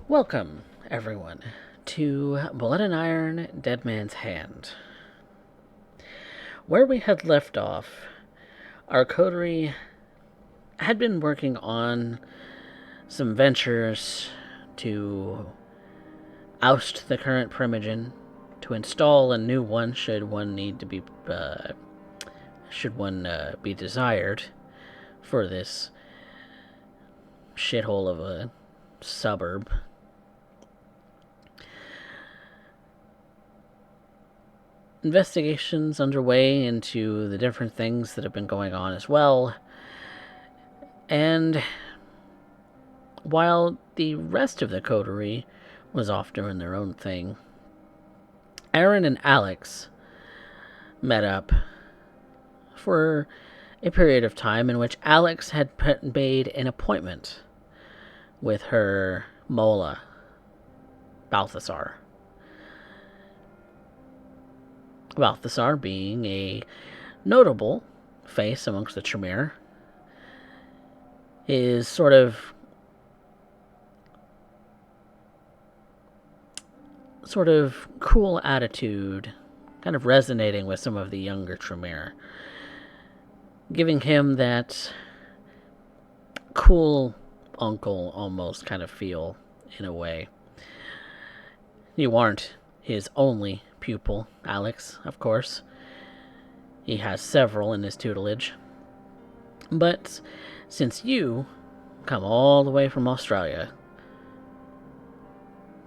Welcome, everyone, to Blood and Iron Dead Man's Hand. Where we had left off, our coterie had been working on some ventures to oust the current Primogen, to install a new one should one be desired for this shithole of a suburb. Investigations underway into the different things that have been going on as well. And while the rest of the coterie was off doing their own thing, Aaron and Alex met up for a period of time in which Alex had made an appointment with her Mola, Balthasar. Balthasar being a notable face amongst the Tremere. His sort of cool attitude kind of resonating with some of the younger Tremere, giving him that cool uncle almost kind of feel in a way. You aren't his only pupil, Alex, of course. He has several in his tutelage. But since you come all the way from Australia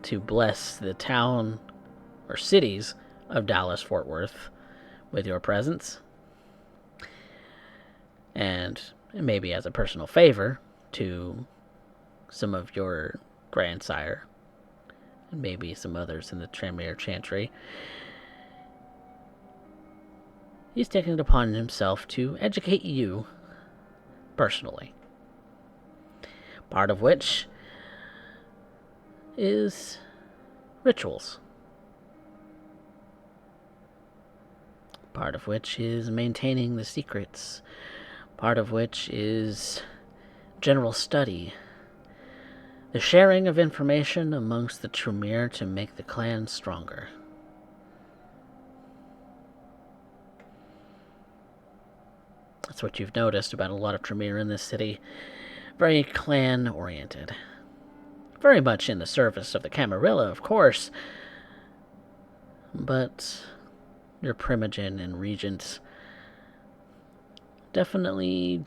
to bless the town or cities of Dallas-Fort Worth with your presence, and maybe as a personal favor to some of your grandsire, and maybe some others in the Tremere Chantry, he's taken it upon himself to educate you personally. Part of which is rituals. Part of which is maintaining the secrets. Part of which is general study. The sharing of information amongst the Tremere to make the clan stronger. That's what you've noticed about a lot of Tremere in this city. Very clan-oriented. Very much in the service of the Camarilla, of course. But your Primogen and Regents definitely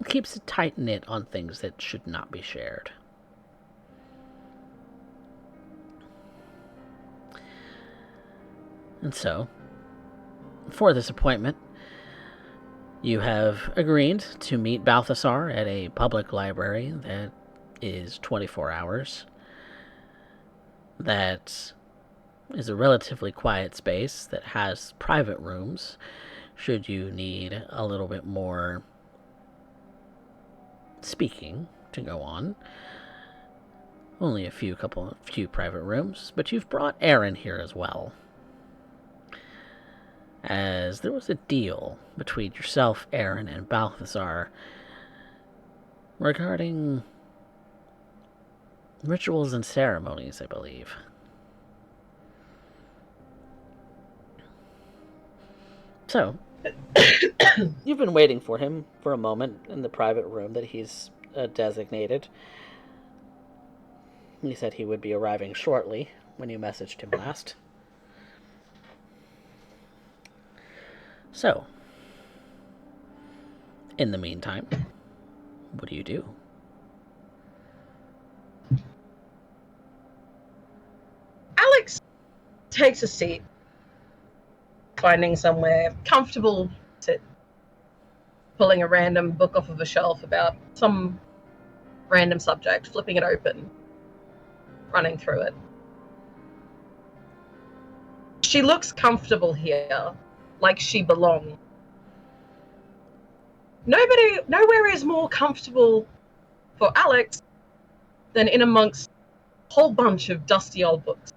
keeps it tight-knit on things that should not be shared. And so, for this appointment, you have agreed to meet Balthasar at a public library that is 24 hours. That is a relatively quiet space that has private rooms should you need a little bit more speaking to go on. Only a few private rooms, but you've brought Aaron here as well, as there was a deal between yourself, Aaron, and Balthasar regarding rituals and ceremonies, I believe. So, you've been waiting for him for a moment in the private room that he's designated. He said he would be arriving shortly when you messaged him last. So, in the meantime, what do you do? Alex takes a seat, finding somewhere comfortable, pulling a random book off of a shelf about some random subject, flipping it open, running through it. She looks comfortable here, like she belongs. Nowhere is more comfortable for Alex than in amongst a whole bunch of dusty old books.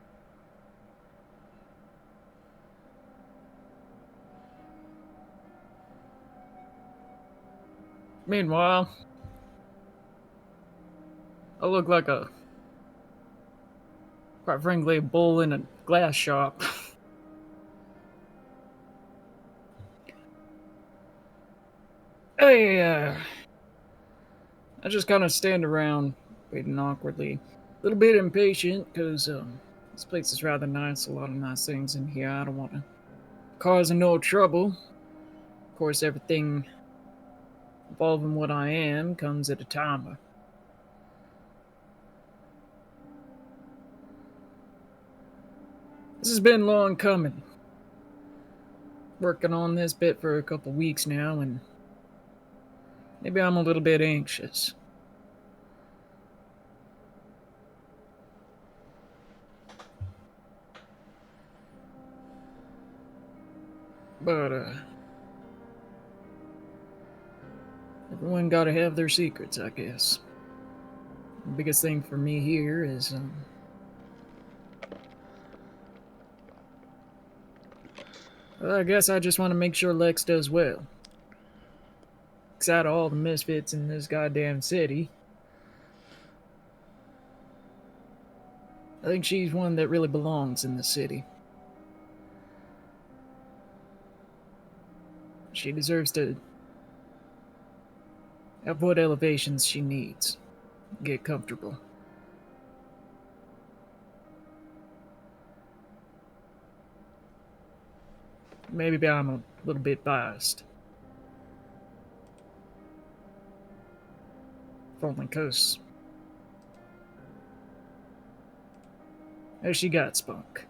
Meanwhile, I look like a quite frankly, a bull in a glass shop. I just kind of stand around, waiting awkwardly. A little bit impatient, because this place is rather nice, a lot of nice things in here. I don't want to cause no trouble. Of course, everything involving what I am comes at a timer. This has been long coming. Working on this bit for a couple weeks now, and maybe I'm a little bit anxious. But, everyone gotta have their secrets, I guess. The biggest thing for me here is, well, I guess I just want to make sure Lex does well. 'Cause out of all the misfits in this goddamn city, I think she's one that really belongs in the city. She deserves to have what elevations she needs. Get comfortable. Maybe I'm a little bit biased. If only 'cause there she got spunk.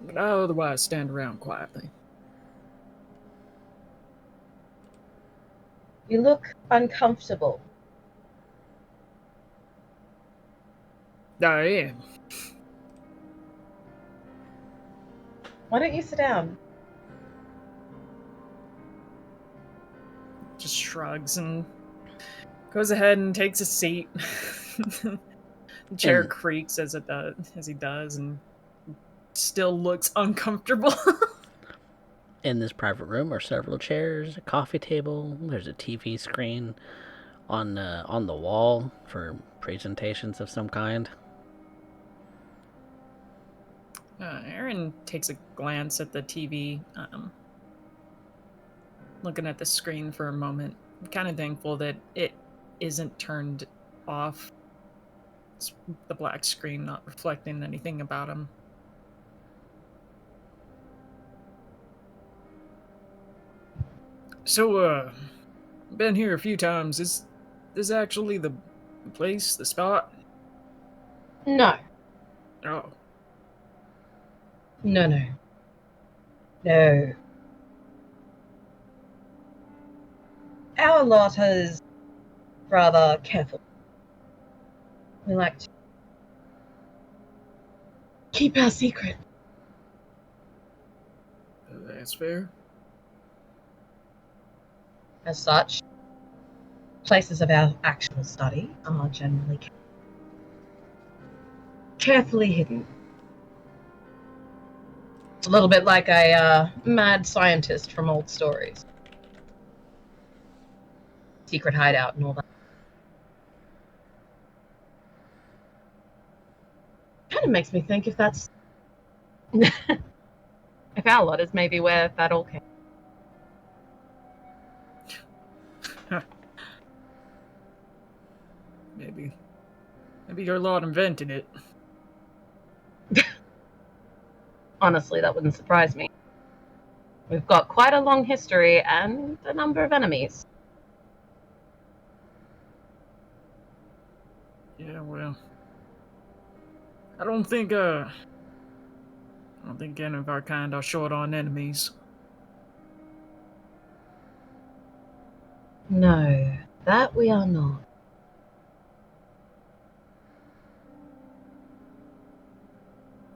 But I otherwise stand around quietly. You look uncomfortable. I am. Why don't you sit down? Just shrugs and goes ahead and takes a seat. The chair And- creaks as he does, and still looks uncomfortable. In this private room are several chairs, a coffee table. There's a TV screen on the wall for presentations of some kind. Aaron takes a glance at the TV, looking at the screen for a moment. I'm kind of thankful that it isn't turned off. It's the black screen not reflecting anything about him. So, been here a few times. Is this actually the place, the spot? No. Oh, No, no. No. Our lot is rather careful. We like to keep our secret. that's fair. As such, places of our actual study are generally carefully hidden. It's a little bit like a mad scientist from old stories. Secret hideout and all that. Kind of makes me think if that's if our lot is maybe where that all came. Maybe your lot invented it. Honestly, that wouldn't surprise me. We've got quite a long history and a number of enemies. Yeah, well, I don't think any of our kind are short on enemies. No, that we are not.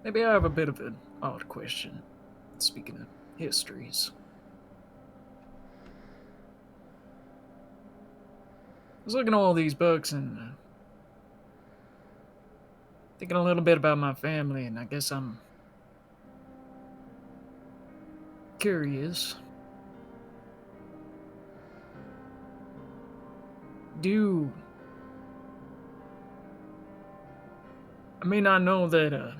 Maybe I have a bit of an odd question. Speaking of histories, I was looking at all these books and thinking a little bit about my family, and I guess I'm curious. I mean, I know that,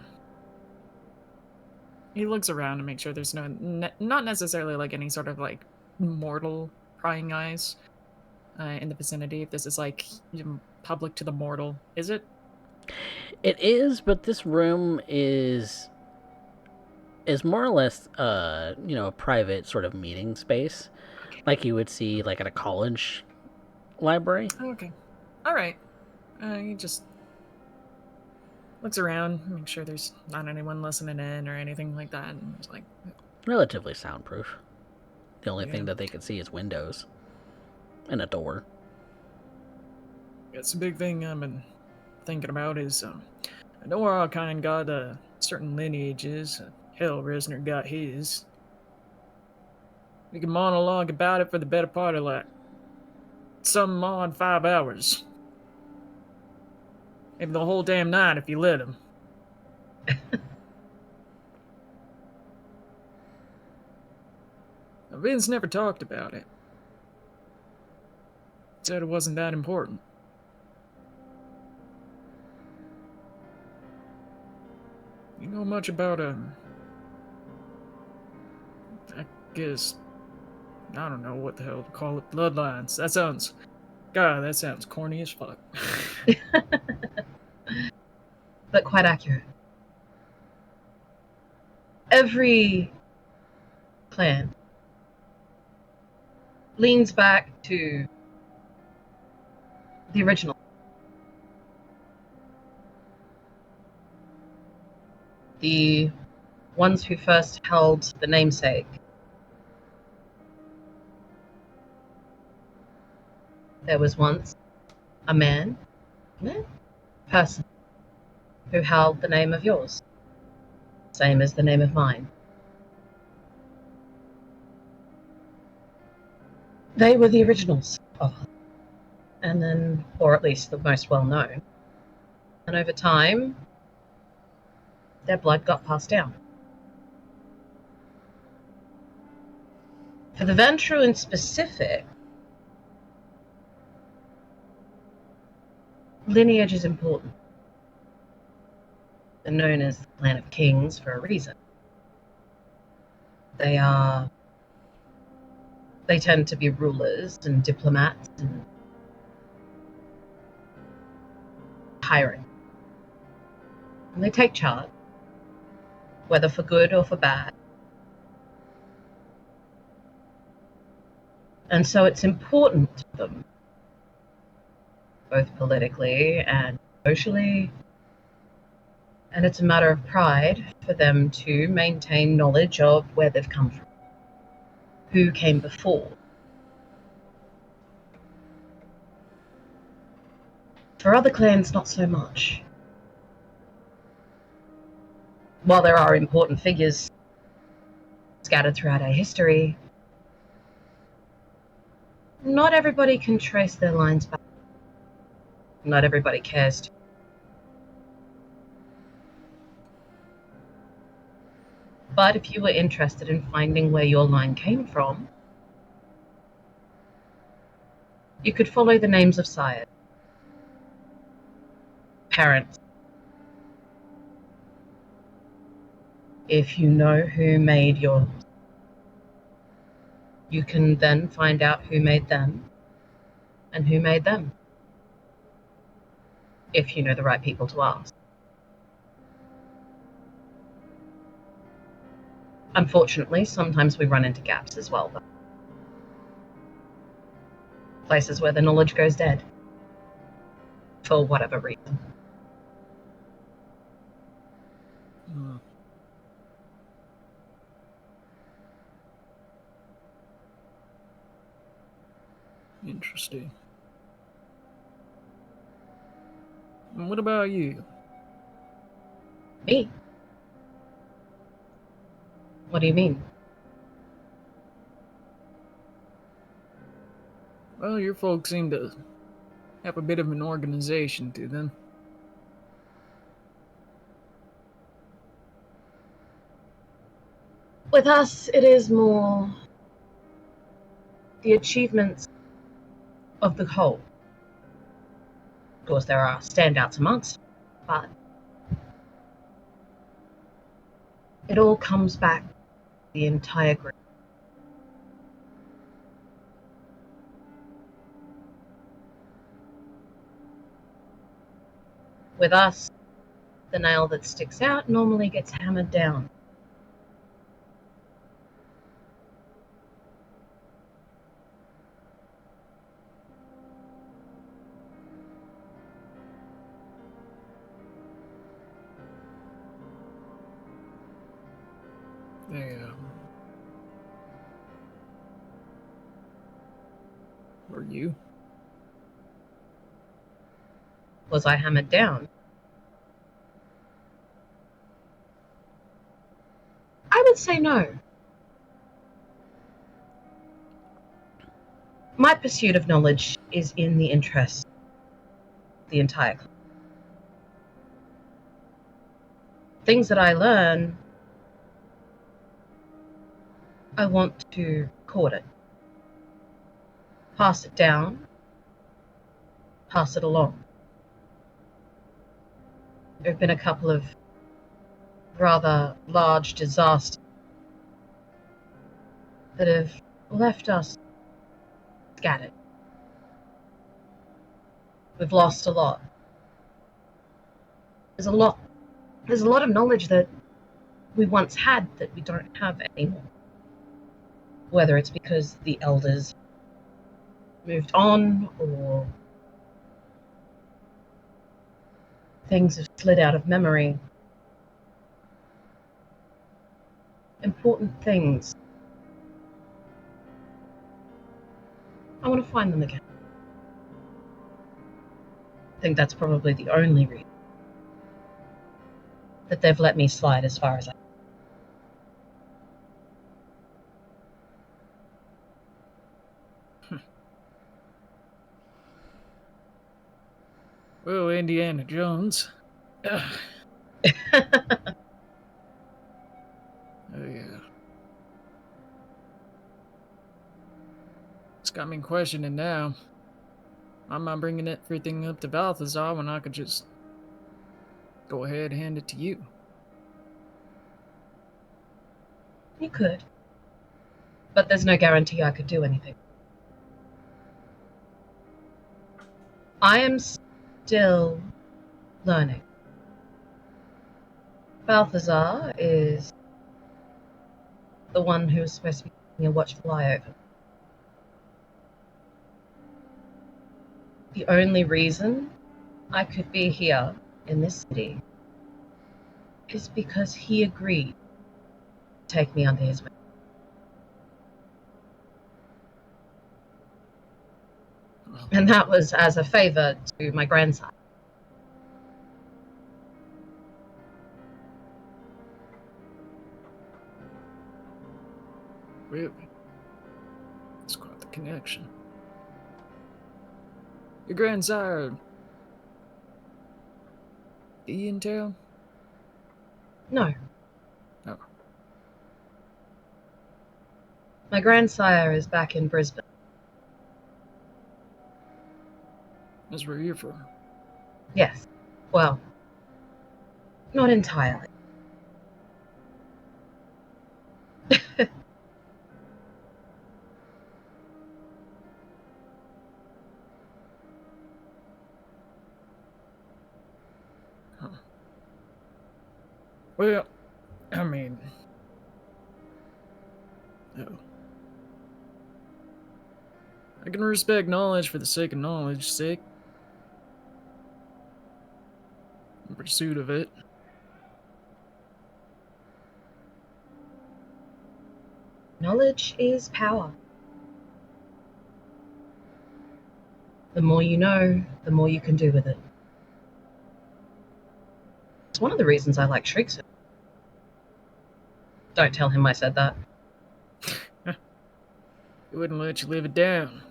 he looks around to make sure there's not necessarily, like, any sort of, like, mortal prying eyes, in the vicinity. If this is, like, public to the mortal. Is it? It is, but this room is more or less, a private sort of meeting space, Okay. like you would see like at a college library. Okay. Alright. He just looks around, make sure there's not anyone listening in or anything like that, and he's like, Relatively soundproof. The only yeah, thing that they can see is windows and a door. that's a big thing I've been thinking about is, I know our kind got, certain lineages. Hell, Resner got his. We can monologue about it for the better part of, like, some odd 5 hours. Maybe the whole damn night if you let him. Vince never talked about it. Said it wasn't that important. You know much about, I guess, I don't know what the hell to call it, bloodlines. That sounds corny as fuck. But quite accurate. Every clan leans back to the original. The ones who first held the namesake. There was once a person, who held the name of yours, same as the name of mine. They were the originals of us, and then, or at least the most well known. And over time, their blood got passed down. For the Ventru in specific, lineage is important. They're known as the Clan of Kings for a reason. They tend to be rulers and diplomats and tyrants. And they take charge, whether for good or for bad. And so it's important to them, both politically and socially, and it's a matter of pride for them to maintain knowledge of where they've come from, who came before. For other clans, not so much. While there are important figures scattered throughout our history, not everybody can trace their lines back. Not everybody cares to. But if you were interested in finding where your line came from, you could follow the names of sires, parents. If you know who made yours, you can then find out who made them and who made them, if you know the right people to ask. Unfortunately, sometimes we run into gaps as well, though. Places where the knowledge goes dead, for whatever reason. Interesting. And what about you? Me? What do you mean? Well, your folks seem to have a bit of an organization to them. With us, it is more the achievements of the whole. Of course, there are standouts amongst, but it all comes back to the entire group. With us, the nail that sticks out normally gets hammered down. Yeah. Were you? Was I hammered down? I would say no. My pursuit of knowledge is in the interest of the entire class. Things that I learn, I want to record it, pass it down, pass it along. There have been a couple of rather large disasters that have left us scattered. We've lost a lot. There's a lot of knowledge that we once had that we don't have anymore. Whether it's because the elders moved on or things have slid out of memory. Important things. I want to find them again. I think that's probably the only reason that they've let me slide as far as I. Well, Indiana Jones. Oh, yeah. It's got me questioning now. I'm not bringing everything up to Balthazar when I could just go ahead and hand it to you. You could. But there's no guarantee I could do anything. I am still learning. Balthazar is the one who is supposed to be keeping a watchful eye over. The only reason I could be here in this city is because he agreed to take me under his wing. And that was as a favor to my grandson. Really? It's quite the connection. Your grandsire... He in town? No. Oh. My grandsire is back in Brisbane. That's where you're from. Yes. Well, not entirely. Huh. Well, I mean... Oh. I can respect knowledge for the sake of knowledge's sake. In pursuit of it. Knowledge is power. The more you know, the more you can do with it. It's one of the reasons I like Shriekster. Don't tell him I said that. He wouldn't let you live it down.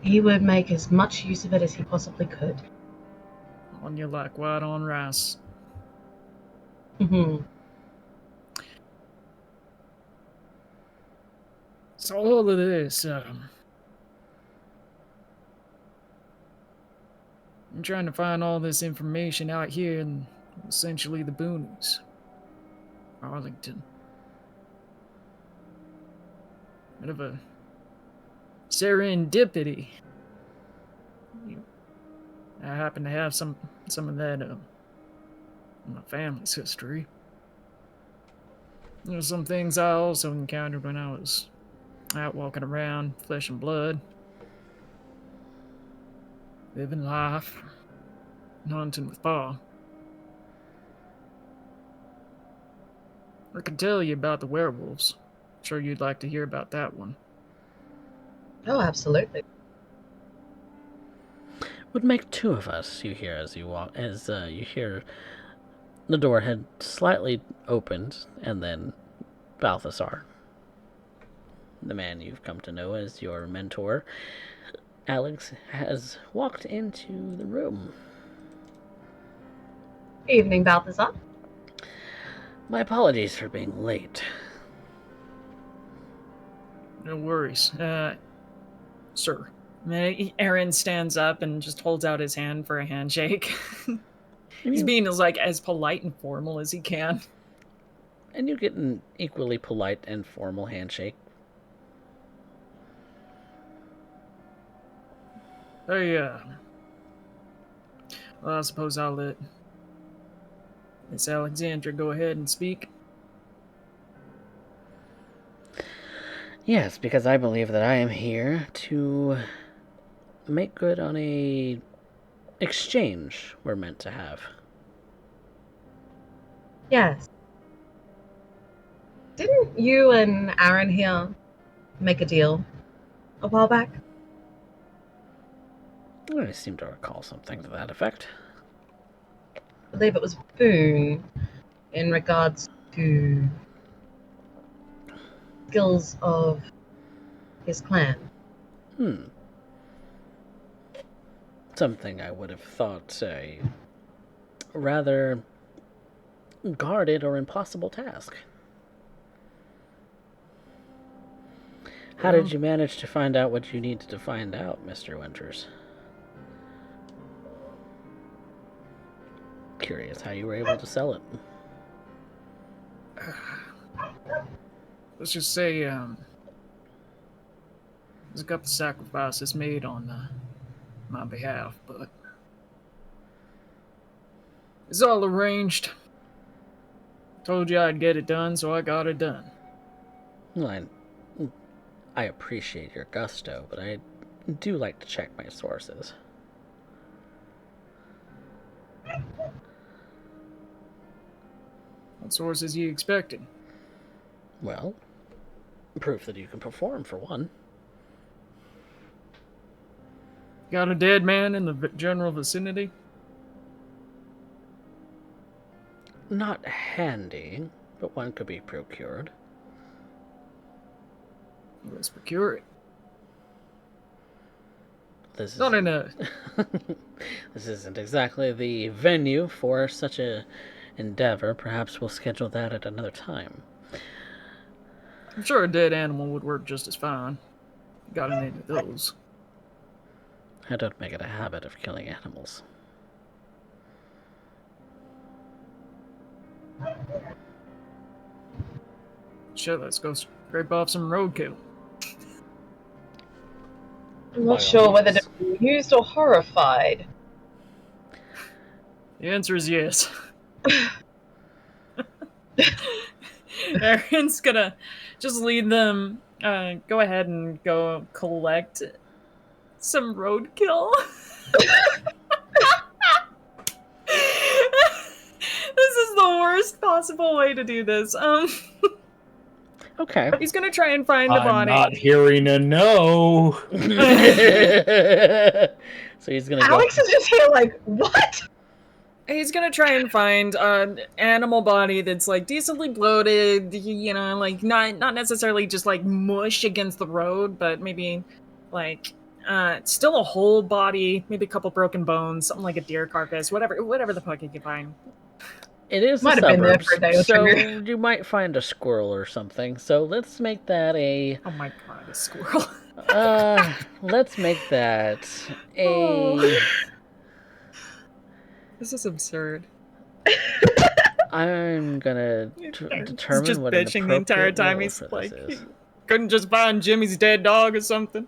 He would make as much use of it as he possibly could. on you like white on rice. Mhm. So all of this, I'm trying to find all this information out here in essentially the boonies. Arlington. Bit of a serendipity. I happen to have some of that in my family's history. There's some things I also encountered when I was out walking around, flesh and blood, living life, hunting with Pa. I can tell you about the werewolves. Sure you'd like to hear about that one. Oh, absolutely. Would make two of us, you hear as you walk, as you hear the door had slightly opened, and then Balthasar, the man you've come to know as your mentor, Alex, has walked into the room. Evening, Balthazar. My apologies for being late. No worries. Sir. Aaron stands up and just holds out his hand for a handshake. He's being as polite and formal as he can. And you get an equally polite and formal handshake. Hey, well, I suppose I'll let Miss Alexandra go ahead and speak. Yes, because I believe that I am here to make good on a exchange we're meant to have. Yes. Didn't you and Aaron here make a deal a while back? I seem to recall something to that effect. I believe it was Boone in regards to skills of his clan. Something I would have thought a rather guarded or impossible task. How did you manage to find out what you needed to find out, Mr. Winters? Curious how you were able to sell it. Let's just say, there's a couple sacrifices made on my behalf, but it's all arranged. Told you I'd get it done, so I got it done. Well, I appreciate your gusto, but I do like to check my sources. What sources you expected? Well, proof that you can perform, for one. Got a dead man in the general vicinity? Not handy, but one could be procured. Let's procure it. This Not in a... This isn't exactly the venue for such a endeavor. Perhaps we'll schedule that at another time. I'm sure a dead animal would work just as fine. Got any of those. I don't make it a habit of killing animals. Shit, let's go scrape off some roadkill. I'm not sure whether to be amused or horrified. The answer is yes. Aaron's gonna just lead them, go ahead and go collect some roadkill. This is the worst possible way to do this. Okay. He's gonna try and find the body. I'm not hearing a no. So he's gonna Alex is just here like, what? He's gonna try and find an animal body that's like decently bloated, you know, like not necessarily just like mush against the road, but maybe like It's still a whole body, maybe a couple broken bones, something like a deer carcass, whatever the fuck you can find. It is Might the have been there suburbs, for a day or so two. you might find a squirrel or something. So let's make that a. Oh my god, a squirrel. Let's make that a. Oh. This is absurd. I'm gonna determine just what an bitching the entire appropriate time. role He's for like, this is. he couldn't just find Jimmy's dead dog or something.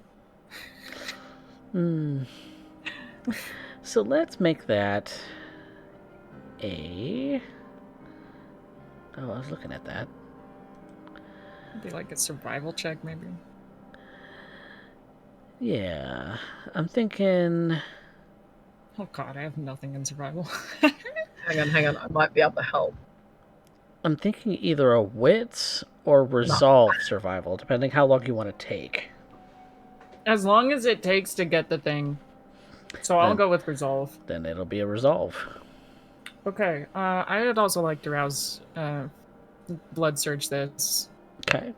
So let's make that a. Oh, I was looking at that. Be like a survival check, maybe. Yeah, I'm thinking. Oh god, I have nothing in survival. Hang on. I might be able to help. I'm thinking either a wits or resolve survival, depending how long you want to take. As long as it takes to get the thing. So I'll go with resolve. Then it'll be a resolve. Okay, I'd also like to rouse blood search this. Okay.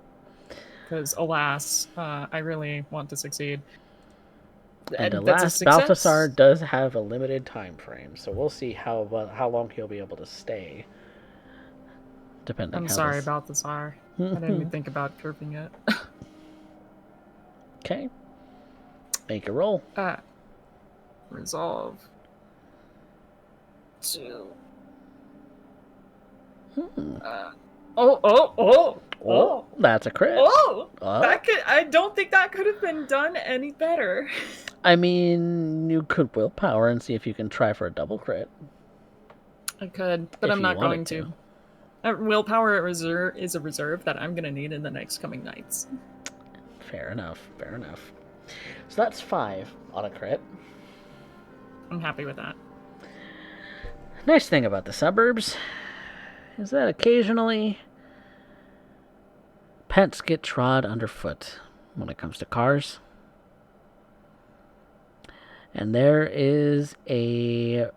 Because, alas, I really want to succeed. And That's a alas, success. Balthasar does have a limited time frame, so we'll see how long he'll be able to stay. Depending. I'm sorry, Balthasar. I didn't even think about curving it. Okay. Make a roll. Resolve. 2. Oh! That's a crit. Oh! Oh. I don't think that could have been done any better. I mean, you could willpower and see if you can try for a double crit. I could, but I'm not going to. Willpower is a reserve that I'm going to need in the next coming nights. Fair enough. So that's 5 on a crit. I'm happy with that. Nice thing about the suburbs is that occasionally pets get trod underfoot when it comes to cars. And there is a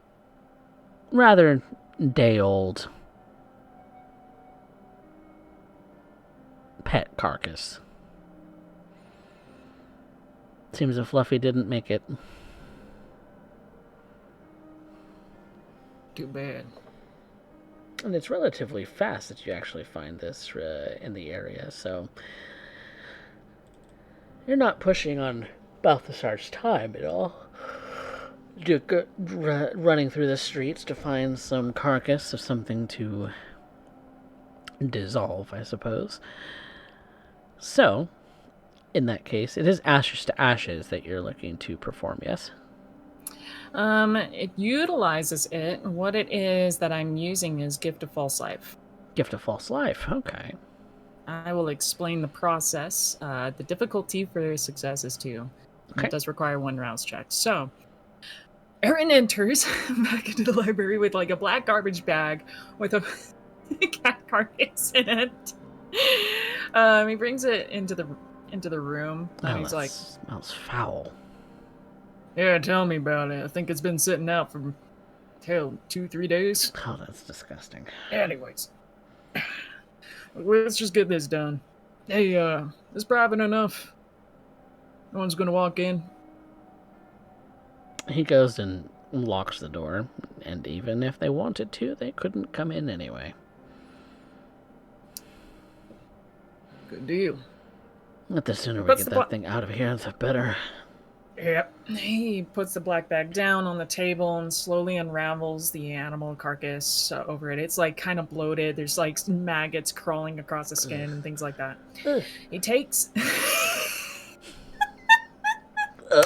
rather day-old pet carcass. Seems if Fluffy didn't make it. Too bad. And it's relatively fast that you actually find this in the area, so you're not pushing on Balthasar's time at all. You're running through the streets to find some carcass of something to dissolve, I suppose. So, in that case, it is ashes to ashes that you're looking to perform, yes? It utilizes it. What it is that I'm using is Gift of False Life. Gift of False Life, okay. I will explain the process. The difficulty for success is 2. Okay. It does require 1 rouse check. So, Aaron enters back into the library with like a black garbage bag with a cat carcass in it. He brings it into the room, and he's like, "Smells foul." Yeah, tell me about it. I think it's been sitting out for 2-3 days. Oh, that's disgusting. Anyways, let's just get this done. Hey, is private enough? No one's gonna walk in. He goes and locks the door, and even if they wanted to, they couldn't come in anyway. Good deal. But the sooner we get that thing out of here, the better. Yep. He puts the black bag down on the table and slowly unravels the animal carcass over it. It's like kind of bloated. There's like maggots crawling across the skin and things like that. He takes... I'm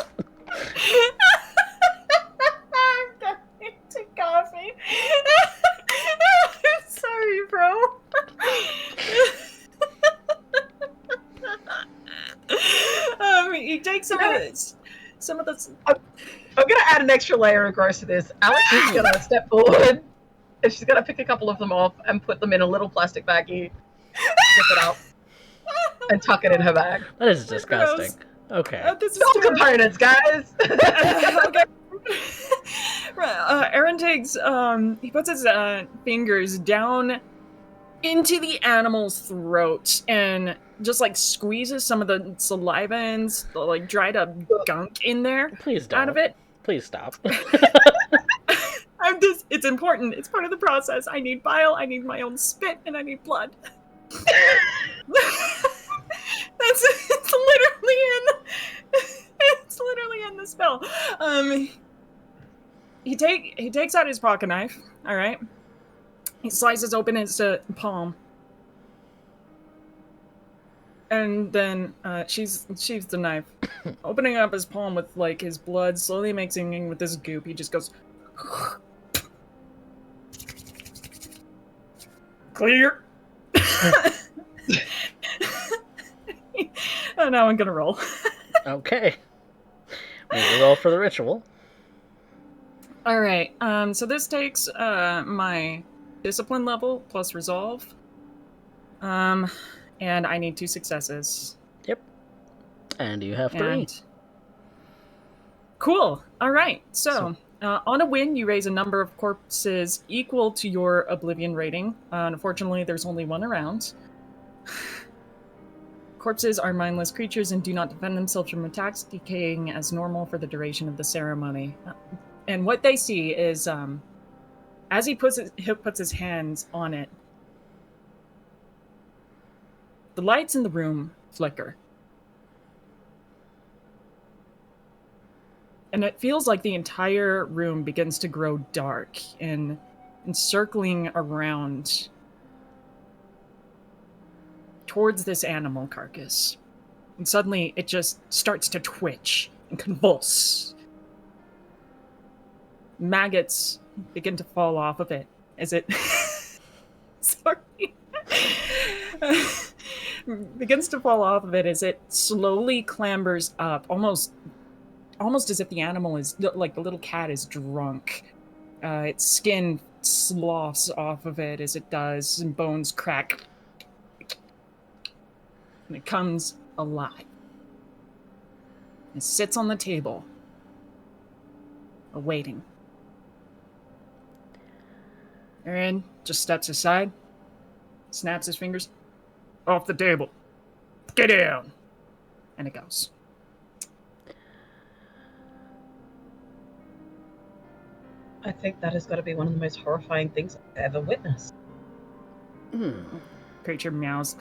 going to coffee. I'm sorry, bro. He takes some of the... I'm gonna add an extra layer of gross to this. Alex is gonna step forward and she's gonna pick a couple of them off and put them in a little plastic baggie, zip it up, and tuck it in her bag. That is disgusting. Okay. This is all components, guys. Okay. Aaron takes he puts his fingers down into the animal's throat and just like squeezes some of the saliva and like dried up gunk in there Please don't. out of it. Please stop. It's important. It's part of the process. I need bile, I need my own spit, and I need blood. It's literally in the spell. He takes out his pocket knife, alright? He slices open his palm. And then sheaves the knife. Opening up his palm with like his blood, slowly mixing with this goop, he just goes clear. Oh, now I'm gonna roll. Okay. We roll for the ritual. Alright, so this takes my discipline level plus resolve. And I need 2 successes. Yep. And you have 3. Cool. Alright, so on a win, you raise a number of corpses equal to your Oblivion rating. Unfortunately, there's only 1 around. Corpses are mindless creatures and do not defend themselves from attacks, decaying as normal for the duration of the ceremony. And what they see is, as he puts his hands on it, the lights in the room flicker. And it feels like the entire room begins to grow dark and circling around towards this animal carcass. And suddenly it just starts to twitch and convulse. Maggots begin to fall off of it as it sorry begins to fall off of it as it slowly clambers up, almost as if the animal is like the little cat is drunk. Its skin sloughs off of it as it does, and bones crack, and it comes alive. It sits on the table, awaiting. Aaron just steps aside, snaps his fingers. Off the table. Get down. And it goes. I think that has got to be one of the most horrifying things I've ever witnessed. Creature meows.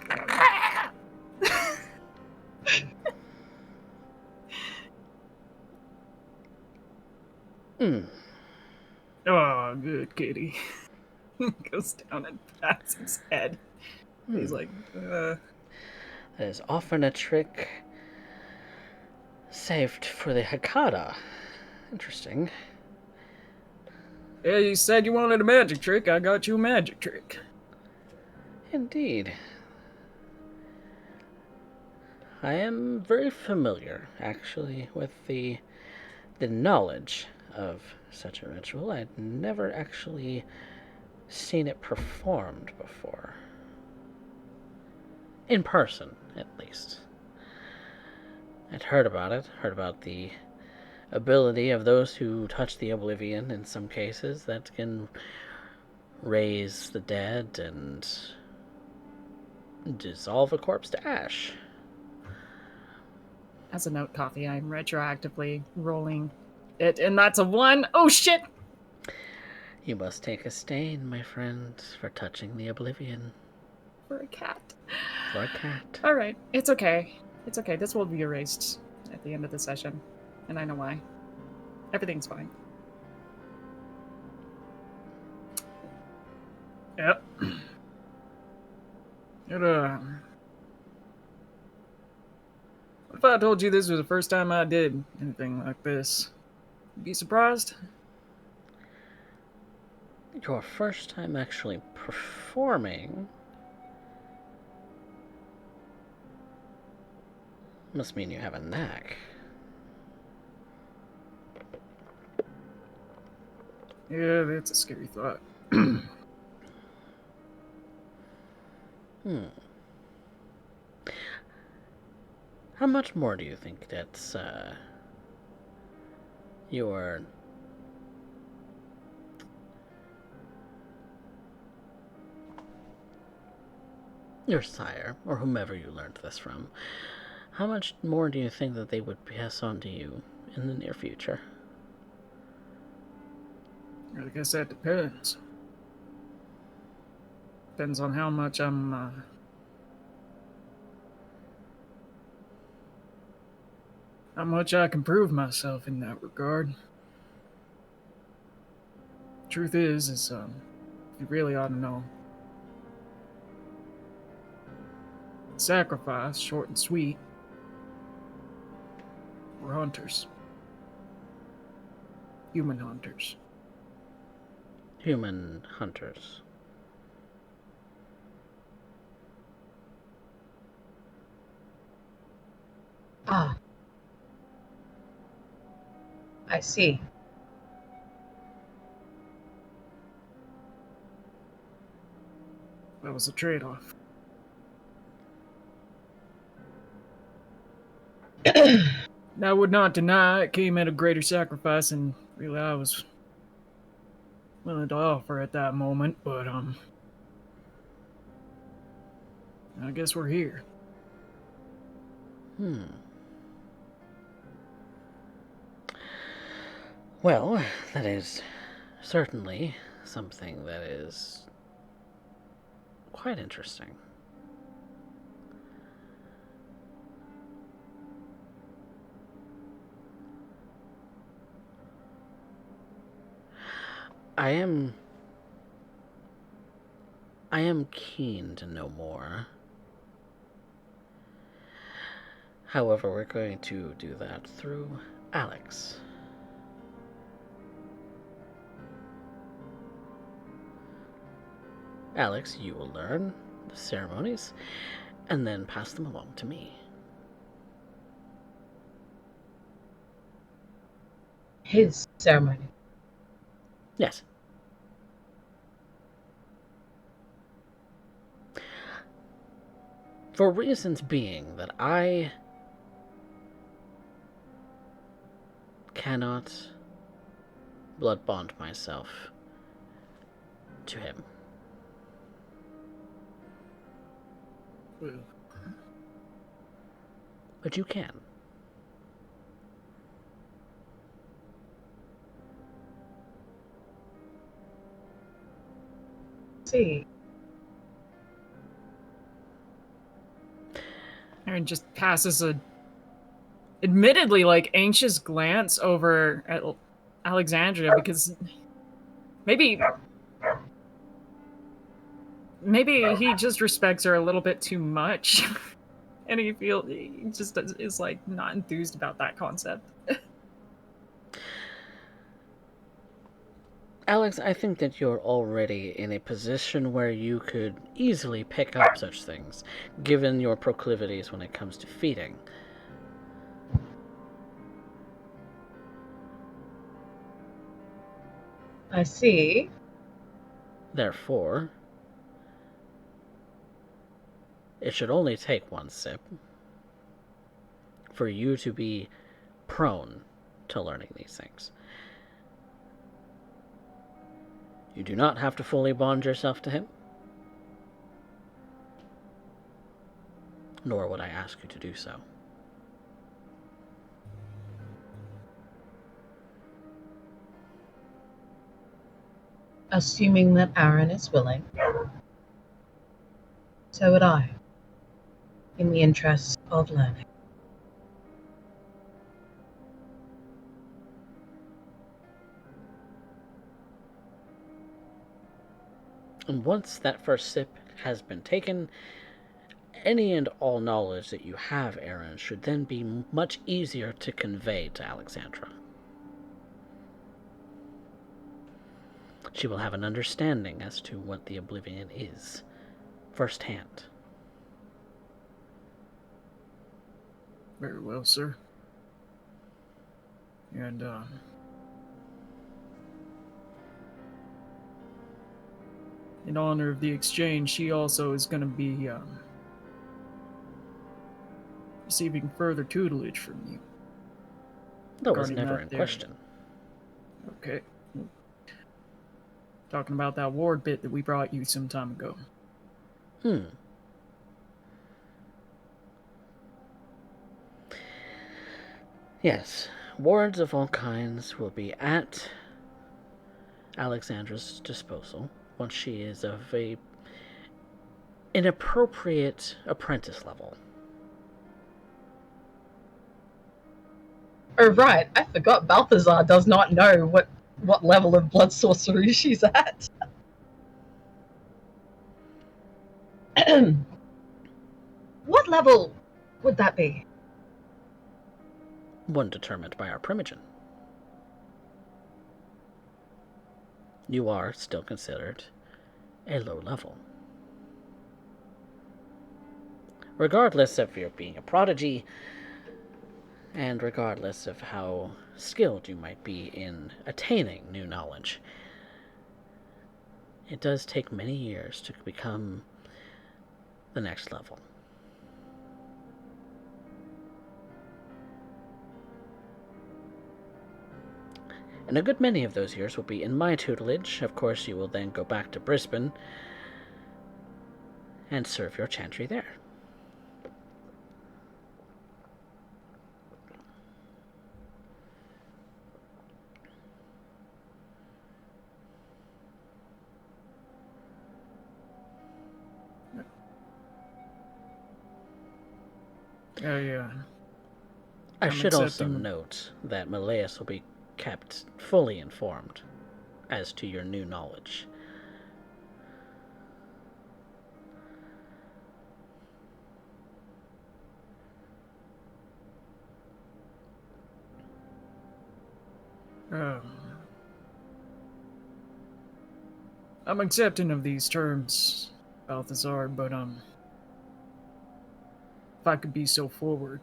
Oh, good kitty. Goes down and pats his head. He's like, That is often a trick saved for the Hakata. Interesting. Yeah, you said you wanted a magic trick. I got you a magic trick. Indeed. I am very familiar, actually, with the knowledge of such a ritual. I'd never actually seen it performed before. In person, at least. I'd heard about it, heard about the ability of those who touch the Oblivion in some cases that can raise the dead and dissolve a corpse to ash. As a note, Coffee, I'm retroactively rolling it, and that's a 1. Oh, shit! You must take a stain, my friend, for touching the Oblivion. For a cat. For a cat. Alright, it's okay. It's okay. This will be erased at the end of the session. And I know why. Everything's fine. Yep. What if I told you this was the first time I did anything like this? You'd be surprised? Your first time actually performing must mean you have a knack. Yeah, that's a scary thought. How much more do you think that's your your sire, or whomever you learned this from, how much more do you think that they would pass on to you in the near future? I guess that depends. Depends on how much how much I can prove myself in that regard. Truth is you really ought to know. Sacrifice, short and sweet. We're hunters. Human hunters. Human hunters. Ah, I see. That was a trade-off. I would not deny it came at a greater sacrifice than really I was willing to offer at that moment, but I guess we're here. Well, that is certainly something that is quite interesting. I am keen to know more. However, we're going to do that through Alex. Alex, you will learn the ceremonies and then pass them along to me. His ceremony. Yes. For reasons being that I cannot blood bond myself to him. Well, But you can. See. Aaron just passes a admittedly anxious glance over at Alexandria because maybe he just respects her a little bit too much. And he just is not enthused about that concept. Alex, I think that you're already in a position where you could easily pick up such things, given your proclivities when it comes to feeding. I see. Therefore, it should only take one sip for you to be prone to learning these things. You do not have to fully bond yourself to him, nor would I ask you to do so. Assuming that Aaron is willing, so would I, in the interest of learning. And once that first sip has been taken, any and all knowledge that you have, Aaron, should then be much easier to convey to Alexandra. She will have an understanding as to what the Oblivion is, firsthand. Very well, sir. And in honor of the exchange, she also is going to be receiving further tutelage from you. That was Regarding never that in there. question. Okay. Talking about that ward bit that we brought you some time ago. Yes, wards of all kinds will be at Alexandra's disposal once she is of an appropriate apprentice level. Oh, right. I forgot Balthazar does not know what level of blood sorcery she's at. What level would that be? One determined by our primogen. You are still considered a low level. Regardless of your being a prodigy, and regardless of how skilled you might be in attaining new knowledge, it does take many years to become the next level. And a good many of those years will be in my tutelage. Of course, you will then go back to Brisbane and serve your chantry there. Yeah. I I'm should also accepting- note that Malaeus will be kept fully informed as to your new knowledge. I'm accepting of these terms, Balthazar, but if I could be so forward.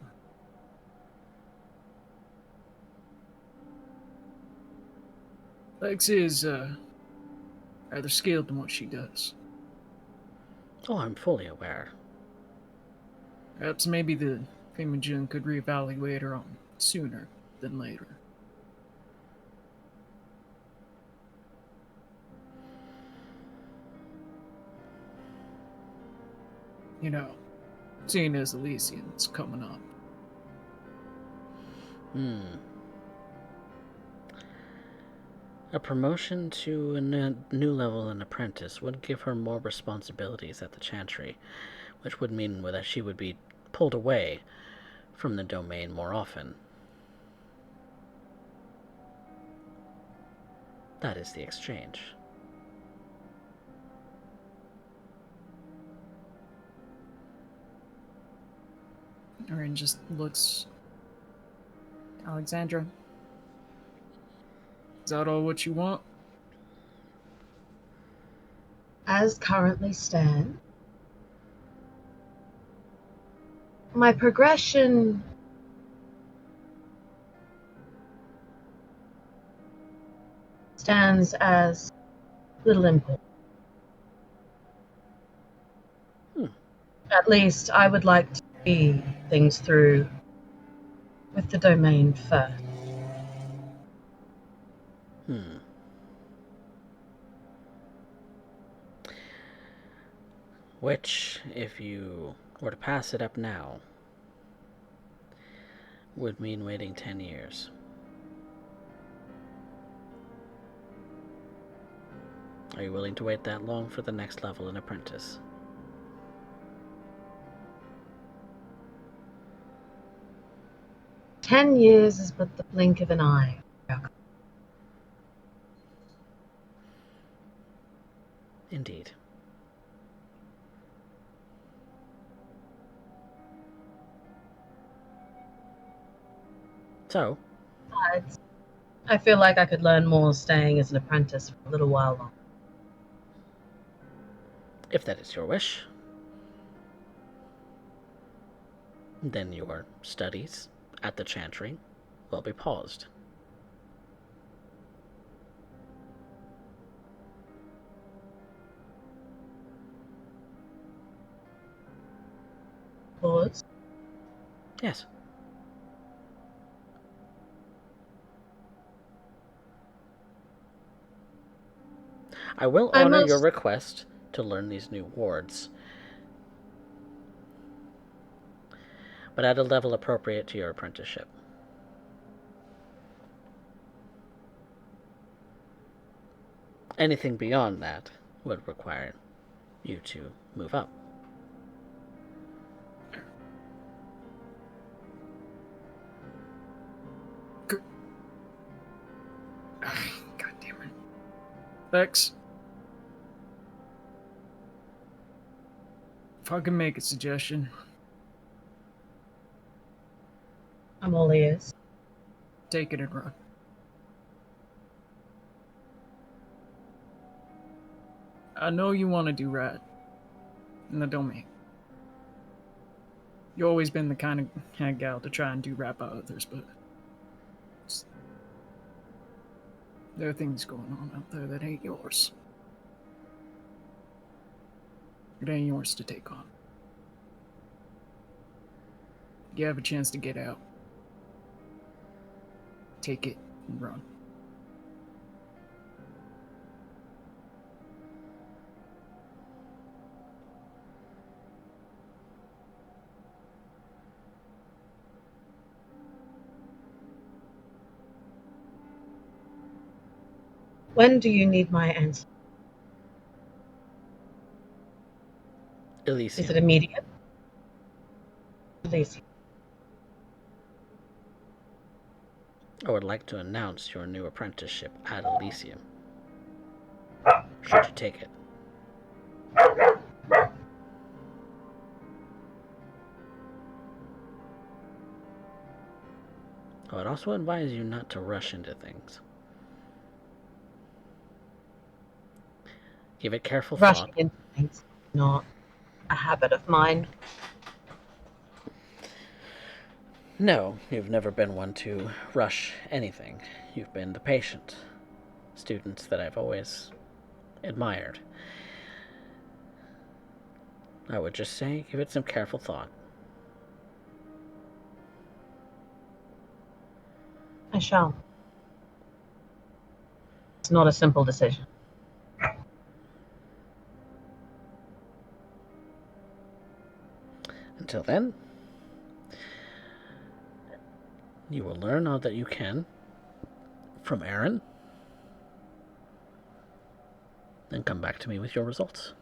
Lex is rather skilled in what she does. Oh, I'm fully aware. Perhaps maybe the Primogen could reevaluate her on sooner than later. You know, seeing as Elysian's coming up. A promotion to a new level in apprentice would give her more responsibilities at the chantry, which would mean that she would be pulled away from the domain more often. That is the exchange. Erin just looks. Alexandra, is that all what you want? As currently stand, my progression stands as little import. At least I would like to see things through with the domain first. Which, if you were to pass it up now, would mean waiting 10 years. Are you willing to wait that long for the next level in apprentice? "10 years is but the blink of an eye." Indeed. So, I feel like I could learn more staying as an apprentice for a little while longer. if that is your wish, then your studies at the chantry will be paused. Pause. Yes. I will honor your request to learn these new wards, but at a level appropriate to your apprenticeship. Anything beyond that would require you to move up. God damn it. Bex, if I can make a suggestion, I'm all ears. take it and run. I know you want to do right in the domain. You've always been the kind of gal to try and do right by others, but there are things going on out there that ain't yours. It ain't yours to take on. You have a chance to get out. Take it and run. When do you need my answer? Elysium. Is it immediate? Elysium. I would like to announce your new apprenticeship at Elysium. Should you take it? I would also advise you not to rush into things. Give it careful Rushing thought. into things is not a habit of mine. No, you've never been one to rush anything. You've been the patient student that I've always admired. I would just say, give it some careful thought. I shall. It's not a simple decision. Until then, you will learn all that you can from Aaron, then come back to me with your results.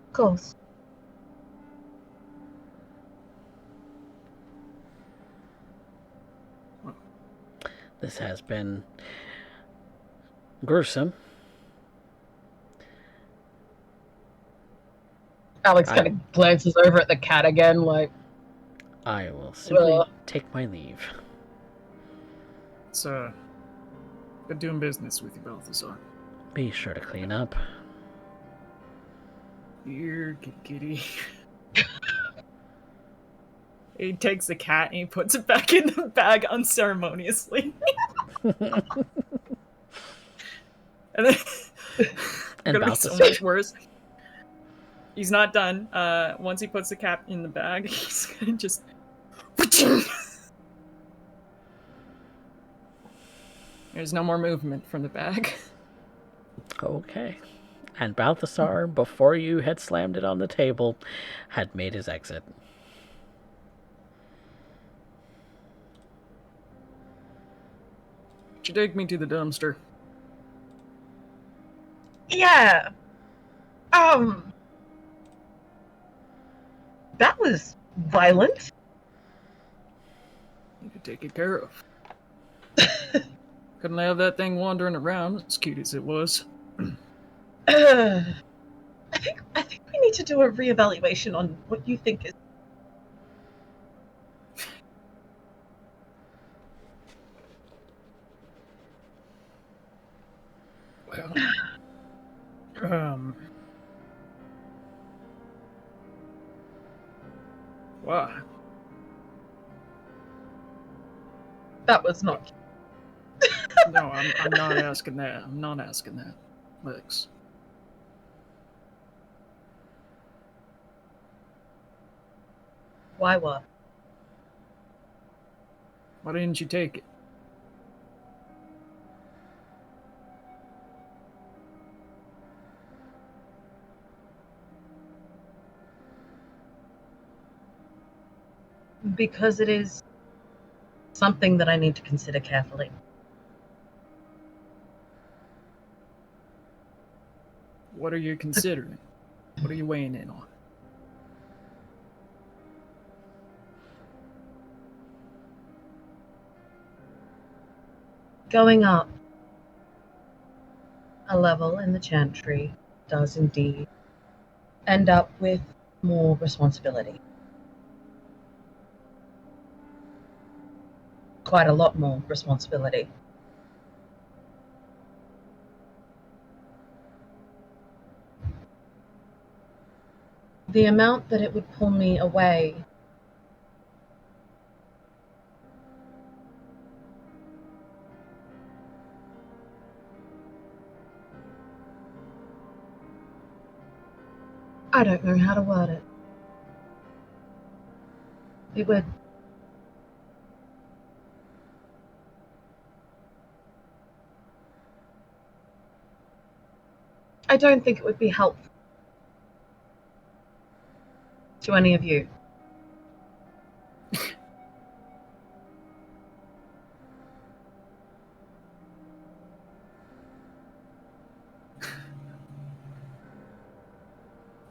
Of course. This has been gruesome. Alex kind of glances over at the cat again, like, I will simply Ugh. take my leave. It's good doing business with you, Balthazar. Be sure to clean up. Here, kitty. He takes the cat and he puts it back in the bag unceremoniously. And then And gonna be so Balthazar. much worse. He's not done. Once he puts the cat in the bag, he's gonna just there's no more movement from the bag. Okay. And Balthazar, before you had slammed it on the table, had made his exit. Should take me to the dumpster. yeah. That was violent. You could take it care of. Couldn't have that thing wandering around, as cute as it was. I think we need to do a reevaluation on what you think is. Well, why? That was not. No, I'm not asking that. I'm not asking that, Lex. Why what? Why didn't you take it? Because it is something that I need to consider carefully. What are you considering? What are you weighing in on? Going up a level in the chantry does indeed end up with more responsibility. Quite a lot more responsibility. The amount that it would pull me away I don't know how to word it. It would I don't think it would be helpful to any of you.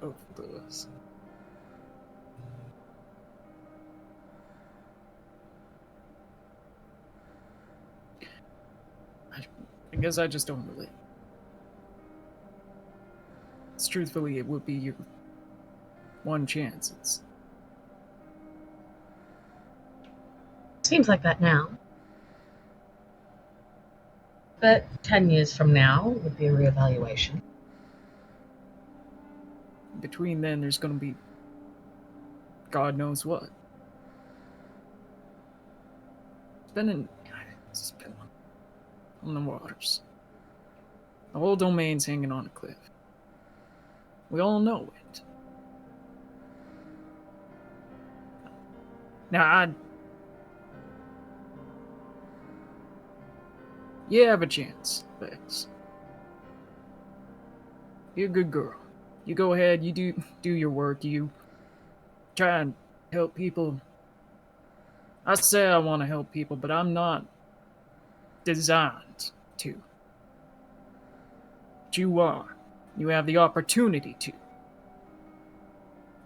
Both of those. I guess I just don't really. It's truthfully, it would be your one chance. It's Seems like that now. But 10 years from now would be a reevaluation. between then, there's gonna be God knows what. It's been on the waters. The whole domain's hanging on a cliff. We all know it. Now, you have a chance, Vex. You're a good girl. You go ahead, you do your work, you try and help people. I say I want to help people, but I'm not designed to. But you are. You have the opportunity to.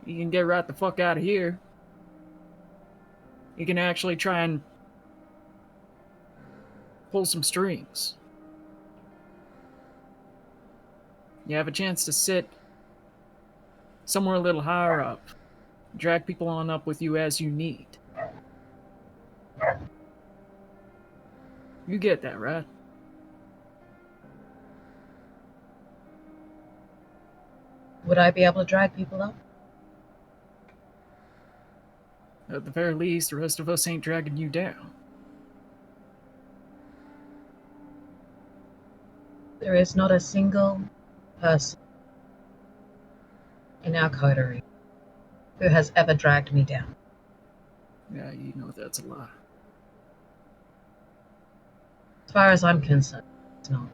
You can get right the fuck out of here. You can actually try and pull some strings. You have a chance to sit somewhere a little higher up. Drag people on up with you as you need. You get that, right? Would I be able to drag people up? At the very least, the rest of us ain't dragging you down. There is not a single person in our coterie who has ever dragged me down. Yeah, you know that's a lie. As far as I'm concerned, it's not.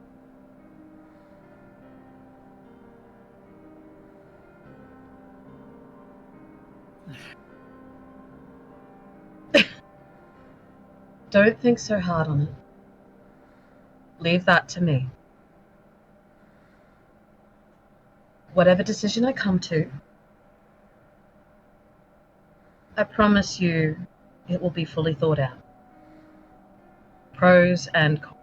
Don't think so hard on it. Leave that to me. Whatever decision I come to, I promise you it will be fully thought out. Pros and cons.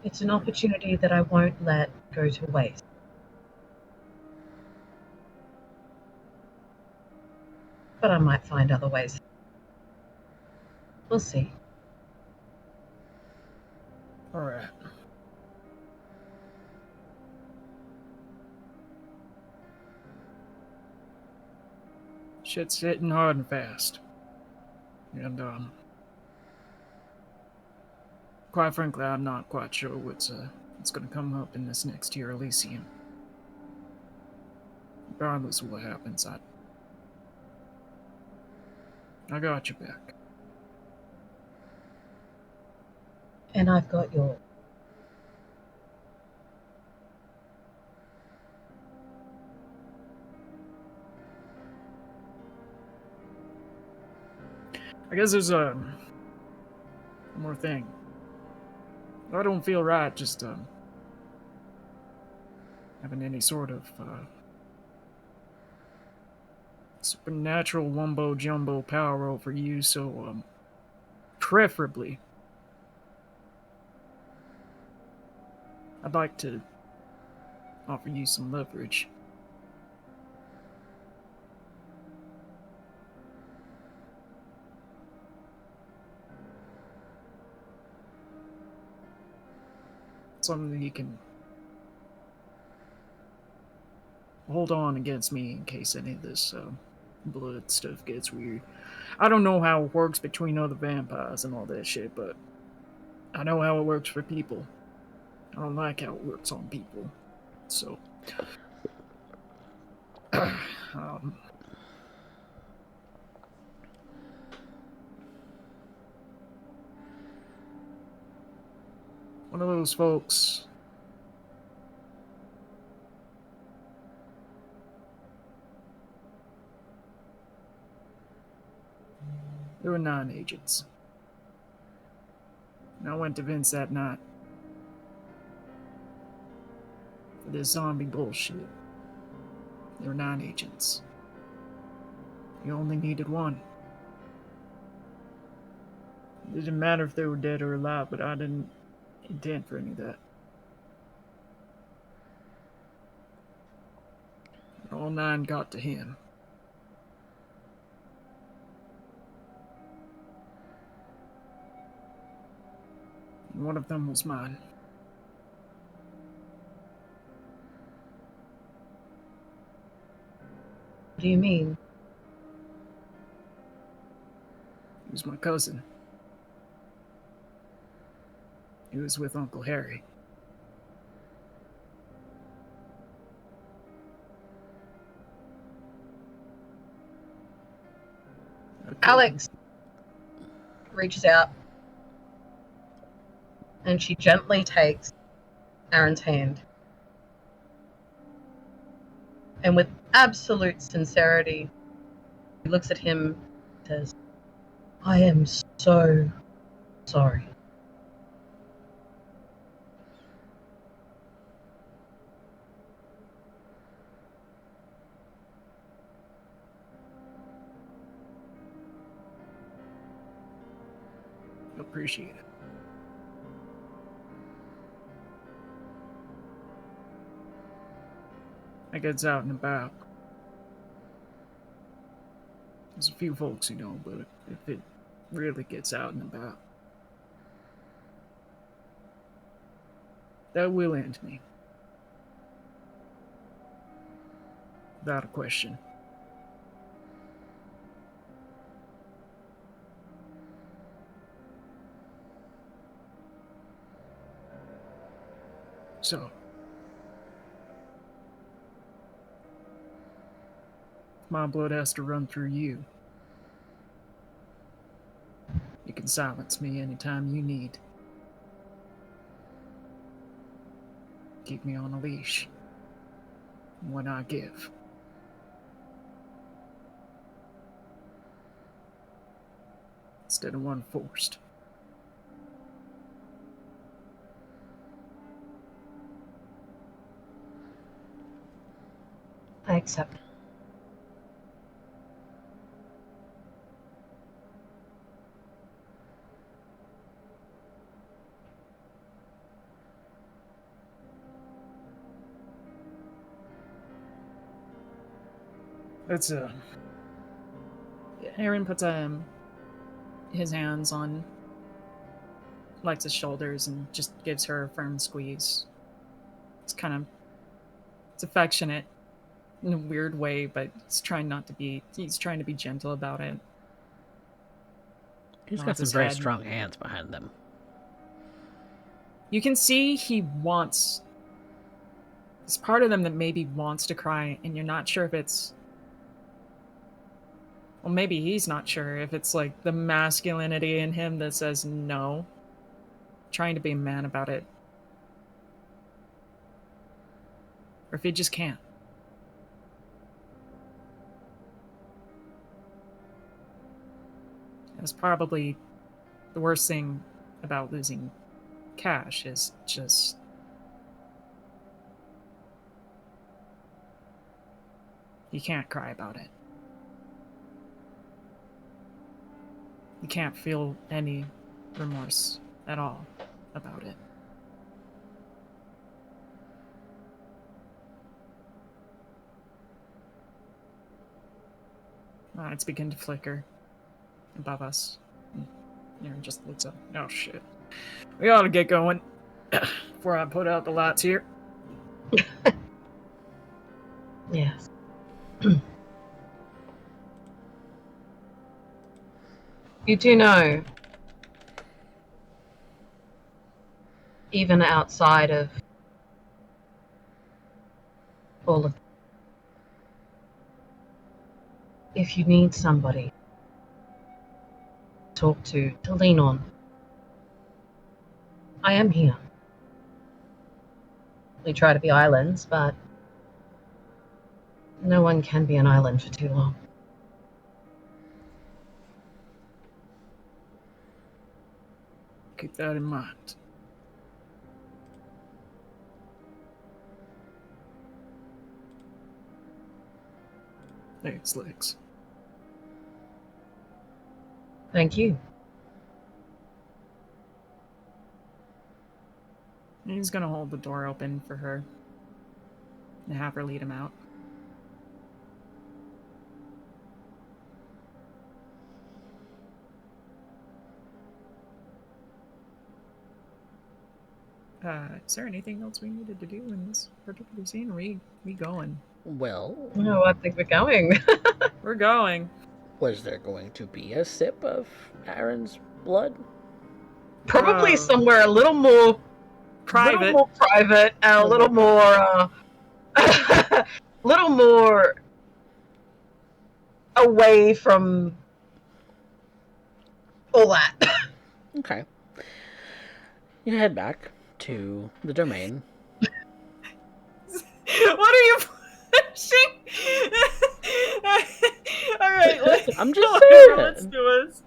It's an opportunity that I won't let go to waste. But I might find other ways. We'll see. Alright. Shit's hitting hard and fast. And, quite frankly, I'm not quite sure what's gonna come up in this next year Elysium. Regardless of what happens, I got you back. And I've got yours. I guess there's one more thing. I don't feel right just having any sort of supernatural wumbo jumbo power over you, so preferably I'd like to offer you some leverage. Something that you can hold on against me in case any of this blood stuff gets weird. I don't know how it works between other vampires and all that shit, but I know how it works for people. I don't like how it works on people. So, one of those folks. There were 9 agents. And I went to Vince that night for this zombie bullshit. There were 9 agents. You only needed one. It didn't matter if they were dead or alive, but I didn't intend for any of that. And all 9 got to him. And one of them was mine. What do you mean? He was my cousin. He was with Uncle Harry. Alex reaches out and she gently takes Aaron's hand. And with absolute sincerity, he looks at him and says, I am so sorry. Appreciate it. I gets out and about. There's a few folks, but if it really gets out and about, that will end me. Without a question. So, my blood has to run through you. You can silence me anytime you need. Keep me on a leash when I give. Instead of one forced. I accept. It's Aaron puts his hands on Lex's shoulders and just gives her a firm squeeze. It's affectionate in a weird way, but he's trying to be gentle about it. He's got Nods some his very head. strong hands behind them. You can see he wants. There's part of them that maybe wants to cry, and you're not sure if it's. Well, maybe he's not sure if it's like the masculinity in him that says no, trying to be a man about it, or if he just can't. It's probably the worst thing about losing cash is just... You can't cry about it. You can't feel any remorse at all about it. It's beginning to flicker above us. Aaron just looks up. Oh shit. We ought to get going before I put out the lights here. Yes. You do know, even outside of all of, if you need somebody to talk to lean on, I am here. We try to be islands, but no one can be an island for too long. Keep that in mind. Thanks, Lex. Thank you. He's gonna hold the door open for her and have her lead him out. Is there anything else we needed to do in this particular scene? Are we going? Well, No, I think we're going. We're going. was there going to be a sip of Aaron's blood? Probably somewhere a little more Private. little more private, and a little more, little more away from all that. Okay. You head back to the domain. What are you pushing? All right, I'm just whatever, saying. let's do this.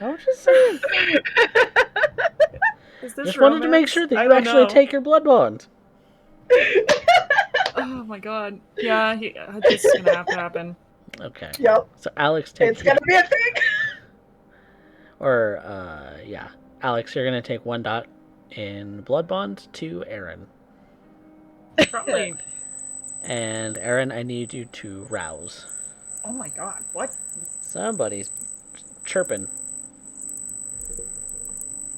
I was just saying. Is this Just wanted to make sure that you actually take your blood bond. Oh my god. Yeah, this is gonna have to happen. Okay. Yep. So Alex takes... It's gonna be a thing. Or, yeah. Alex, you're gonna take 1 dot in blood bond to Aaron. Probably. And Aaron, I need you to rouse. Oh my god, what? Somebody's chirping.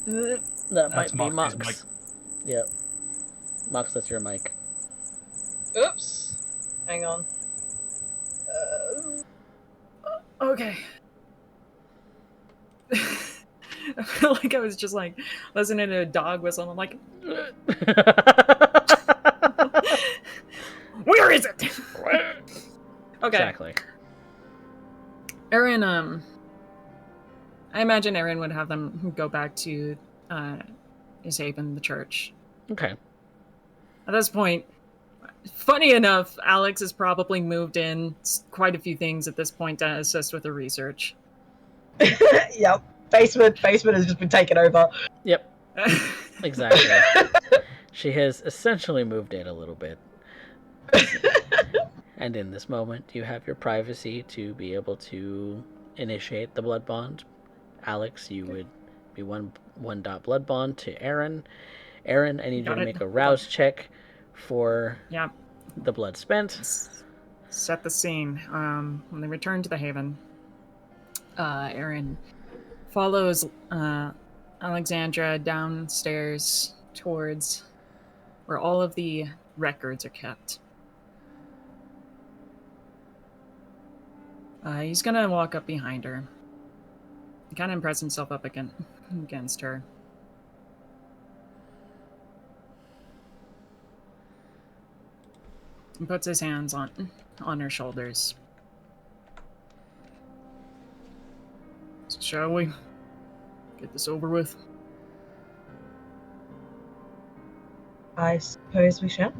That might be Moxie's Mox. Yep. Mox, that's your mic. Oops. Hang on. Okay. I feel like I was just like listening to a dog whistle and I'm like, where is it? Okay. Exactly. Aaron, I imagine Aaron would have them go back to his haven, the church. Okay. At this point, funny enough, Alex has probably moved in quite a few things at this point to assist with the research. Yep. Basement has just been taken over. Yep. Exactly. She has essentially moved in a little bit. And in this moment, you have your privacy to be able to initiate the blood bond. Alex, you would be one dot blood bond to Aaron. Aaron, I need you to make a rouse check for the blood spent. Set the scene. When they return to the haven, Aaron follows Alexandra downstairs towards where all of the records are kept. He's gonna walk up behind her, kind of impress himself up against her. And puts his hands on her shoulders. So shall we get this over with? I suppose we shall.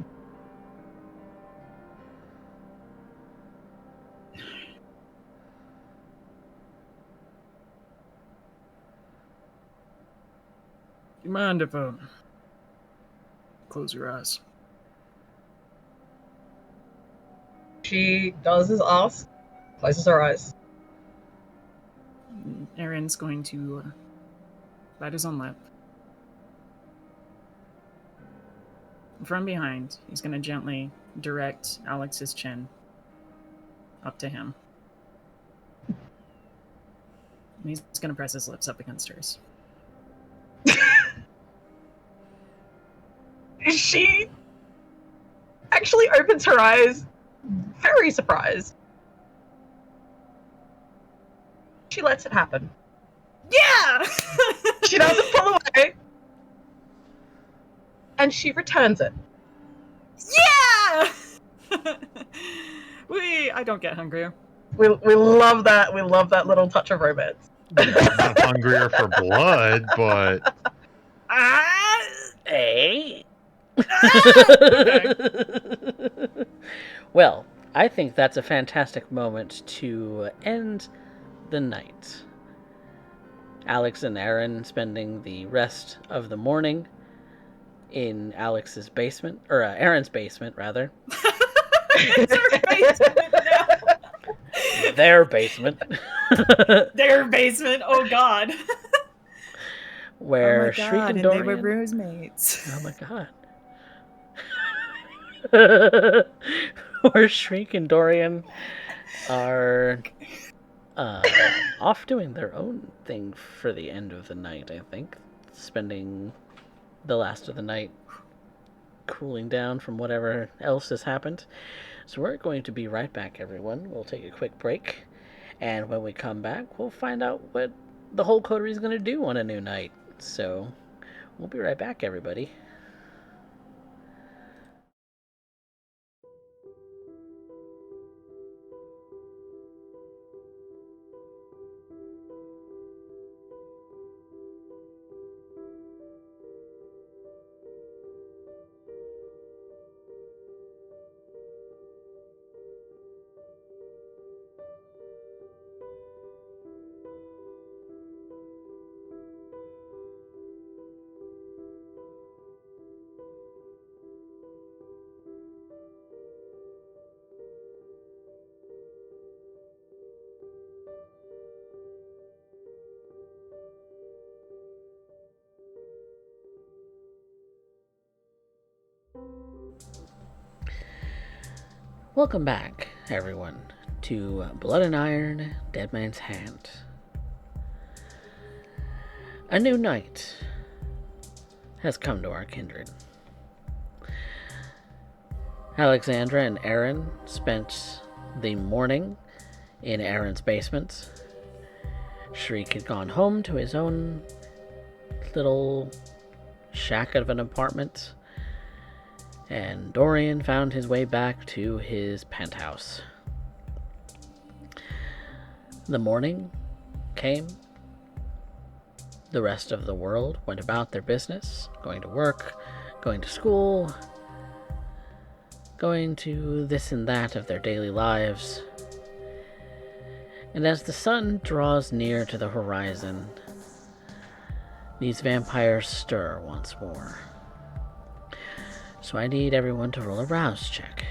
you mind if close your eyes? She does as asked, closes her eyes. Aaron's going to bite his own lip. From behind, he's going to gently direct Alex's chin up to him. And he's going to press his lips up against hers. She actually opens her eyes, very surprised. She lets it happen. Yeah! She doesn't pull away. And she returns it. Yeah! I don't get hungrier. We love that. We love that little touch of romance. I'm not hungrier for blood, but Hey. Okay. Well, I think that's a fantastic moment to end the night. Alex and Aaron spending the rest of the morning in Alex's basement, or Aaron's basement, rather. It's our basement now. Their basement. Their basement. Oh God. Where oh my Shriek God, and they were Dorian. roommates. Oh my God. Where Shriek and Dorian are off doing their own thing for the end of the night, I think. Spending the last of the night cooling down from whatever else has happened. So we're going to be right back, everyone. We'll take a quick break. And when we come back, we'll find out what the whole coterie is going to do on a new night. So we'll be right back, everybody. Welcome back, everyone, to Blood and Iron, Dead Man's Hand. A new night has come to our kindred. Alexandra and Aaron spent the morning in Aaron's basement. Shriek had gone home to his own little shack of an apartment, and Dorian found his way back to his penthouse. The morning came. The rest of the world went about their business, going to work, going to school, going to this and that of their daily lives. And as the sun draws near to the horizon, these vampires stir once more. So I need everyone to roll a rouse check.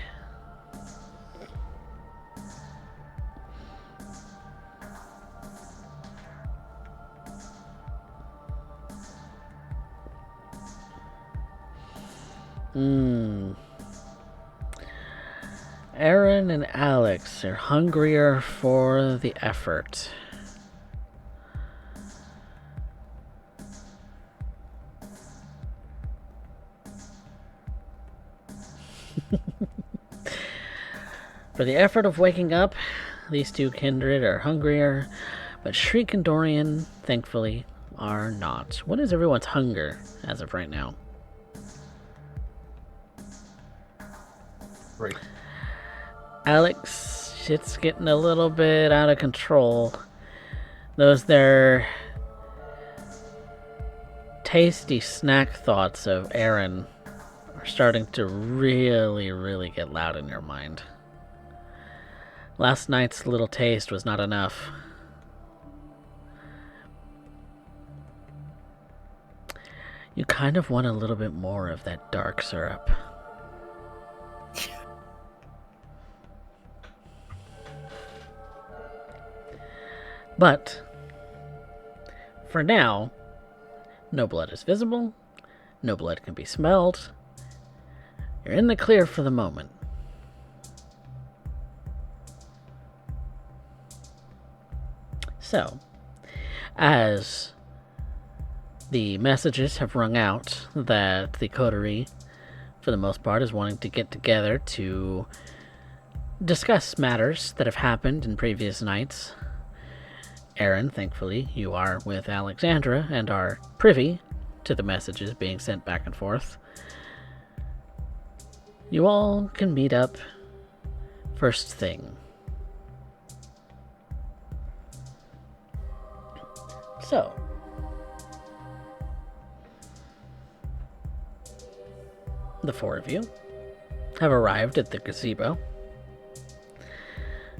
Aaron and Alex are hungrier for the effort. For the effort of waking up, these two kindred are hungrier, but Shriek and Dorian, thankfully, are not. What is everyone's hunger as of right now? right. Alex, shit's getting a little bit out of control. Those there tasty snack thoughts of Aaron are starting to really get loud in your mind. Last night's little taste was not enough. You kind of want a little bit more of that dark syrup. But, for now, no blood is visible, no blood can be smelled. You're in the clear for the moment. So, as the messages have rung out that the coterie, for the most part, is wanting to get together to discuss matters that have happened in previous nights. Aaron, thankfully, you are with Alexandra and are privy to the messages being sent back and forth. You all can meet up first thing. So, the four of you have arrived at the gazebo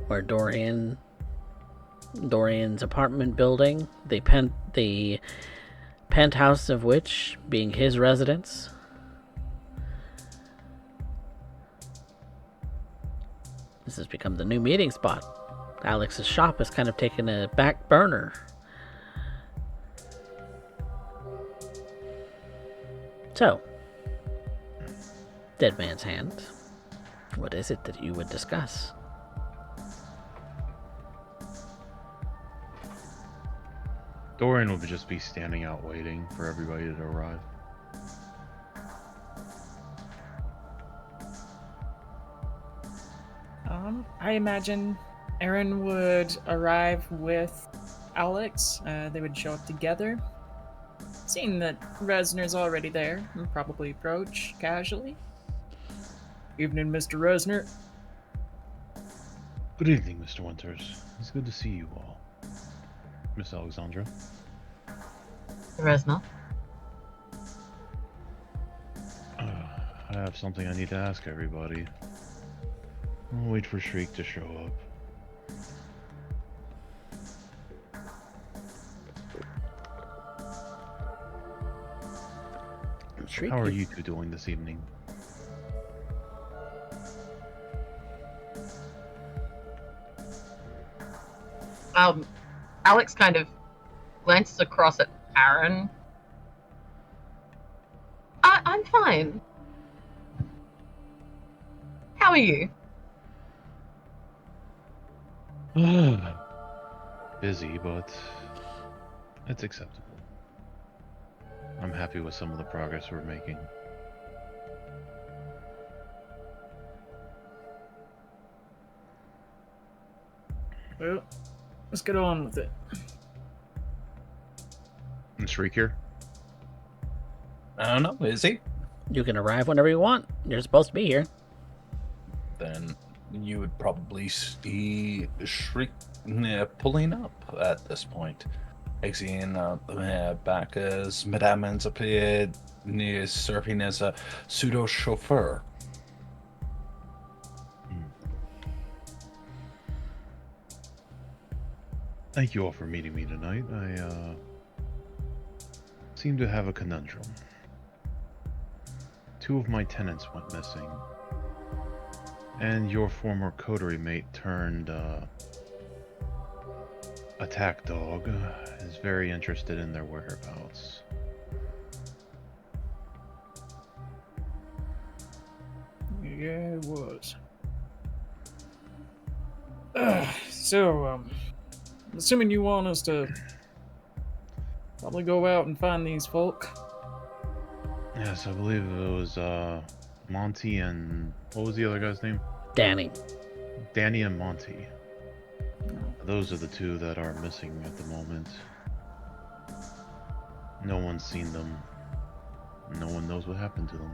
where Dorian's apartment building, the penthouse of which being his residence. This has become the new meeting spot. Alex's shop has kind of taken a back burner. So, Dead Man's Hand, what is it that you would discuss? Dorian will just be standing out waiting for everybody to arrive. I imagine Aaron would arrive with Alex. They would show up together. Seeing that Resner's already there, he'll probably approach casually. Evening, Mr. Resner. Good evening, Mr. Winters. It's good to see you all. Miss Alexandra. Resna. I have something I need to ask everybody. I'll wait for Shriek to show up. Shriek, How are you two doing this evening? Alex kind of glances across at Aaron. I'm fine. How are you? Busy, but it's acceptable. I'm happy with some of the progress we're making. Well, let's get on with it. And Shriek here? I don't know, is he? you can arrive whenever you want. You're supposed to be here. Then you would probably see Shriek pulling up at this point. Exiting back as Madame ends up serving as a pseudo chauffeur. Thank you all for meeting me tonight. I seem to have a conundrum. 2 of my tenants went missing, and your former coterie mate turned attack dog is very interested in their whereabouts. Yeah, it was. I'm assuming you want us to probably go out and find these folk. Yes, I believe it was Monty and what was the other guy's name? Danny. Danny and Monty. Those are the 2 that are missing at the moment. No one's seen them. No one knows what happened to them.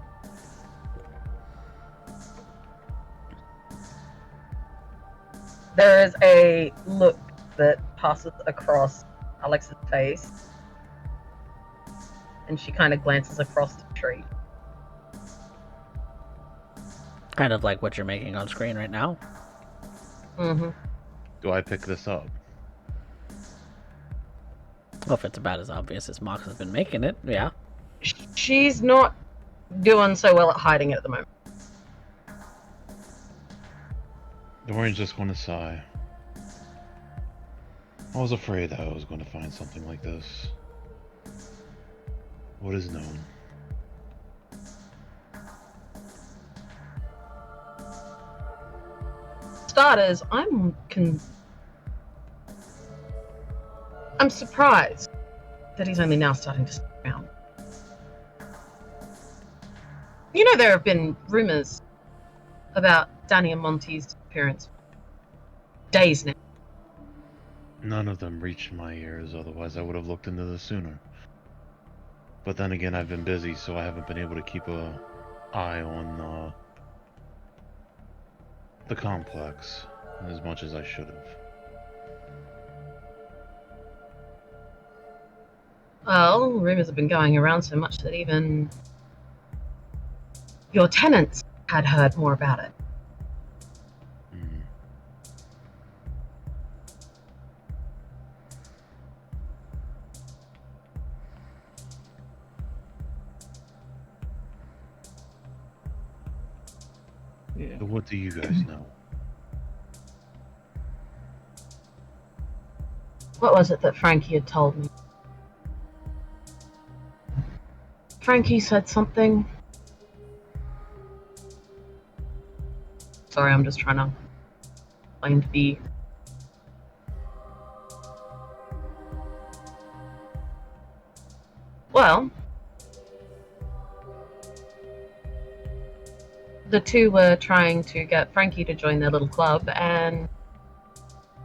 There is a look that passes across Alex's face, and she kind of glances across the tree. Kind of like what you're making on screen right now. Mm-hmm. Do I pick this up? Well, if it's about as obvious as Mox has been making it, yeah. She's not doing so well at hiding it at the moment. Dorian's just going to sigh. I was afraid that I was going to find something like this. What is known? Starters, I'm surprised that he's only now starting to stick around. You know, there have been rumors about Danny and Monty's disappearance for days now. None of them reached my ears, otherwise I would have looked into this sooner. But then again, I've been busy, so I haven't been able to keep an eye on the complex as much as I should have. Well, rumors have been going around so much that even your tenants had heard more about it. Hmm. Yeah. So what do you guys know? What was it that Frankie had told me? Frankie said something. Sorry, I'm just trying to find the... Well, the two were trying to get Frankie to join their little club, and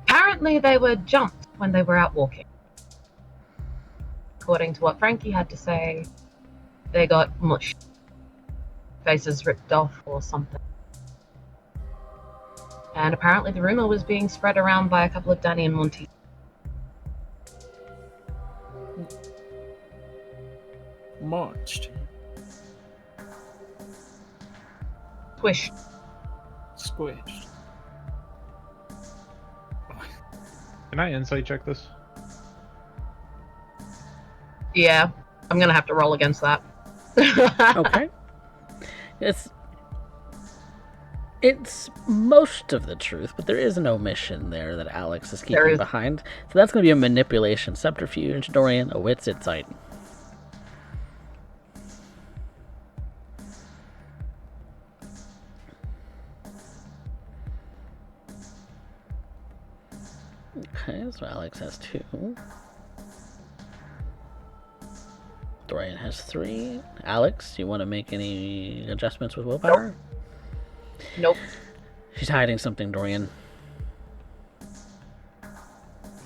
apparently they were jumped when they were out walking. According to what Frankie had to say, they got mushed. Faces ripped off or something. And apparently the rumor was being spread around by a couple of Danny and Monty. Marched. Squish. Squished. Can I insight check this? Yeah, I'm gonna have to roll against that. Okay. It's most of the truth, but there is an omission there that Alex is keeping behind. So that's going to be a manipulation subterfuge. Dorian, a wit's insight. Okay, so Alex has 2. Dorian has 3. Alex, do you want to make any adjustments with willpower? Nope. She's hiding something, Dorian.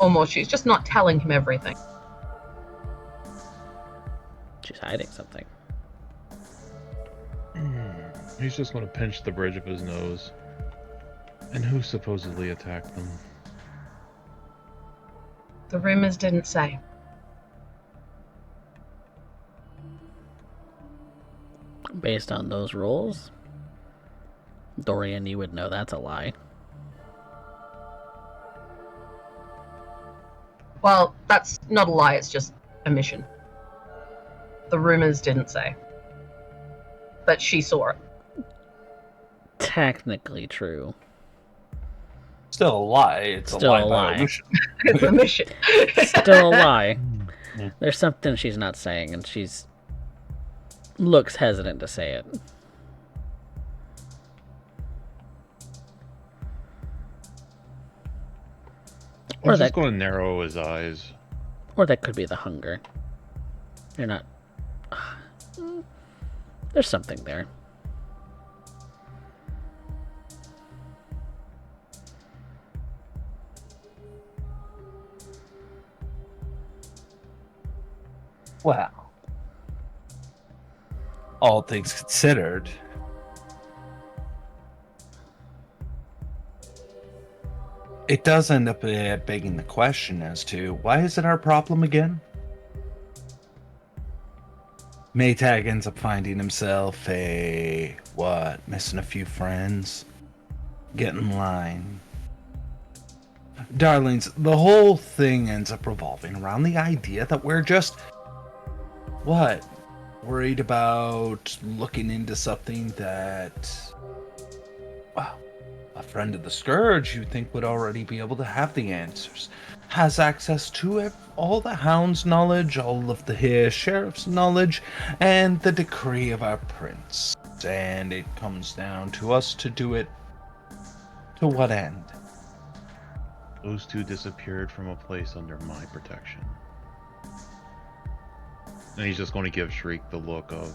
Almost. She's just not telling him everything. She's hiding something. He's just going to pinch the bridge of his nose. And who supposedly attacked them? The rumors didn't say. Based on those rules, Dorian, you would know that's a lie. Well, that's not a lie, it's just a mission. The rumors didn't say. But she saw it. Technically true. Still a lie. It's Still a lie a by lie. omission. It's a mission. Still a lie. There's something she's not saying, and she's looks hesitant to say it. He's just going to narrow his eyes. Or that could be the hunger. They're not... There's something there. Well, all things considered, it does end up begging the question as to why is it our problem again? Maytag ends up finding himself missing a few friends, get in line. Darlings, the whole thing ends up revolving around the idea that we're just, worried about looking into something that, well, a friend of the Scourge you think would already be able to have the answers. Has access to all the Hound's knowledge, all of the Sheriff's knowledge, and the decree of our prince. And it comes down to us to do it to what end? Those two disappeared from a place under my protection. And he's just going to give Shriek the look of,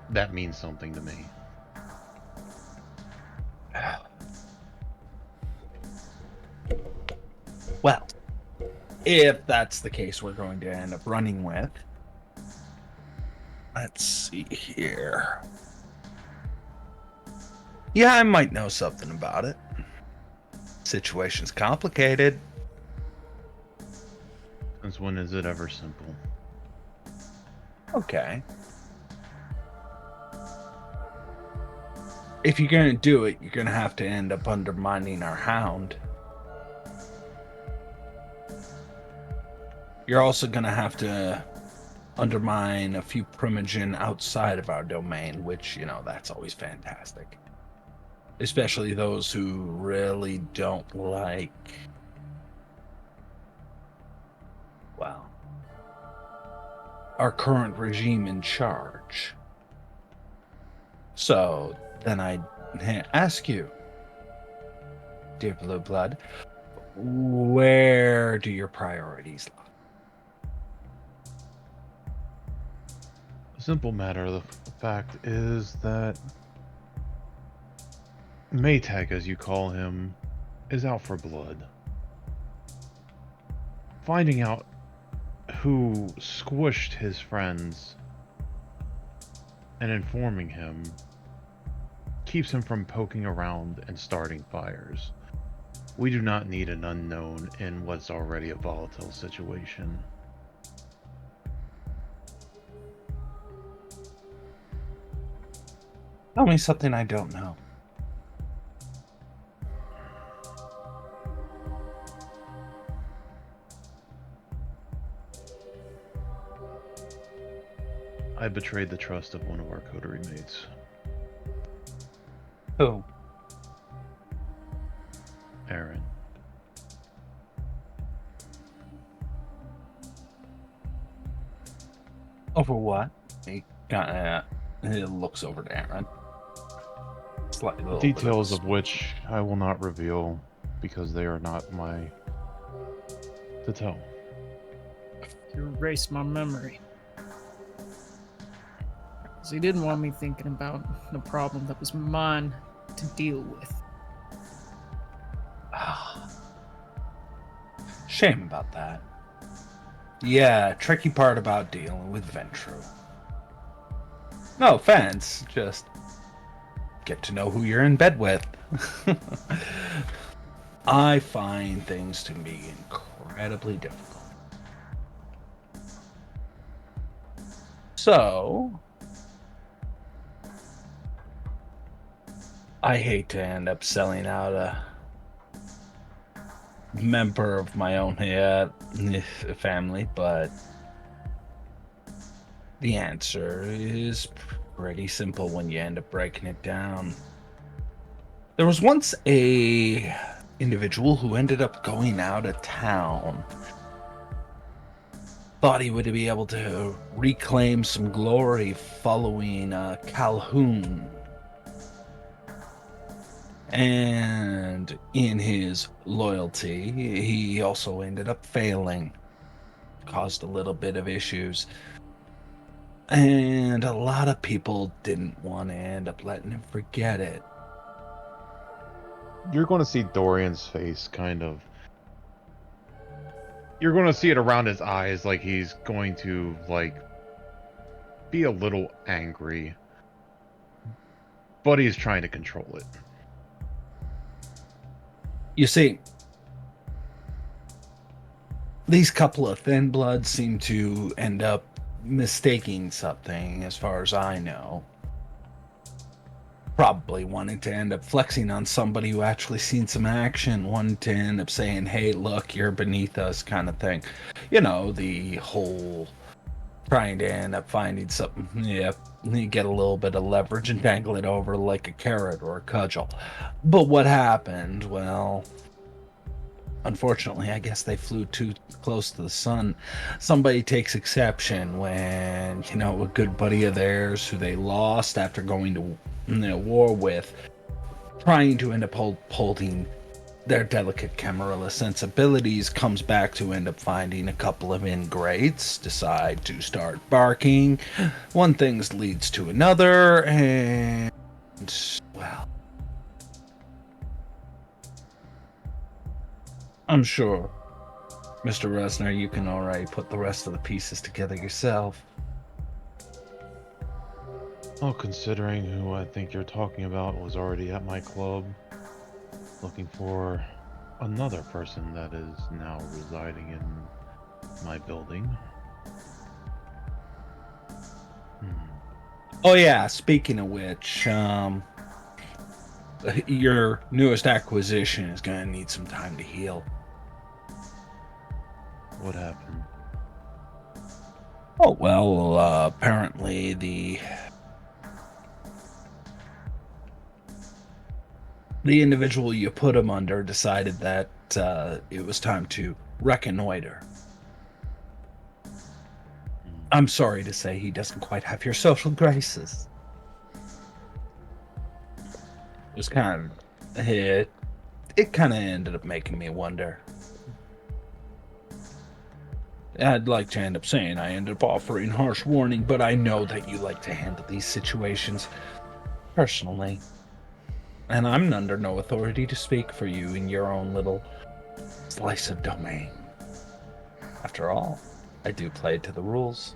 that means something to me. Well, if that's the case we're going to end up running with, let's see here. Yeah, I might know something about it. Situation's complicated. Since when is it ever simple? Okay. If you're going to do it, you're going to have to end up undermining our Hound. You're also going to have to undermine a few Primogen outside of our domain, which, you know, that's always fantastic. Especially those who really don't like, well, our current regime in charge. So, then I ask you, dear Blue Blood, where do your priorities lie? The simple matter of the fact is that Maytag, as you call him, is out for blood. Finding out who squished his friends and informing him keeps him from poking around and starting fires. We do not need an unknown in what's already a volatile situation. Tell me something I don't know. I betrayed the trust of one of our coterie mates. Who? Aaron. Over what? He looks over to Aaron. The details of which I will not reveal because they are not my to tell. You erased my memory. Because he didn't want me thinking about the problem that was mine to deal with. Shame about that. Yeah, tricky part about dealing with Ventru. No offense, just get to know who you're in bed with. I find things to be incredibly difficult. So, I hate to end up selling out a member of my own family, but the answer is pretty simple when you end up breaking it down. There was once a individual who ended up going out of town. Thought he would be able to reclaim some glory following Calhoun. And in his loyalty, he also ended up failing. Caused a little bit of issues. And a lot of people didn't want to end up letting him forget it. You're going to see Dorian's face kind of... You're going to see it around his eyes, like he's going to, like, be a little angry. But he's trying to control it. You see, these couple of thin bloods seem to end up mistaking something, as far as I know. Probably wanting to end up flexing on somebody who actually seen some action, wanting to end up saying, hey, look, you're beneath us kind of thing. You know, the whole trying to end up finding something. Yeah, you get a little bit of leverage and dangle it over like a carrot or a cudgel. But what happened? Well, unfortunately, I guess they flew too close to the sun. Somebody takes exception when, a good buddy of theirs who they lost after going to war with, trying to end up holding their delicate Camarilla sensibilities, comes back to end up finding a couple of ingrates, decide to start barking. One thing leads to another, and, well, I'm sure, Mr. Resner, you can already put the rest of the pieces together yourself. Well, considering who I think you're talking about was already at my club, looking for another person that is now residing in my building. Oh yeah, speaking of which, your newest acquisition is going to need some time to heal. What happened? Oh, well, apparently the individual you put him under decided that it was time to reconnoiter. I'm sorry to say he doesn't quite have your social graces. It was kind of... It kind of ended up making me wonder. I'd like to end up saying I ended up offering harsh warning, but I know that you like to handle these situations personally. And I'm under no authority to speak for you in your own little slice of domain. After all, I do play to the rules.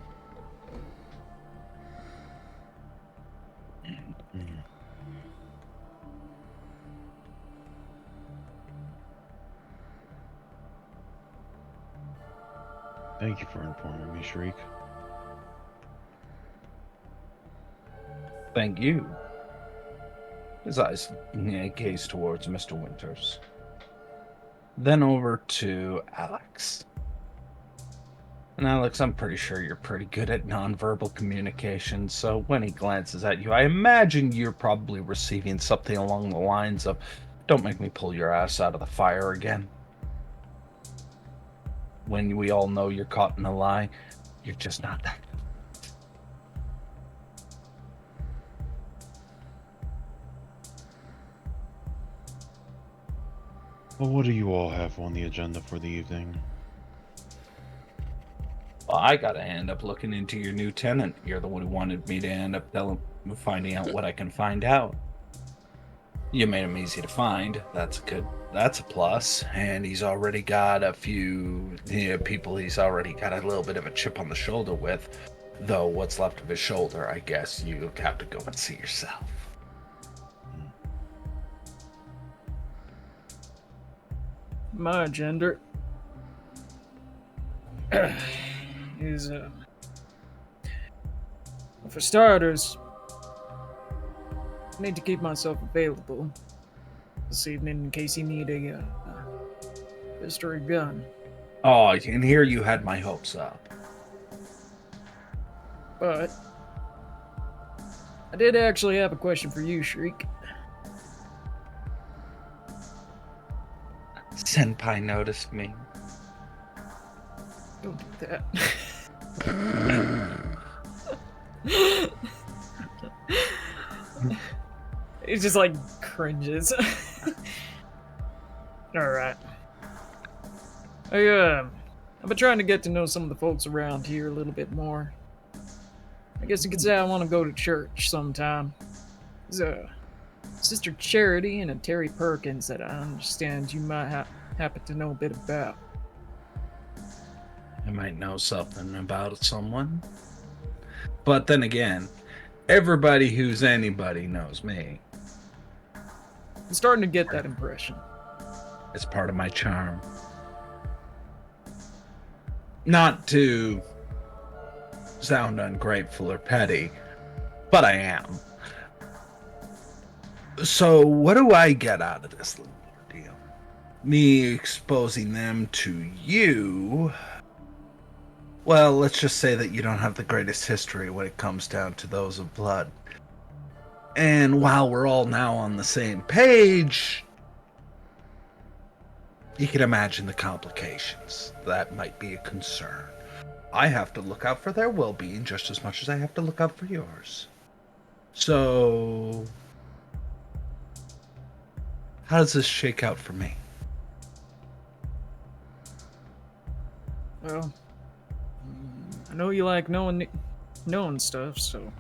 Thank you for informing me, Shriek. Thank you. His eyes gaze towards Mr. Winters. Then over to Alex. And Alex, I'm pretty sure you're pretty good at nonverbal communication, so when he glances at you, I imagine you're probably receiving something along the lines of, "Don't make me pull your ass out of the fire again." When we all know you're caught in a lie, you're just not that. Well, what do you all have on the agenda for the evening? Well, I gotta end up looking into your new tenant. You're the one who wanted me to end up finding out what I can find out. You made him easy to find. That's a plus. And he's already got a few people he's already got a little bit of a chip on the shoulder with. Though what's left of his shoulder, I guess you have to go and see yourself. My agenda is, for starters, I need to keep myself available this evening in case you need a pistol or gun. Oh, and here you had my hopes up. But I did actually have a question for you, Shriek. Senpai noticed me. Don't do that. He just like cringes. Alright. I've been trying to get to know some of the folks around here a little bit more. I guess you could say I want to go to church sometime. There's a Sister Charity and a Terry Perkins that I understand you might happen to know a bit about. I might know something about someone. But then again, everybody who's anybody knows me. I'm starting to get that impression. It's part of my charm. Not to sound ungrateful or petty, but I am. So what do I get out of this little ordeal? Me exposing them to you, Well, let's just say that you don't have the greatest history when it comes down to those of blood. And while we're all now on the same page, you can imagine the complications. That might be a concern. I have to look out for their well-being just as much as I have to look out for yours. So, how does this shake out for me? Well, I know you like knowing stuff, so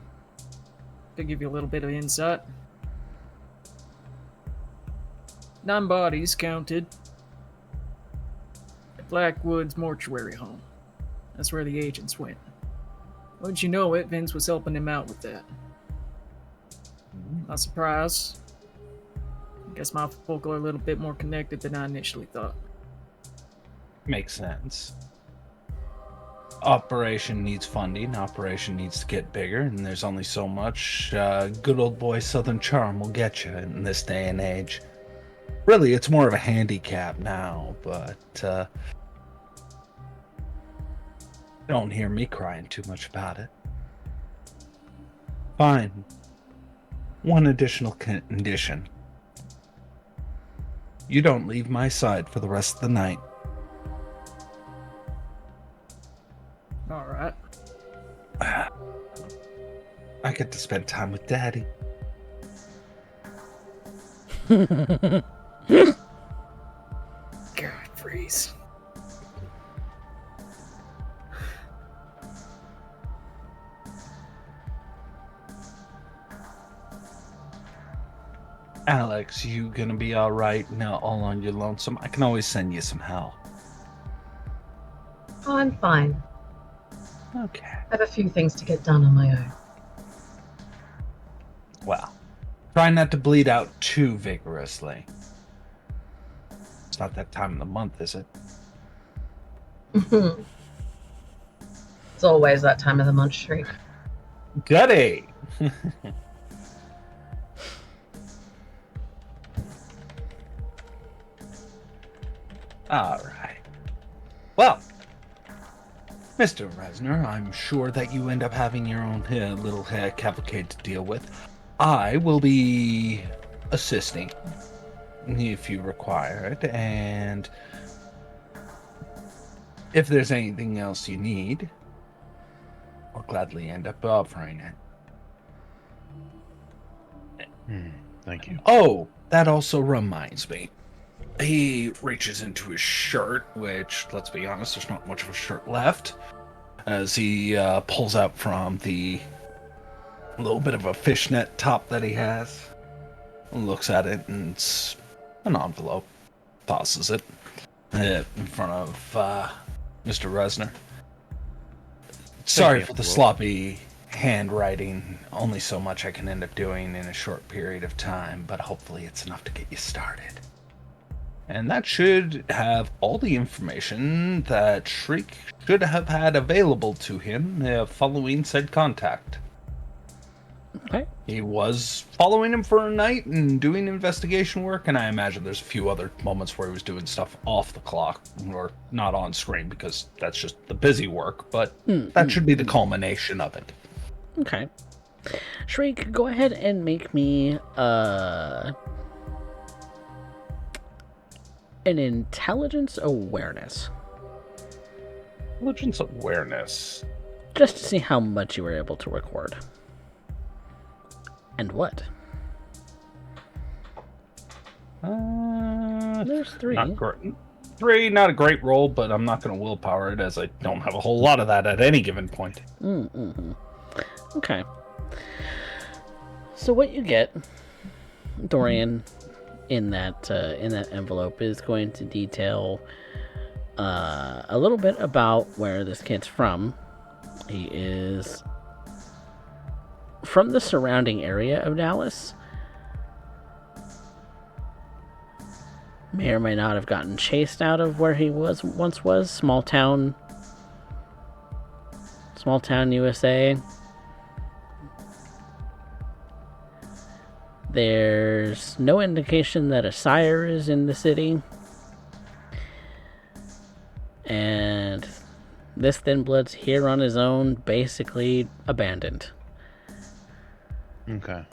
to give you a little bit of insight. 9 bodies counted at Blackwood's mortuary home. That's where the agents went. Wouldn't you know it, Vince was helping him out with that. Not surprised. I guess my folk are a little bit more connected than I initially thought. Makes sense. Operation needs funding. Operation needs to get bigger, and there's only so much good old boy Southern charm will get you in this day and age. Really, it's more of a handicap now, but don't hear me crying too much about it. Fine. One additional condition. You don't leave my side for the rest of the night. Alright. I get to spend time with Daddy. God, freeze. Alex, you gonna be alright now all on your lonesome? I can always send you some help. Oh, I'm fine. Okay. I have a few things to get done on my own. Well, try not to bleed out too vigorously. It's not that time of the month, is it? It's always that time of the month, Shriek. Goody! Alright. Well, Mr. Resner, I'm sure that you end up having your own little cavalcade to deal with. I will be assisting if you require it, and if there's anything else you need, I'll gladly end up offering it. Thank you. Oh, that also reminds me. He reaches into his shirt, which, let's be honest, there's not much of a shirt left, as he pulls out from the little bit of a fishnet top that he has, looks at it, and it's an envelope, tosses it in front of Mr. Resner. Sorry for the sloppy handwriting. Only so much I can end up doing in a short period of time, but hopefully it's enough to get you started. And that should have all the information that Shriek should have had available to him following said contact. Okay. He was following him for a night and doing investigation work, and I imagine there's a few other moments where he was doing stuff off the clock, or not on screen, because that's just the busy work, but that should be the culmination of it. Okay. Shriek, go ahead and make me an intelligence awareness. Intelligence awareness. Just to see how much you were able to record. And what? There's 3. Not great. 3, not a great roll, but I'm not going to willpower it, as I don't have a whole lot of that at any given point. Okay. So what you get, Dorian, in that envelope is going to detail a little bit about where this kid's from. He is from the surrounding area of Dallas. May or may not have gotten chased out of where he once was. Small town USA. There's no indication that a sire is in the city. And This Thin Blood's here on his own, basically abandoned. Okay.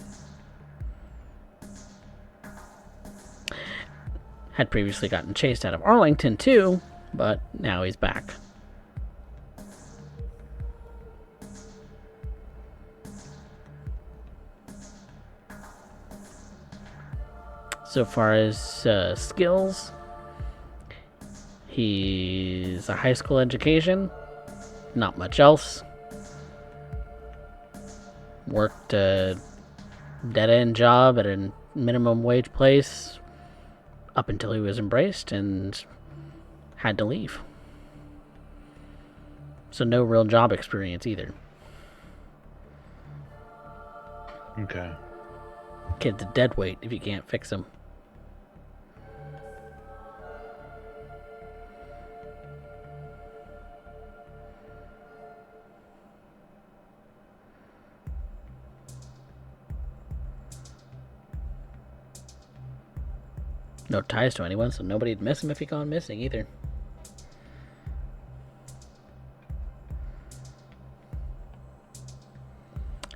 Had previously gotten chased out of Arlington too, but now he's back. So far as skills, he's a high school education, not much else. Worked a dead-end job at a minimum wage place up until he was embraced and had to leave. So no real job experience either. Okay. Kid's a dead weight if you can't fix him. No ties to anyone, so nobody'd miss him if he gone missing either.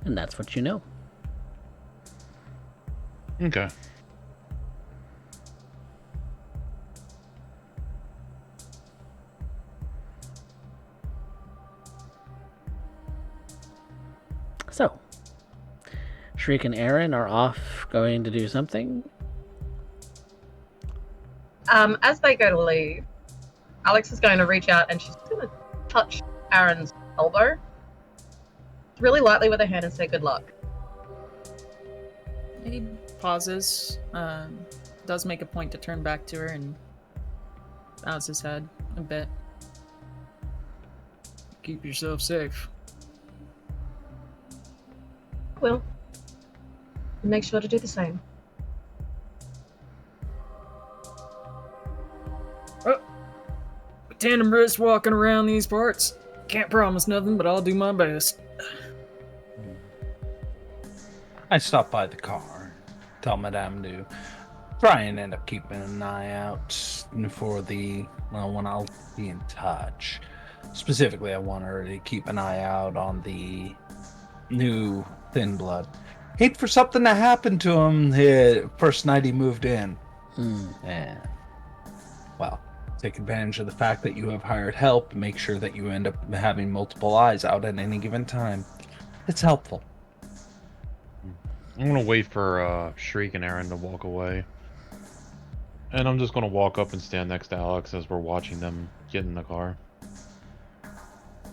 And that's what you know. Okay. So, Shriek and Aaron are off going to do something. As they go to leave, Alex is going to reach out and she's going to touch Aaron's elbow really lightly with her hand and say good luck. He pauses, does make a point to turn back to her and bows his head a bit. Keep yourself safe. Will. Make sure to do the same. Tandem wrist walking around these parts. Can't promise nothing, but I'll do my best. I stop by the car, tell Madame to try and end up keeping an eye out for when I'll be in touch. Specifically, I want her to keep an eye out on the new Thin Blood. Hate for something to happen to him the first night he moved in. And, well, take advantage of the fact that you have hired help. Make sure that you end up having multiple eyes out at any given time. It's helpful. I'm gonna wait for Shriek and Aaron to walk away. And I'm just gonna walk up and stand next to Alex as we're watching them get in the car.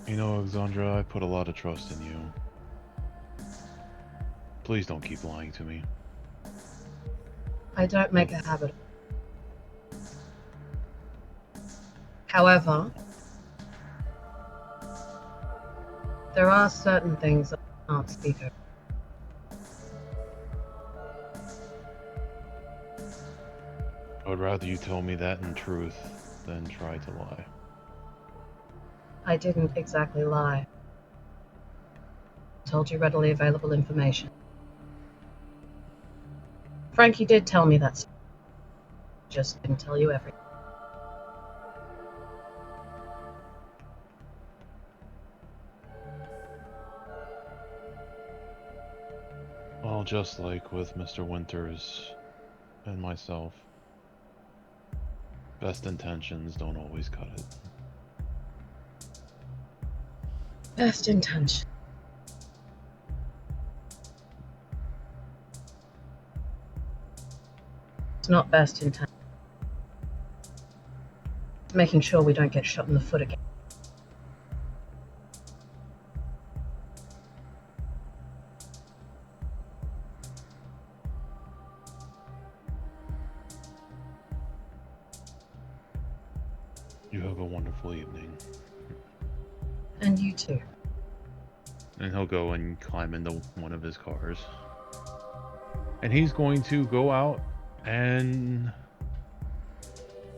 You know, Alexandra, I put a lot of trust in you. Please don't keep lying to me. I don't make a habit. However, there are certain things that I can't speak of. I would rather you tell me that in truth than try to lie. I didn't exactly lie. Told you readily available information. Frankie did tell me that. Just didn't tell you everything. Well, just like with Mr. Winters and myself, best intentions don't always cut it. Best intention. It's not best intention. It's making sure we don't get shot in the foot again. You have a wonderful evening. And you too. And he'll go and climb into one of his cars. And he's going to go out and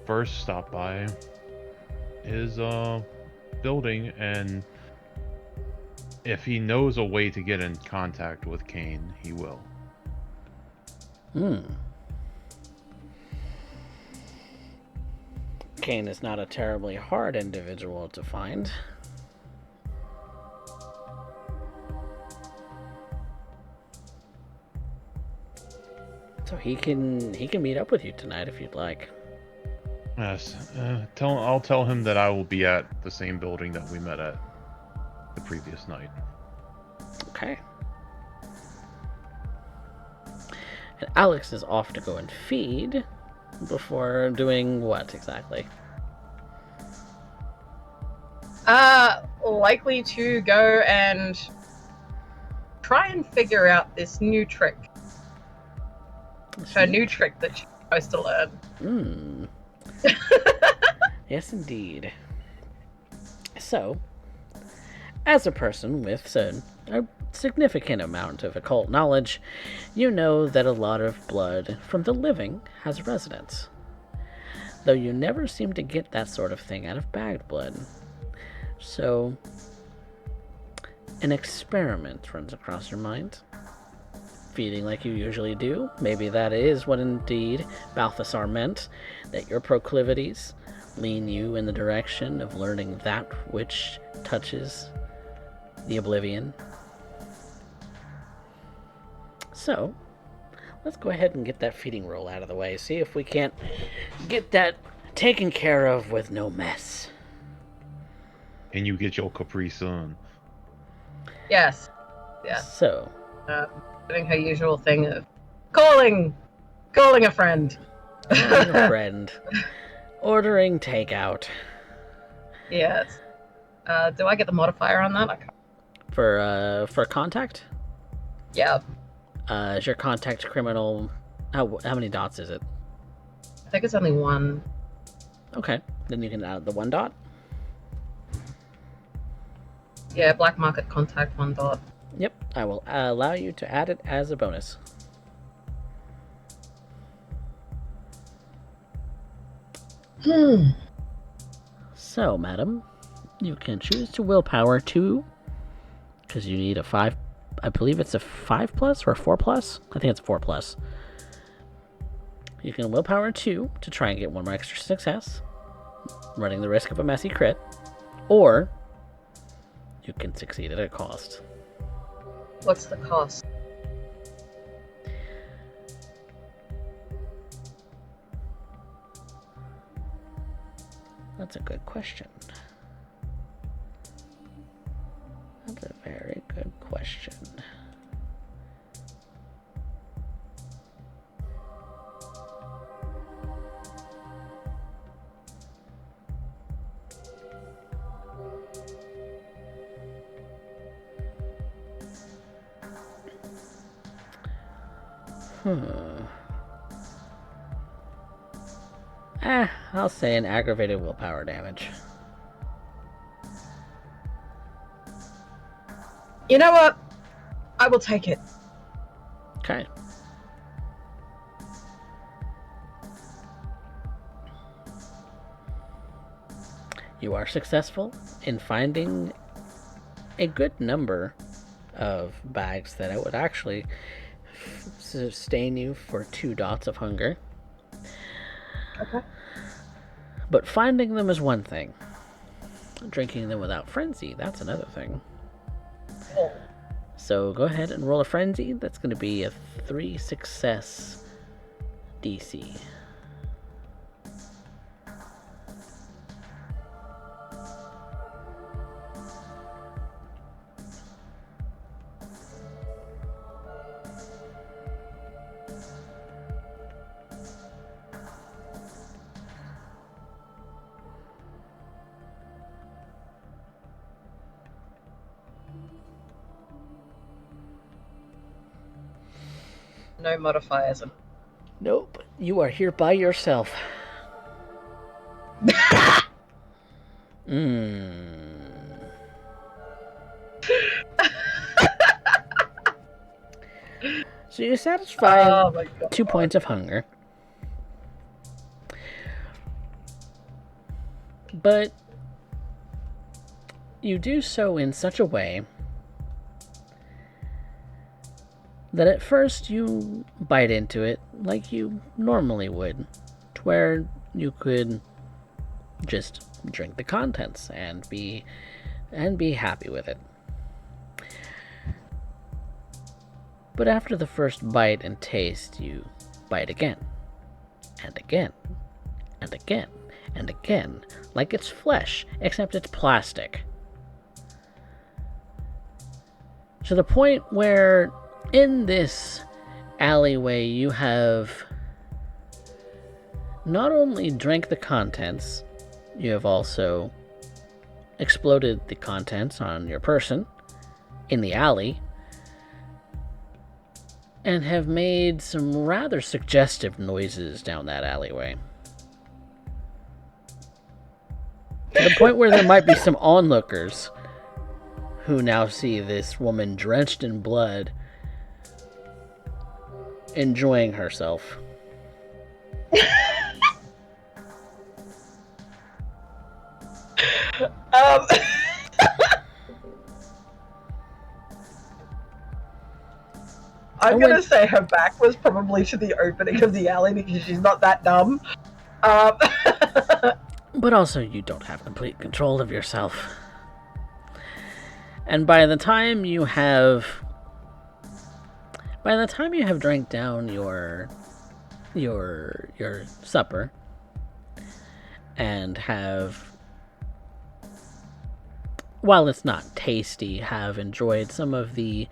first stop by his building, and if he knows a way to get in contact with Kane, he will. Arcane is not a terribly hard individual to find. So he can meet up with you tonight if you'd like. Yes. I'll tell him that I will be at the same building that we met at the previous night. Okay. And Alex is off to go and feed before doing what exactly? Likely to go and try and figure out this new trick. Her new trick that she's supposed to learn. Yes, indeed. So, as a person with a significant amount of occult knowledge, you know that a lot of blood from the living has resonance. Though you never seem to get that sort of thing out of bagged blood. So, an experiment runs across your mind. Feeding like you usually do. Maybe that is what indeed Balthasar meant, that your proclivities lean you in the direction of learning that which touches the oblivion. So, let's go ahead and get that feeding roll out of the way. See if we can't get that taken care of with no mess. And you get your Capri Sun. Yes. Yeah. So, Doing her usual thing of calling a friend. calling a friend, ordering takeout. Yes. Do I get the modifier on that? I can't. For contact? Yeah. Is your contact criminal? How many dots is it? I think it's only one. Okay, then you can add the 1 dot. Yeah, black market contact 1 dot. Yep, I will allow you to add it as a bonus. So, madam, you can choose to willpower 2, because you need a 5. I believe it's a 5+ or a 4+. I think it's a 4+. You can willpower 2 to try and get 1 more extra success, running the risk of a messy crit, or you can succeed at a cost. What's the cost? That's a good question. That's a very good question. I'll say an aggravated willpower damage. You know what? I will take it. Okay. You are successful in finding a good number of bags that it would actually sustain you for 2 dots of hunger. Okay. But finding them is one thing. Drinking them without frenzy, that's another thing. Oh. So go ahead and roll a frenzy. That's going to be a 3 success DC. No modifiers. Nope, you are here by yourself. So you satisfy 2 points of hunger. But you do so in such a way that at first you bite into it like you normally would, to where you could Just drink the contents and be happy with it. But after the first bite and taste, you bite again, and again, and again, and again, like it's flesh, except it's plastic. To the point where, in this alleyway, you have not only drank the contents, you have also exploded the contents on your person in the alley, and have made some rather suggestive noises down that alleyway. To the point where there might be some onlookers who now see this woman drenched in blood enjoying herself. I'm going to say her back was probably to the opening of the alley because she's not that dumb. But also, you don't have complete control of yourself. And by the time you have drank down your supper and have, while it's not tasty, have enjoyed some of the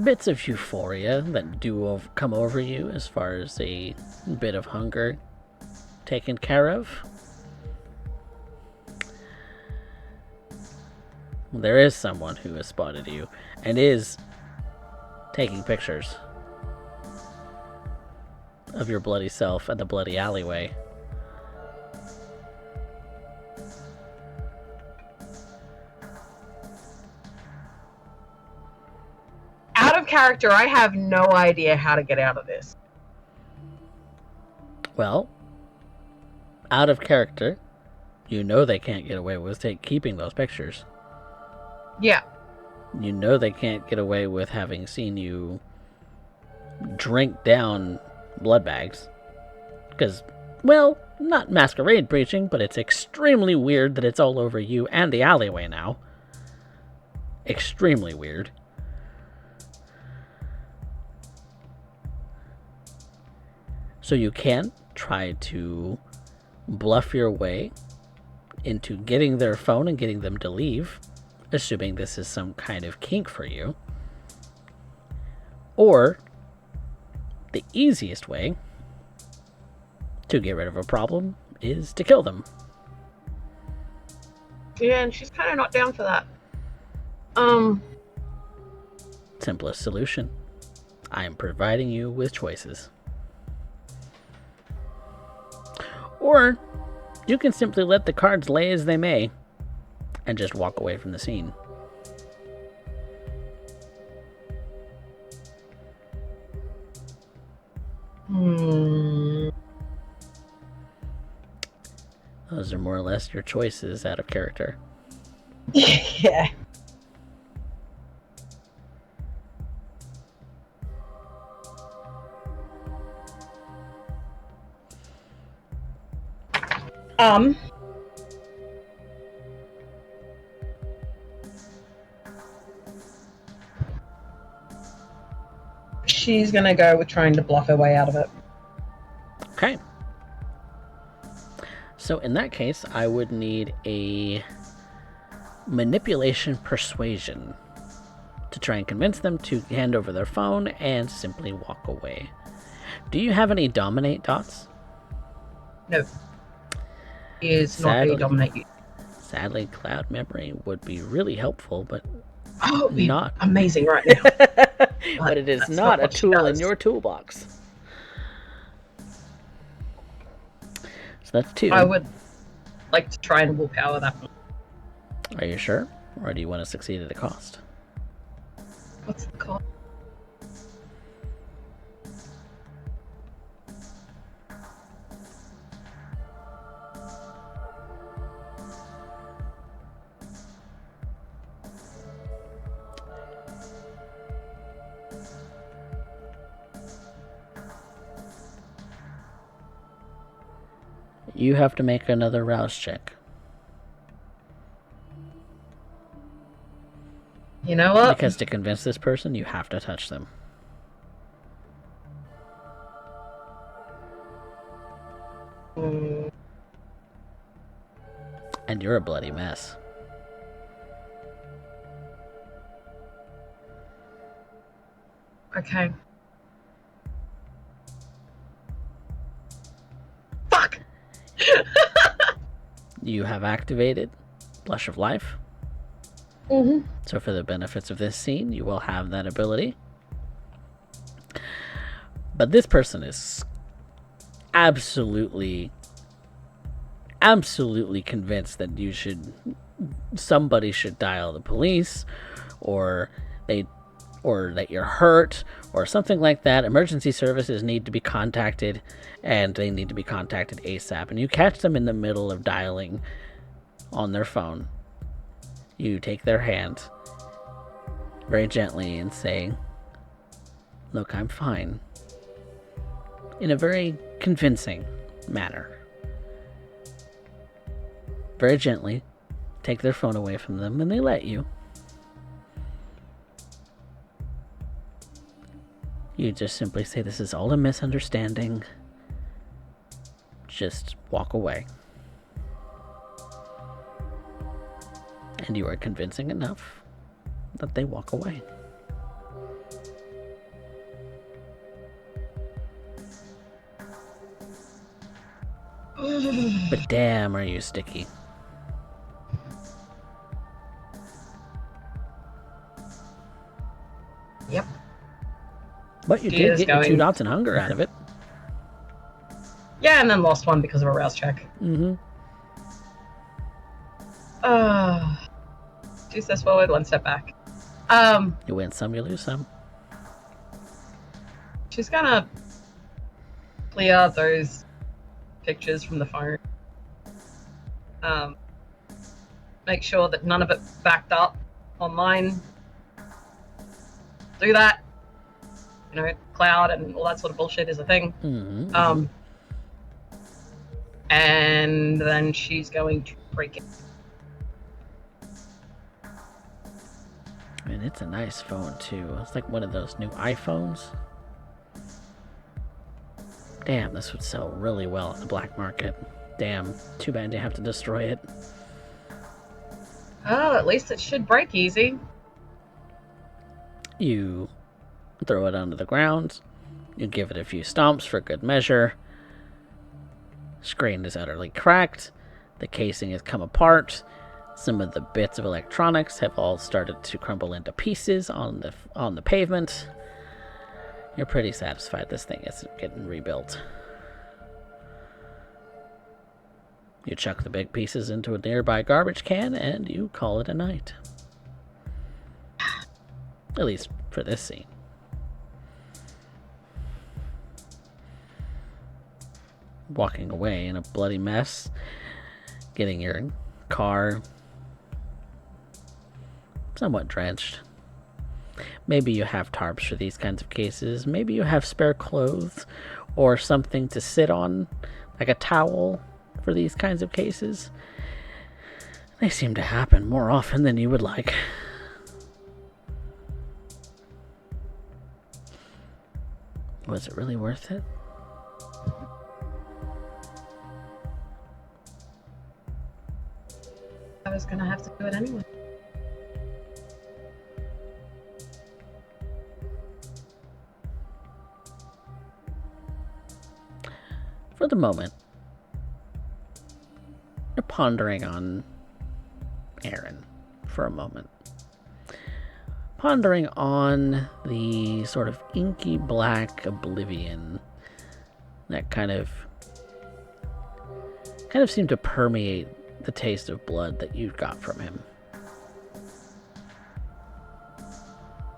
bits of euphoria that do come over you as far as a bit of hunger taken care of, there is someone who has spotted you and is taking pictures of your bloody self at the bloody alleyway. Out of character, I have no idea how to get out of this. Well, out of character, you know they can't get away with keeping those pictures. Yeah. You know they can't get away with having seen you drink down blood bags. Because, well, not masquerade preaching, but it's extremely weird that it's all over you and the alleyway now. Extremely weird. So you can try to bluff your way into getting their phone and getting them to leave, assuming this is some kind of kink for you. Or, the easiest way to get rid of a problem is to kill them. Yeah, and she's kind of not down for that. Simplest solution. I am providing you with choices. Or, you can simply let the cards lay as they may and just walk away from the scene. Those are more or less your choices out of character. Yeah. She's gonna go with trying to bluff her way out of it. Okay. So in that case, I would need a manipulation persuasion to try and convince them to hand over their phone and simply walk away. Do you have any dominate dots? No. Is not a dominate you. Sadly, cloud memory would be really helpful, but Oh, it'd be not amazing right now. but it is that's not a what she tool in does. your toolbox. So that's 2. I would like to try and willpower that one. Are you sure? Or do you want to succeed at a cost? What's the cost? You have to make another rouse check. You know what? Because to convince this person, you have to touch them. Mm, And you're a bloody mess. okay. Fuck! You have activated Blush of Life. Mm-hmm. So for the benefits of this scene, you will have that ability. But this person is absolutely convinced that somebody should dial the police, or that you're hurt, or something like that. Emergency services need to be contacted, and they need to be contacted ASAP. And you catch them in the middle of dialing on their phone. You take their hand very gently and say, "Look, I'm fine," in a very convincing manner. Very gently take their phone away from them, and they let you. You just simply say, "This is all a misunderstanding. Just walk away." And you are convincing enough that they walk away. But damn, are you sticky. Yep. But you He did is get your 2 going- dots in hunger out of it. Yeah, and then lost one because of a rouse check. Mm-hmm. 2 steps forward, 1 step back. You win some, you lose some. She's gonna clear those pictures from the phone. Make sure that none of it backed up online. Do that. You know, cloud and all that sort of bullshit is a thing. Mm-hmm. And then she's going to break it. I mean, it's a nice phone, too. It's like one of those new iPhones. Damn, this would sell really well in the black market. Damn, too bad you have to destroy it. Oh, at least it should break easy. You throw it onto the ground. You give it a few stomps for good measure. Screen is utterly cracked. The casing has come apart. Some of the bits of electronics have all started to crumble into pieces on the pavement. You're pretty satisfied this thing isn't getting rebuilt. You chuck the big pieces into a nearby garbage can and you call it a night. At least for this scene. Walking away in a bloody mess, getting your car somewhat drenched. Maybe you have tarps for these kinds of cases. Maybe you have spare clothes or something to sit on, like a towel for these kinds of cases. They seem to happen more often than you would like. Was it really worth it? I was gonna have to do it anyway. For the moment, you're pondering on Aaron for a moment. Pondering on the sort of inky black oblivion that kind of seemed to permeate the taste of blood that you got from him.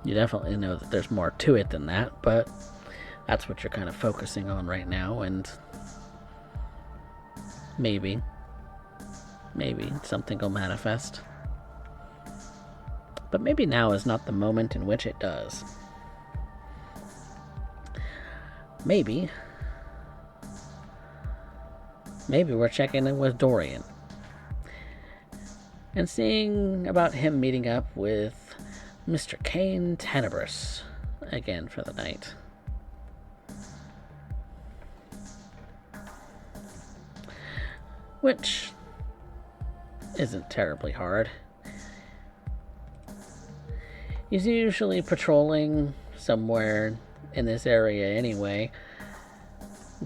You definitely know that there's more to it than that, but that's what you're kind of focusing on right now, and maybe something will manifest. But maybe now is not the moment in which it does. maybe we're checking in with Dorian and seeing about him meeting up with Mr. Kane Tenebris again for the night. Which isn't terribly hard. He's usually patrolling somewhere in this area anyway,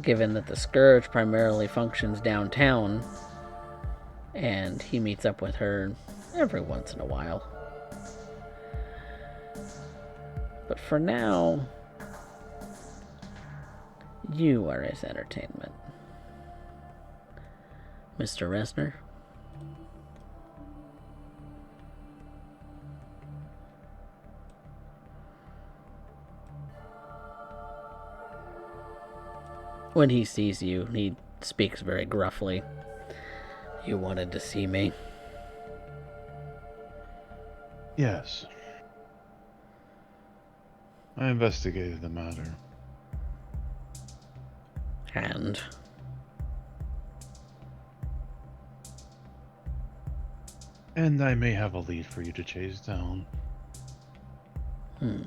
given that the Scourge primarily functions downtown, and he meets up with her every once in a while. But for now, you are his entertainment. Mr. Resner? When he sees you, he speaks very gruffly. You wanted to see me? Yes. I investigated the matter. And? And I may have a lead for you to chase down. That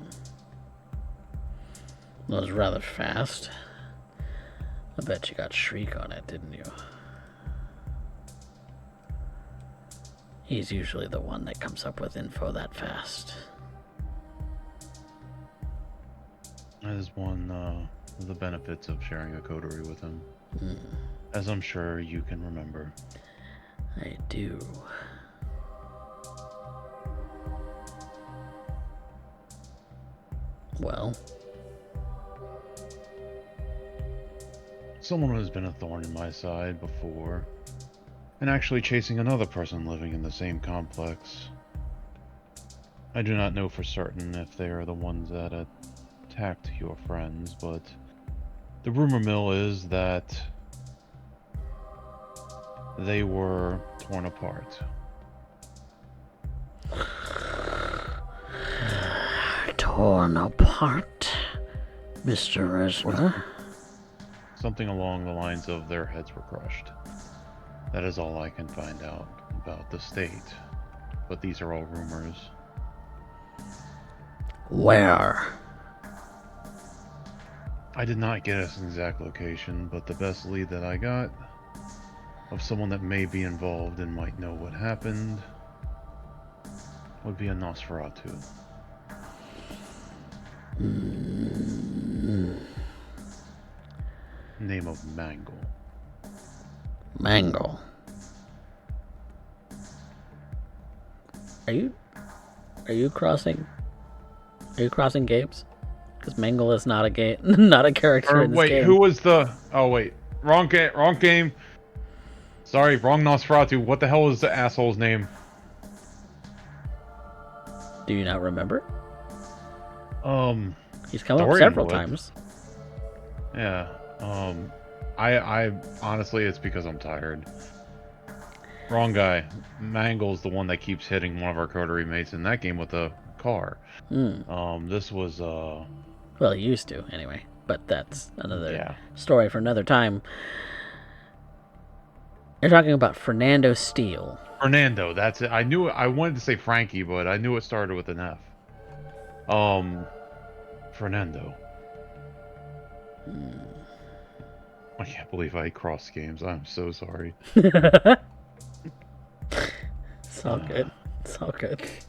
was rather fast. I bet you got Shriek on it, didn't you? He's usually the one that comes up with info that fast. That is one of the benefits of sharing a coterie with him. As I'm sure you can remember. I do. Well? Someone has been a thorn in my side before, and actually chasing another person living in the same complex. I do not know for certain if they are the ones that attacked your friends, but the rumor mill is that they were torn apart. Torn apart, Mr. Resner? Something along the lines of their heads were crushed. That is all I can find out about the state, but these are all rumors. Where? I did not get an exact location, but the best lead that I got of someone that may be involved and might know what happened would be a Nosferatu. Name of Mangle. Mangle. Are you crossing games? Because Mangle is not a game, not a character in this game. Wait, who was the? Oh wait, wrong game. Sorry, wrong Nosferatu. What the hell was the asshole's name? Do you not remember? He's come up Dorian several would. times. Yeah. I honestly, it's because I'm tired. Wrong guy. Mangle's the one that keeps hitting one of our coterie mates in that game with a car. This was Well, he used to anyway, but that's another yeah. story for another time. You're talking about Fernando Steele. Fernando, that's it. I wanted to say Frankie, but I knew it started with an F. Fernando. I can't believe I crossed games. I'm so sorry. It's all good. It's all good. It's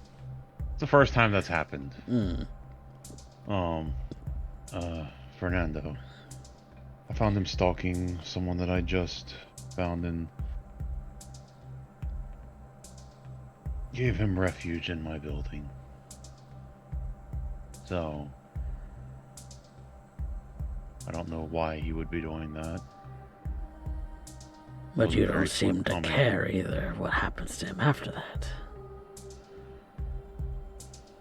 the first time that's happened. Fernando. I found him stalking someone that I just found and gave him refuge in my building. So, I don't know why he would be doing that. But Wasn't you very don't seem to forthcoming. care either what happens to him after that.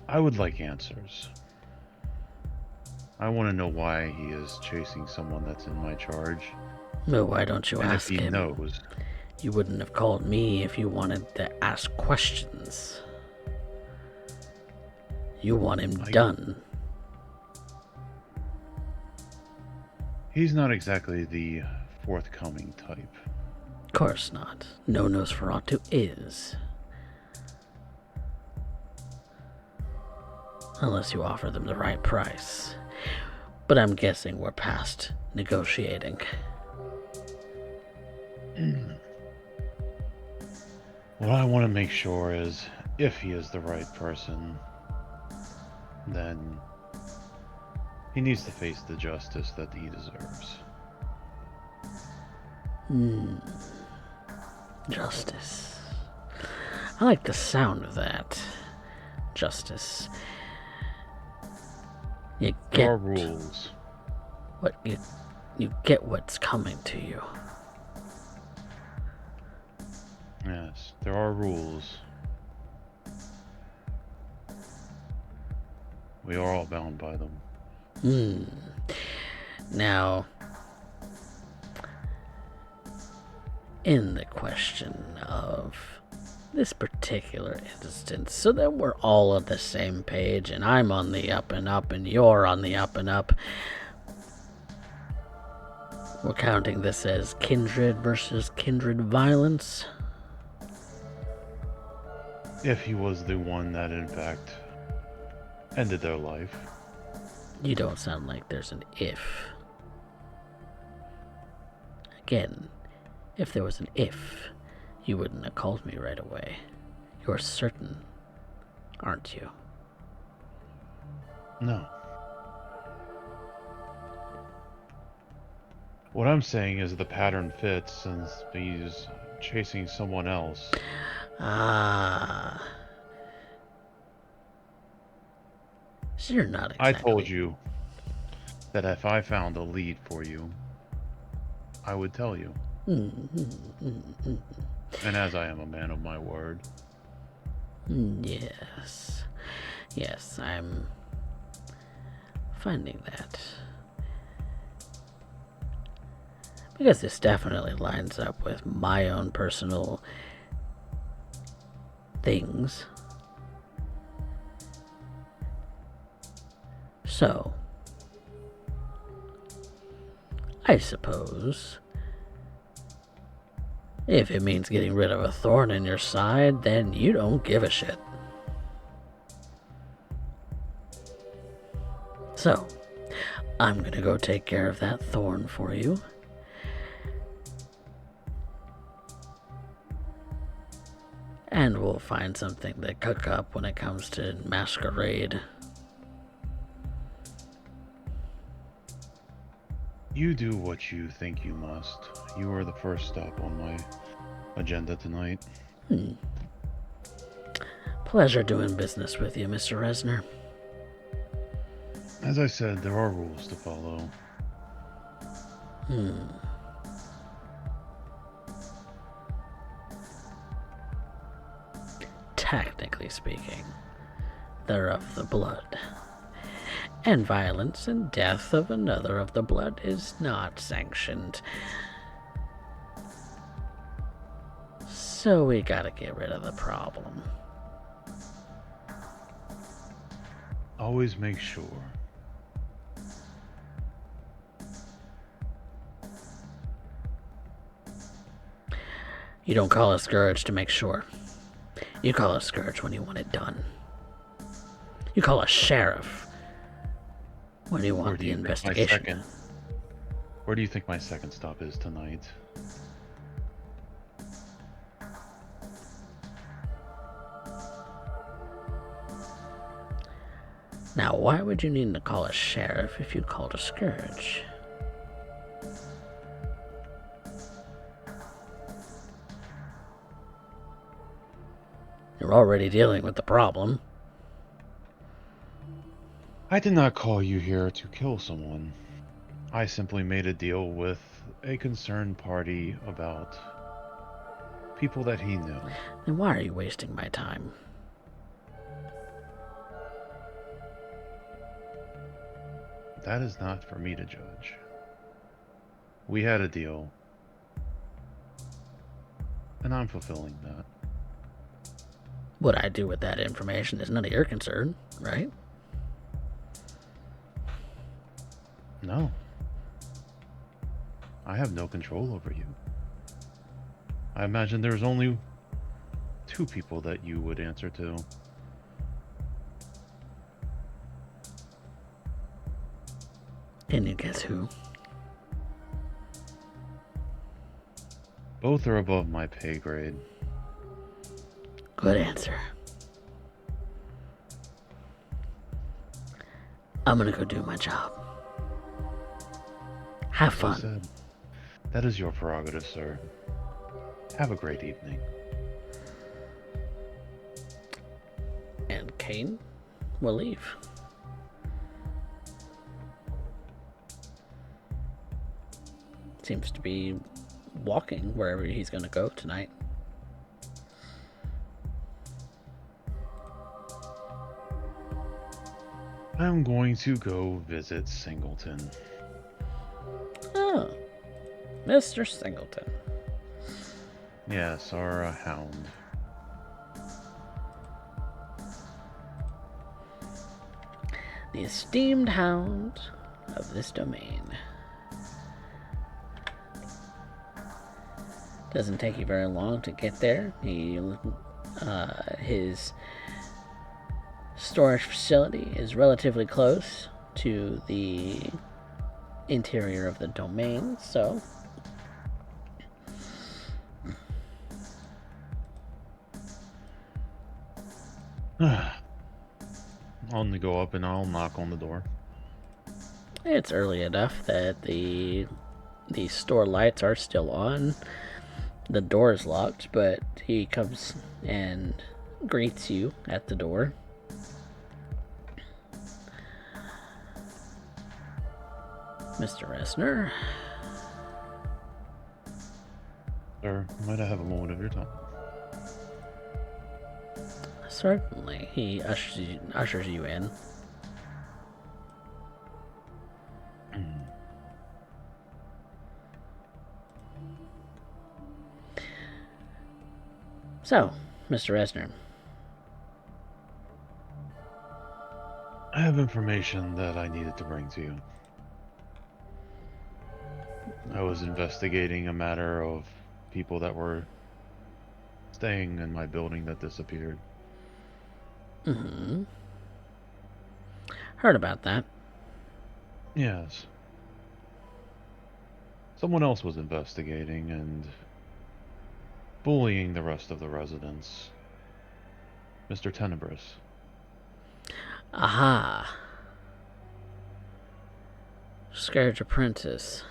I would like answers. I want to know why he is chasing someone that's in my charge. No, why don't you And if ask he him? knows, You wouldn't have called me if you wanted to ask questions. You want him done. he's not exactly the forthcoming type. Of course not. No Nosferatu is. Unless you offer them the right price. But I'm guessing we're past negotiating. What I want to make sure is, if he is the right person, then he needs to face the justice that he deserves. Justice. I like the sound of that. Justice. You There are get rules. what you get what's coming to you. Yes, there are rules. We are all bound by them. Now, in the question of this particular instance, so that we're all on the same page, and I'm on the up and up, and you're on the up and up, we're counting this as kindred versus kindred violence. If he was the one that, in fact, ended their life. You don't sound like there's an if. Again, if there was an if, you wouldn't have called me right away. You're certain, aren't you? No. What I'm saying is the pattern fits since he's chasing someone else. Ah. So you're not exactly... I told you that if I found a lead for you, I would tell you. And as I am a man of my word. Yes. Yes, I'm finding that. Because this definitely lines up with my own personal things. So, I suppose, if it means getting rid of a thorn in your side, then you don't give a shit. So, I'm gonna go take care of that thorn for you. And we'll find something to cook up when it comes to masquerade. You do what you think you must. You are the first stop on my agenda tonight. Pleasure doing business with you, Mr. Resner. As I said, there are rules to follow. Technically speaking, they're of the blood. And violence and death of another of the blood is not sanctioned. So we gotta get rid of the problem. Always make sure. You don't call a scourge to make sure. You call a scourge when you want it done. You call a sheriff when you want the investigation. Where do you think my second stop is tonight? Now, why would you need to call a sheriff if you called a scourge? You're already dealing with the problem. I did not call you here to kill someone. I simply made a deal with a concerned party about people that he knew. Then why are you wasting my time? That is not for me to judge. We had a deal, and I'm fulfilling that. What I do with that information is none of your concern, right? No. I have no control over you. I imagine there's only 2 people that you would answer to. Can you guess who? Both are above my pay grade. Good answer. I'm gonna go do my job. Have Well fun. said. That is your prerogative, sir. Have a great evening. And Kane will leave. Seems to be walking wherever he's gonna go tonight. I'm going to go visit Singleton. Oh, Mr. Singleton. Yes, our hound. The esteemed hound of this domain. Doesn't take you very long to get there. His storage facility is relatively close to the interior of the domain, so I'll only go up and I'll knock on the door. it's early enough that the store lights are still on. The door is locked, but he comes and greets you at the door. Mr. Resner. Sir, might I have a moment of your time? Certainly. He ushers you in. So, Mr. Resner. I have information that I needed to bring to you. I was investigating a matter of people that were staying in my building that disappeared. Mm-hmm. Heard about that. Yes. Someone else was investigating and bullying the rest of the residents. Mr. Tenebris. Aha. Scourge Apprentice.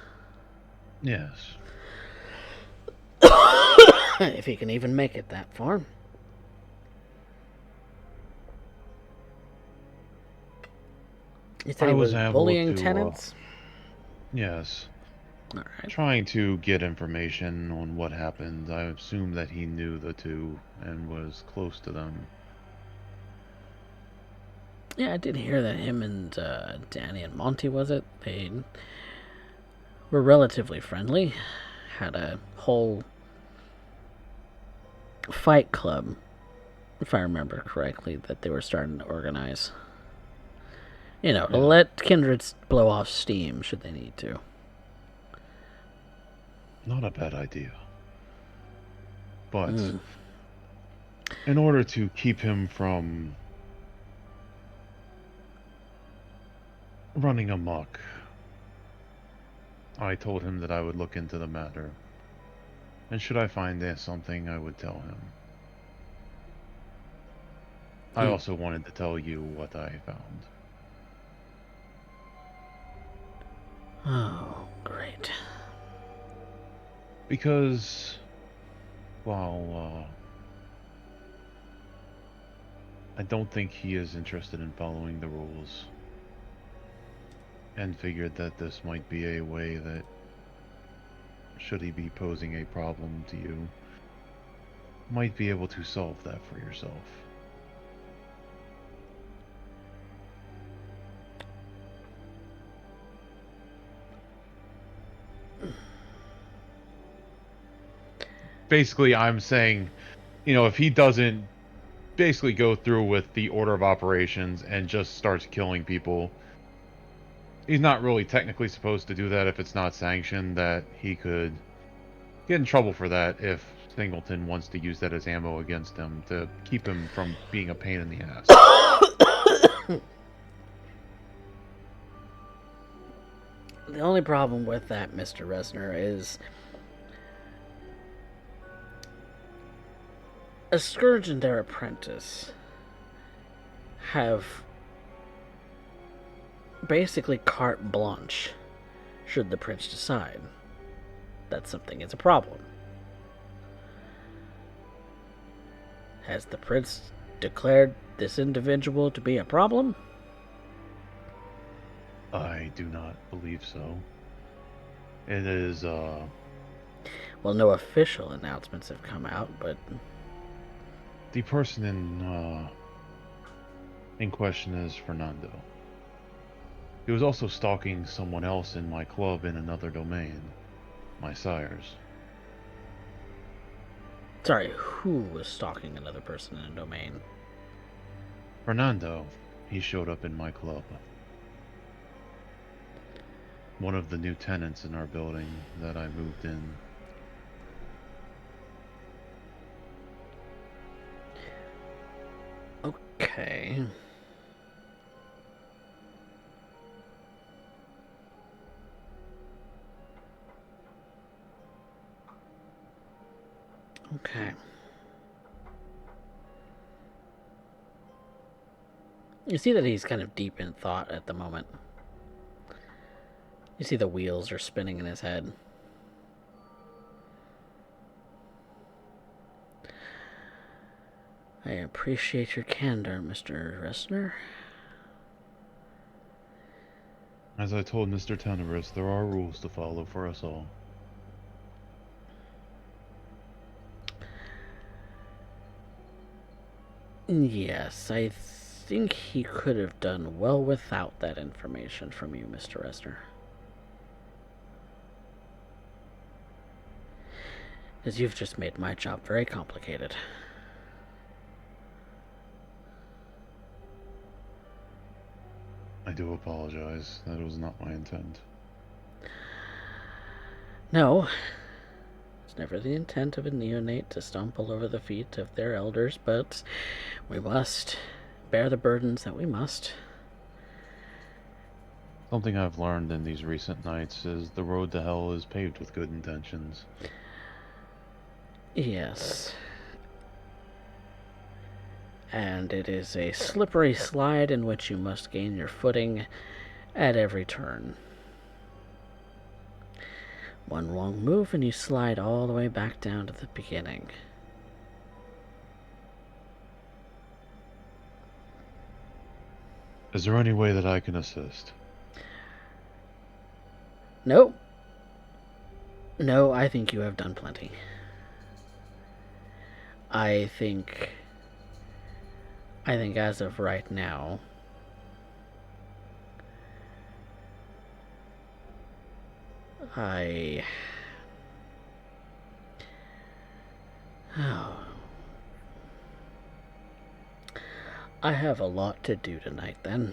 Yes. If he can even make it that far. You said I he was was able bullying to, tenants? Yes. Alright. Trying to get information on what happened. I assumed that he knew the 2 and was close to them. Yeah, I did hear that him and Danny and Monty, was it? They were relatively friendly. Had a whole fight club, if I remember correctly, that they were starting to organize. You know, to Yeah. let kindreds blow off steam should they need to. Not a bad idea. But Mm. in order to keep him from running amok, I told him that I would look into the matter. And should I find there something, I would tell him. I also wanted to tell you what I found. Oh, great. Because, while I don't think he is interested in following the rules, and figured that this might be a way that, should he be posing a problem to you, might be able to solve that for yourself. Basically, I'm saying, if he doesn't basically go through with the order of operations and just starts killing people, he's not really technically supposed to do that if it's not sanctioned, that he could get in trouble for that if Singleton wants to use that as ammo against him to keep him from being a pain in the ass. The only problem with that, Mr. Resner, is a Scourge and their apprentice have basically carte blanche should the prince decide that something is a problem. Has the prince declared this individual to be a problem? I do not believe so. It is, Well, no official announcements have come out, but the person in question is Fernando. He was also stalking someone else in my club in another domain, my sire's. sorry, who was stalking another person in a domain? Fernando, he showed up in my club. One of the new tenants in our building that I moved in. Okay. Okay. You see that he's kind of deep in thought at the moment. You see the wheels are spinning in his head. I appreciate your candor, Mr. Resner. As I told Mr. Tenebris, there are rules to follow for us all. Yes, I think he could have done well without that information from you, Mr. Resner. As you've just made my job very complicated. I do apologize. That was not my intent. No, it's never the intent of a neonate to stumble over the feet of their elders, but we must bear the burdens that we must. Something I've learned in these recent nights is the road to hell is paved with good intentions. Yes. And it is a slippery slide in which you must gain your footing at every turn. One wrong move and you slide all the way back down to the beginning. Is there any way that I can assist? Nope. No, I think you have done plenty. I think as of right now, I have a lot to do tonight then.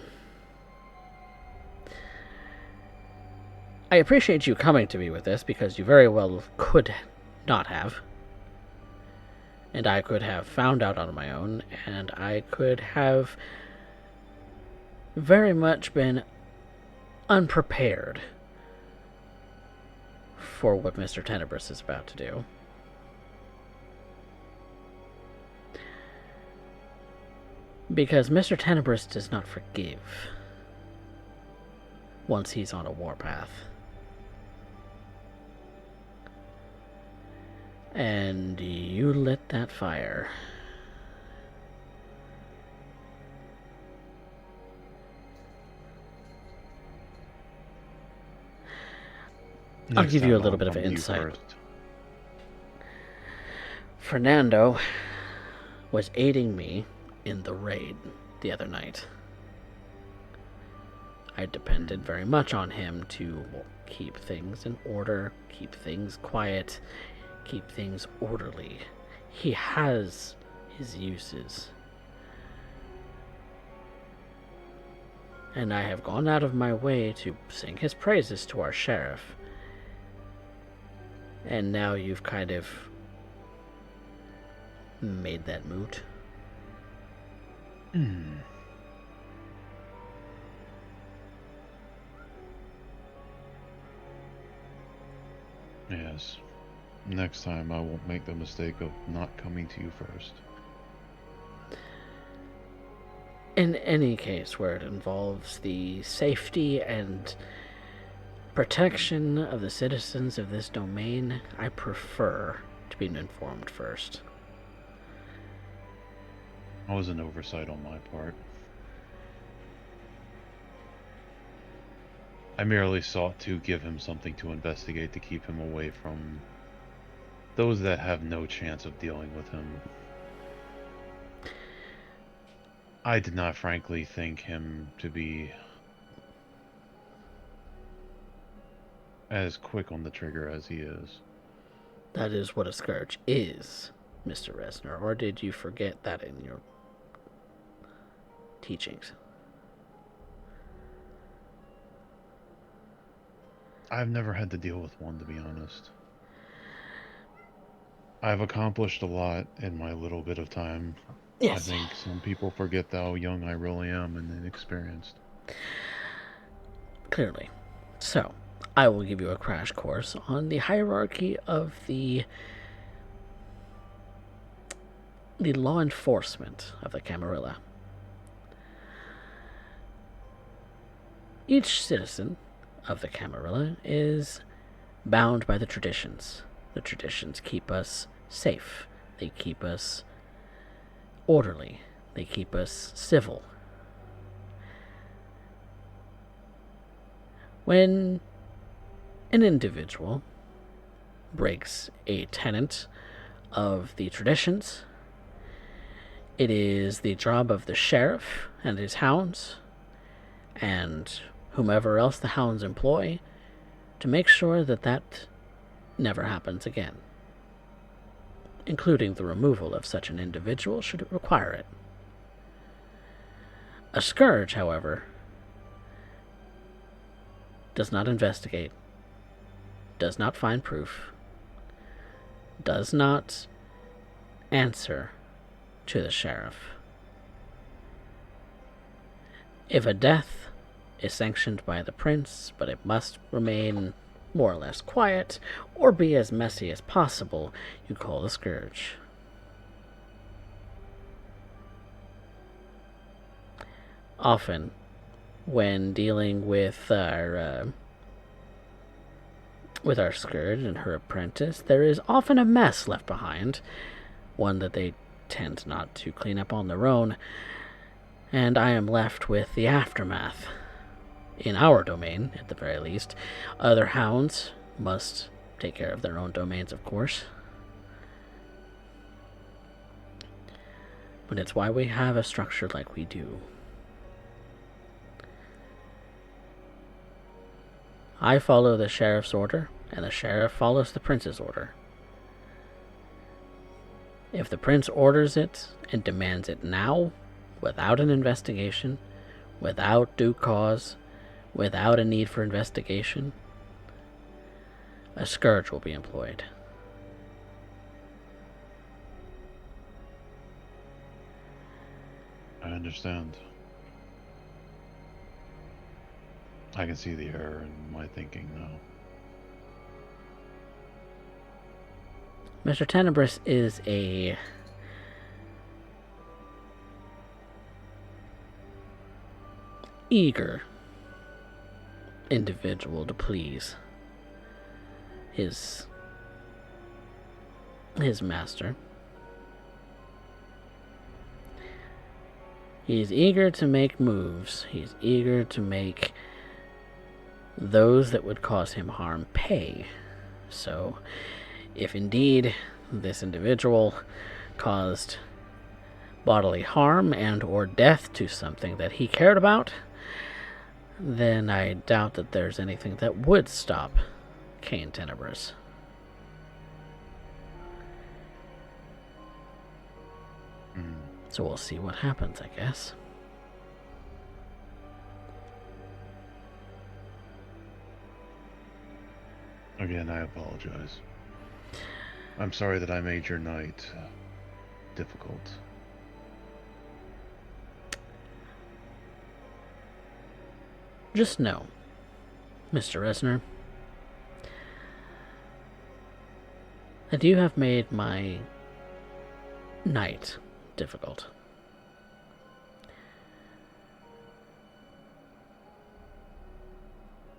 I appreciate you coming to me with this because you very well could not have. And I could have found out on my own, and I could have very much been unprepared for what Mr. Tenebris is about to do. Because Mr. Tenebris does not forgive once he's on a warpath. And you lit that fire. I'll give you a little bit of insight. Fernando was aiding me in the raid the other night. I depended very much on him to keep things in order, keep things quiet, keep things orderly. He has his uses. And I have gone out of my way to sing his praises to our sheriff. And now you've kind of made that moot. Yes. Next time I won't make the mistake of not coming to you first. In any case where it involves the safety and protection of the citizens of this domain, I prefer to be informed first. That was an oversight on my part. I merely sought to give him something to investigate to keep him away from those that have no chance of dealing with him. I did not frankly think him to be as quick on the trigger as he is. That is what a scourge is, Mr. Resner, or did you forget that in your teachings? I've never had to deal with one, to be honest. I've accomplished a lot in my little bit of time. Yes. I think some people forget how young I really am and inexperienced. Clearly. So, I will give you a crash course on the hierarchy of the law enforcement of the Camarilla. Each citizen of the Camarilla is bound by the traditions. The traditions keep us safe. They keep us orderly. They keep us civil. When an individual breaks a tenet of the traditions, it is the job of the sheriff and his hounds, and whomever else the hounds employ, to make sure that that never happens again, including the removal of such an individual should it require it. A scourge, however, does not investigate, does not find proof, does not answer to the sheriff. If a death is sanctioned by the prince, but it must remain more or less quiet, or be as messy as possible, you call the scourge. Often, when dealing with our scourge and her apprentice, there is often a mess left behind, one that they tend not to clean up on their own, and I am left with the aftermath. In our domain, at the very least. Other hounds must take care of their own domains, of course. But it's why we have a structure like we do. I follow the sheriff's order, and the sheriff follows the prince's order. If the prince orders it and demands it now, without an investigation, without due cause, without a need for investigation, a scourge will be employed. I understand. I can see the error in my thinking now. Mr. Tenebris is a eager individual to please his master. He's eager to make moves. He's eager to make those that would cause him harm pay. So, if indeed this individual caused bodily harm and or death to something that he cared about, then I doubt that there's anything that would stop Cain Tenebris. So we'll see what happens, I guess. Again, I apologize. I'm sorry that I made your night difficult. Just know, Mr. Resner, that you have made my night difficult.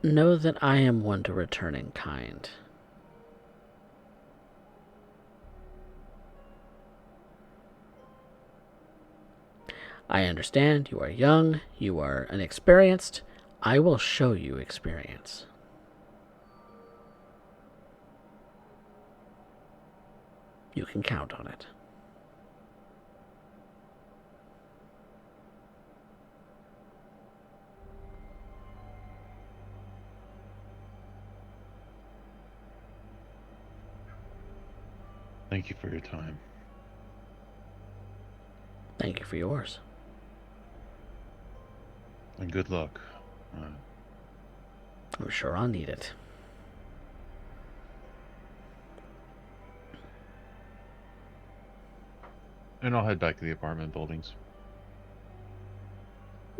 Know that I am one to return in kind. I understand you are young, you are inexperienced. I will show you experience. You can count on it. Thank you for your time. Thank you for yours. And good luck. I'm sure I'll need it. And I'll head back to the apartment buildings.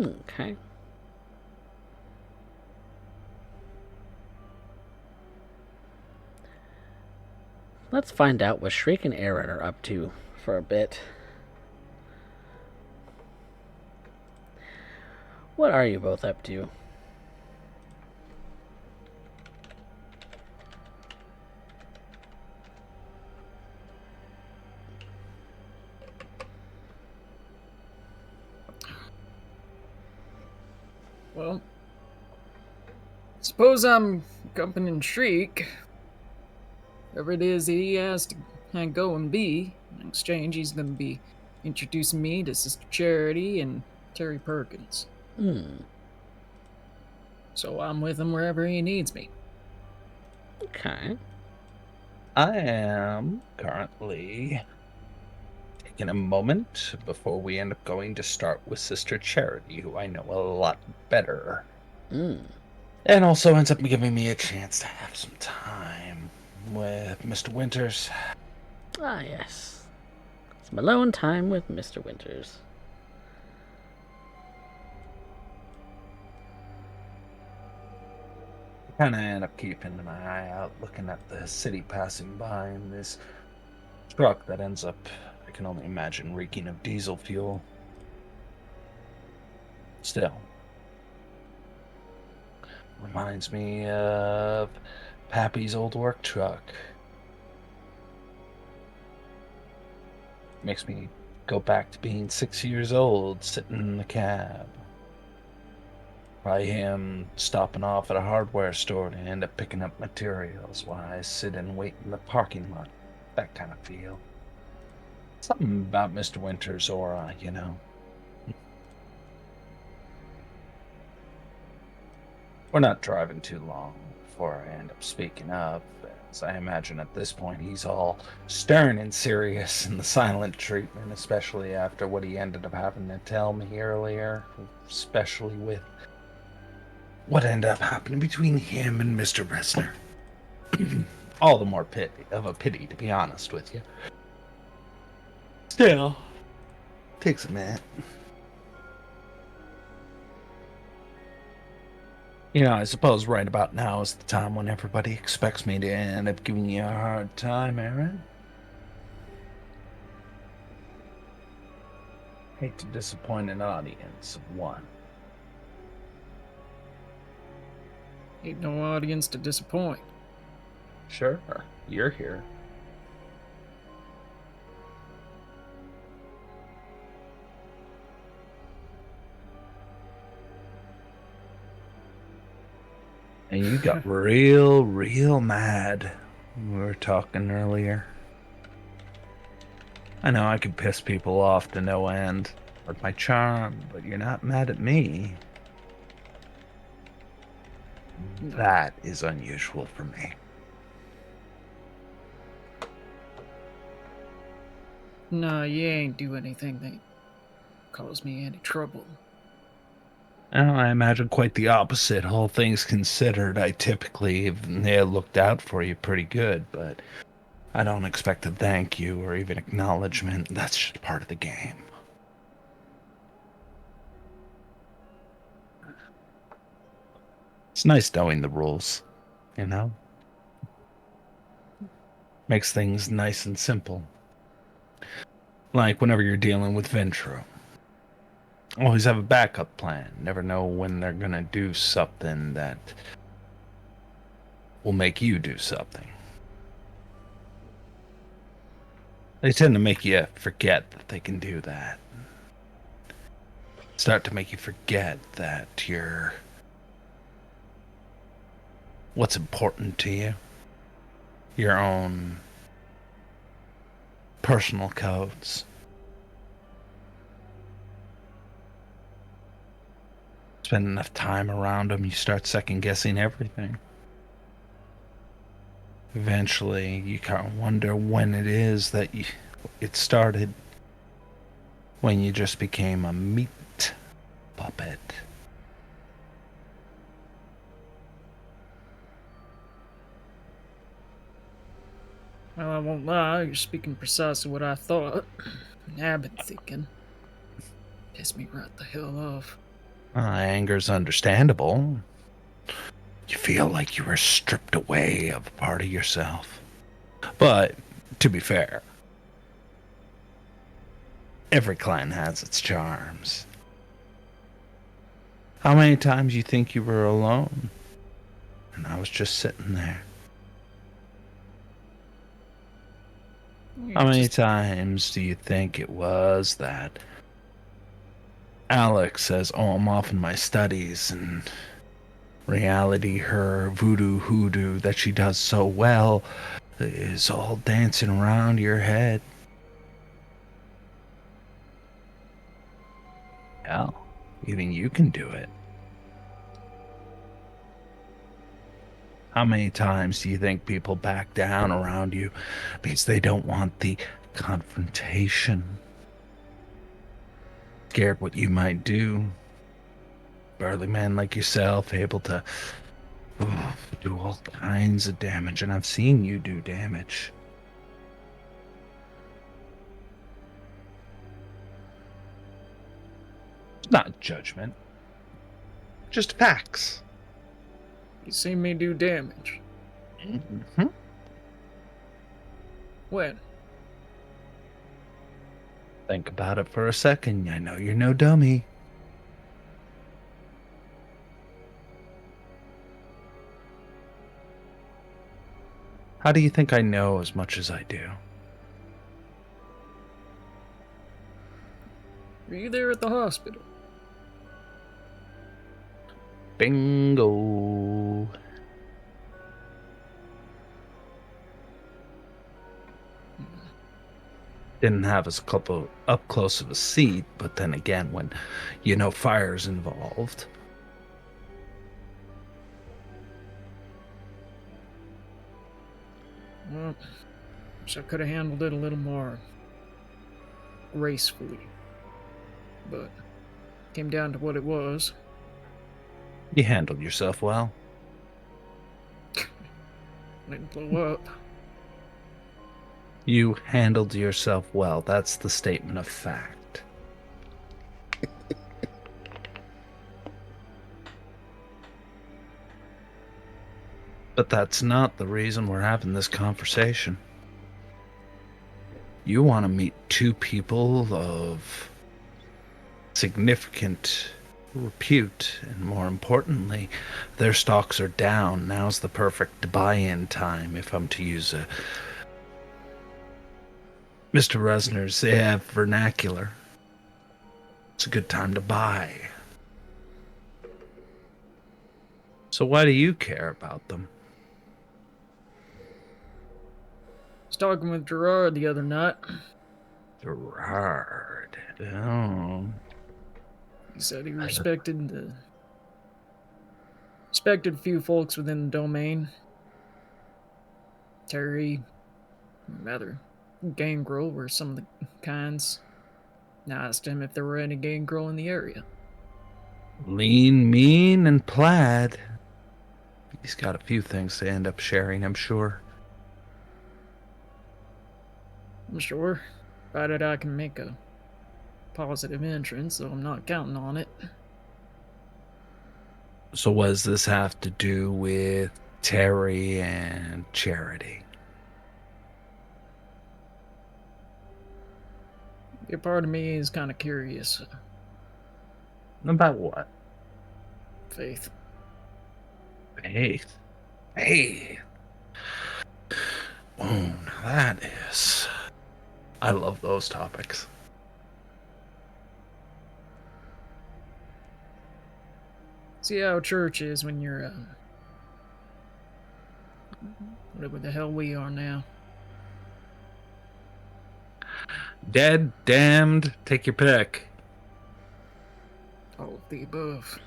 Okay. Let's find out what Shriek and Aaron are up to for a bit. What are you both up to? Well, suppose I'm accompanying Shriek. Whatever it is he has to go and be. In exchange, he's going to be introducing me to Sister Charity and Terry Perkins. So I'm with him wherever he needs me. Okay. I am currently taking a moment before we end up going to start with Sister Charity, who I know a lot better. And also ends up giving me a chance to have some time with Mr. Winters. Ah, yes. It's Malone time with Mr. Winters. Kind of end up keeping my eye out, looking at the city passing by, and this truck that ends up, I can only imagine, reeking of diesel fuel. Still. Reminds me of Pappy's old work truck. Makes me go back to being 6 years old, sitting in the cab. By him stopping off at a hardware store to end up picking up materials while I sit and wait in the parking lot. That kind of feel. Something about Mr. Winter's aura, you know. We're not driving too long before I end up speaking up, as I imagine at this point he's all stern and serious in the silent treatment, especially after what he ended up having to tell me earlier, especially with what ended up happening between him and Mr. Resner. All the more pity, to be honest with you. Still, takes a minute. You know, I suppose right about now is the time when everybody expects me to end up giving you a hard time, Aaron. Hate to disappoint an audience of one. Ain't no audience to disappoint. Sure, you're here. And you got real mad when we were talking earlier. I know I could piss people off to no end with my charm, but you're not mad at me. That is unusual for me. Nah, you ain't do anything that caused me any trouble. Well, I imagine quite the opposite. All things considered, I typically have looked out for you pretty good, but I don't expect a thank you or even acknowledgement. That's just part of the game. It's nice knowing the rules, you know? Makes things nice and simple. Like whenever you're dealing with Ventro. Always have a backup plan. Never know when they're gonna do something that will make you do something. They tend to make you forget that they can do that. Start to make you forget that you're what's important to you. Your own personal codes. Spend enough time around them, you start second guessing everything. Eventually, you kind of wonder when it is that it started. When you just became a meat puppet. Well, I won't lie, you're speaking precisely what I thought. I've been thinking. Piss me right the hell off. Anger's understandable. You feel like you were stripped away of a part of yourself. But, to be fair, every clan has its charms. How many times you think you were alone? And I was just sitting there. How many times do you think it was that Alex says, oh, I'm off in my studies, and reality, her voodoo hoodoo that she does so well is all dancing around your head? Hell, even you can do it. How many times do you think people back down around you because they don't want the confrontation? Scared what you might do. Burly man like yourself, able to do all kinds of damage, and I've seen you do damage. It's not judgment, just facts. You seen me do damage. Mm-hmm. When? Think about it for a second. I know you're no dummy. How do you think I know as much as I do? Were you there at the hospital? Bingo. Didn't have as couple up close of a seat, but then again, when fire's involved. Well, wish I could have handled it a little more gracefully. But came down to what it was. You handled yourself well. Didn't blow up. You handled yourself well. That's the statement of fact. But that's not the reason we're having this conversation. You want to meet two people of significant repute, and more importantly, their stocks are down. Now's the perfect buy-in time, if I'm to use a Mr. Resner's vernacular. It's a good time to buy. So why do you care about them? I was talking with Gerard the other night. Gerard. Oh. He said he respected a few folks within the domain. Terry, rather, Gangrel were some of the kinds. I asked him if there were any Gangrel in the area. Lean, mean, and plaid. He's got a few things to end up sharing, I'm sure. I'm sure. Provided I can make a positive entrance, so I'm not counting on it. So what does this have to do with Terry and Charity? A part of me is kind of curious. About what? Faith. Faith. Faith. Oh, now that is... I love those topics. See how church is when you're, whatever the hell we are now. Dead, damned, take your pick. All of the above.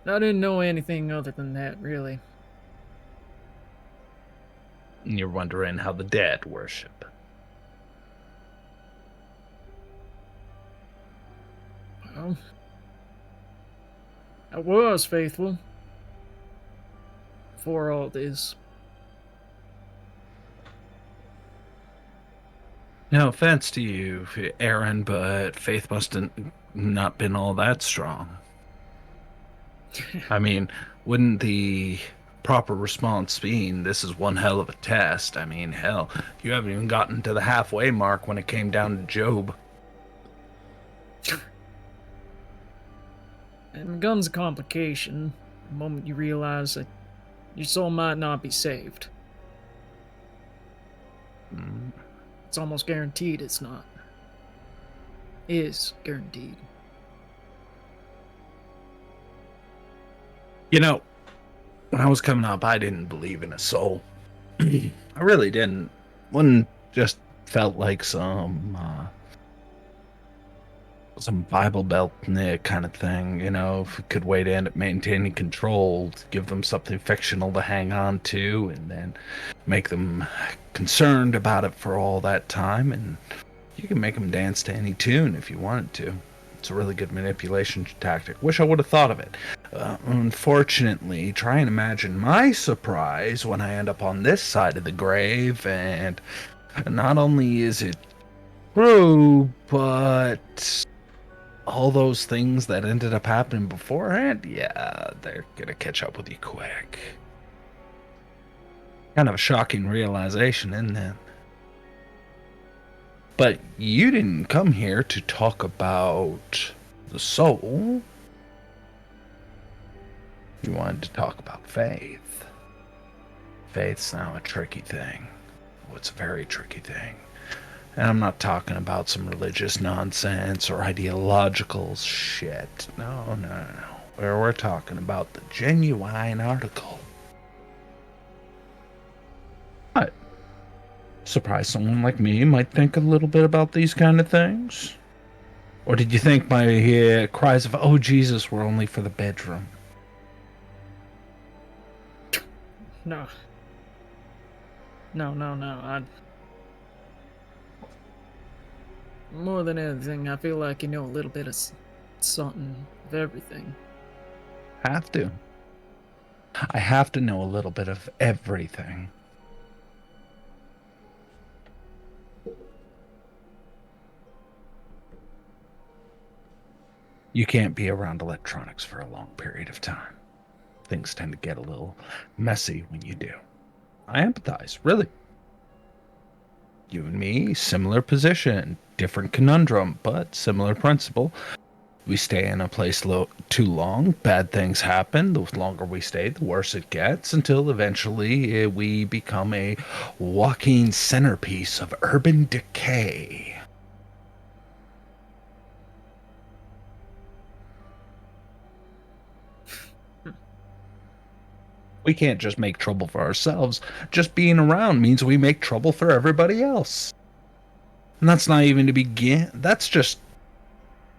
I didn't know anything other than that, really. And you're wondering how the dead worship. Well, I was faithful before all this. No offense to you, Aaron, but Faith must have not been all that strong. I mean, wouldn't the proper response being, this is one hell of a test? I mean, hell, you haven't even gotten to the halfway mark when it came down to Job. And it becomes a complication the moment you realize that your soul might not be saved. It's almost guaranteed it's not. Is guaranteed. You know, when I was coming up, I didn't believe in a soul. I really didn't. One just felt like some Bible Belt kind of thing, you know, if we could wait in at maintaining control, to give them something fictional to hang on to, and then make them concerned about it for all that time, and you can make them dance to any tune if you wanted to. It's a really good manipulation tactic. Wish I would have thought of it. Unfortunately, try and imagine my surprise when I end up on this side of the grave, and not only is it true, but all those things that ended up happening beforehand, yeah, they're gonna catch up with you quick. Kind of a shocking realization, isn't it? But you didn't come here to talk about the soul. You wanted to talk about faith. Faith's now a tricky thing. Oh, it's a very tricky thing. And I'm not talking about some religious nonsense or ideological shit. No. We're talking about the genuine article. What? Surprised someone like me might think a little bit about these kind of things? Or did you think my cries of, oh Jesus, were only for the bedroom? No. More than anything, I feel like you know a little bit of something of everything. Have to. I have to know a little bit of everything. You can't be around electronics for a long period of time. Things tend to get a little messy when you do. I empathize, really. You and me, similar position, different conundrum, but similar principle. We stay in a place too long, bad things happen. The longer we stay, the worse it gets, until eventually we become a walking centerpiece of urban decay. We can't just make trouble for ourselves. Just being around means we make trouble for everybody else. And that's not even to begin. That's just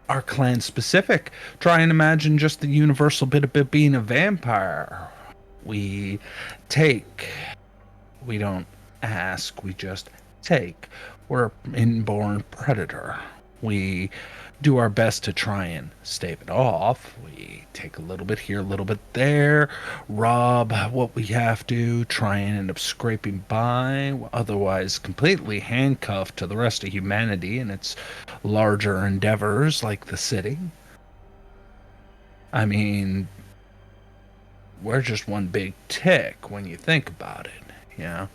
our clan specific. Try and imagine just the universal bit of it being a vampire. We take. We don't ask, we just take. We're an inborn predator. We do our best to try and stave it off. We take a little bit here, a little bit there, rob what we have to, try and end up scraping by, otherwise completely handcuffed to the rest of humanity and its larger endeavors like the city. I mean, we're just one big tick when you think about it, you know?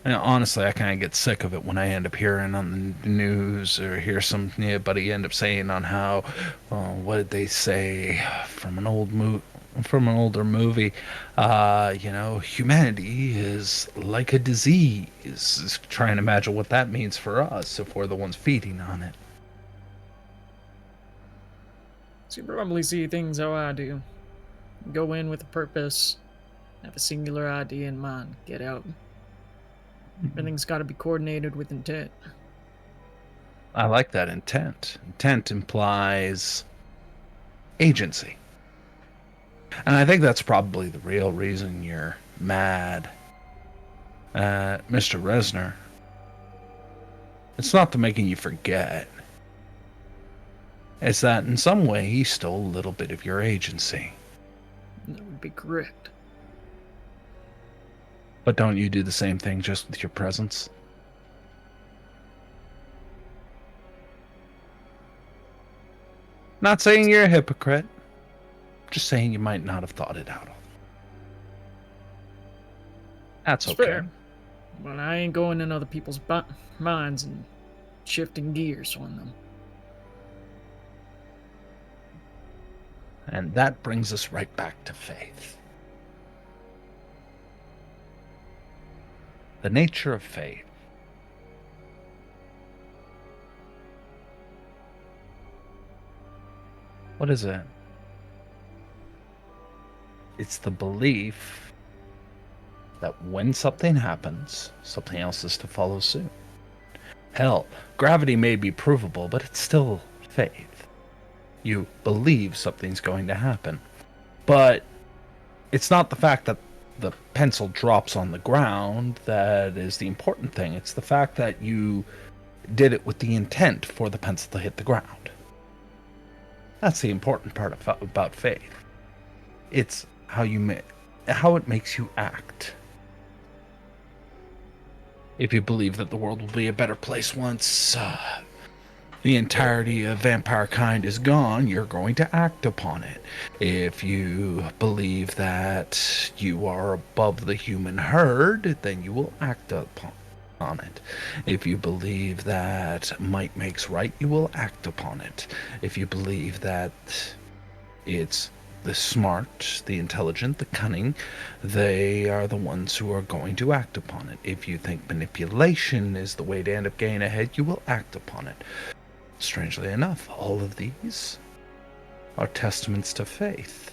And honestly, I kind of get sick of it when I end up hearing on the news or hear somebody end up saying on how, what did they say from an older movie? Humanity is like a disease. Just try and imagine what that means for us if we're the ones feeding on it. So you probably see things how I do. Go in with a purpose, have a singular idea in mind, get out. Everything's got to be coordinated with intent. I like that intent. Intent implies agency. And I think that's probably the real reason you're mad at Mr. Resner. It's not the making you forget. It's that in some way he stole a little bit of your agency. That would be correct. But don't you do the same thing just with your presence? Not saying you're a hypocrite. Just saying you might not have thought it out. That's It's okay. fair. But I ain't going in other people's minds and shifting gears on them. And that brings us right back to faith. The nature of faith. What is it? It's the belief that when something happens, something else is to follow suit. Hell, gravity may be provable, but it's still faith. You believe something's going to happen. But it's not the fact that the pencil drops on the ground that is the important thing. It's the fact that you did it with the intent for the pencil to hit the ground. That's the important part about faith. It's how it makes you act. If you believe that the world will be a better place once the entirety of vampire kind is gone, you're going to act upon it. If you believe that you are above the human herd, then you will act upon it. If you believe that might makes right, you will act upon it. If you believe that it's the smart, the intelligent, the cunning, they are the ones who are going to act upon it. If you think manipulation is the way to end up getting ahead, you will act upon it. Strangely enough, all of these are testaments to faith.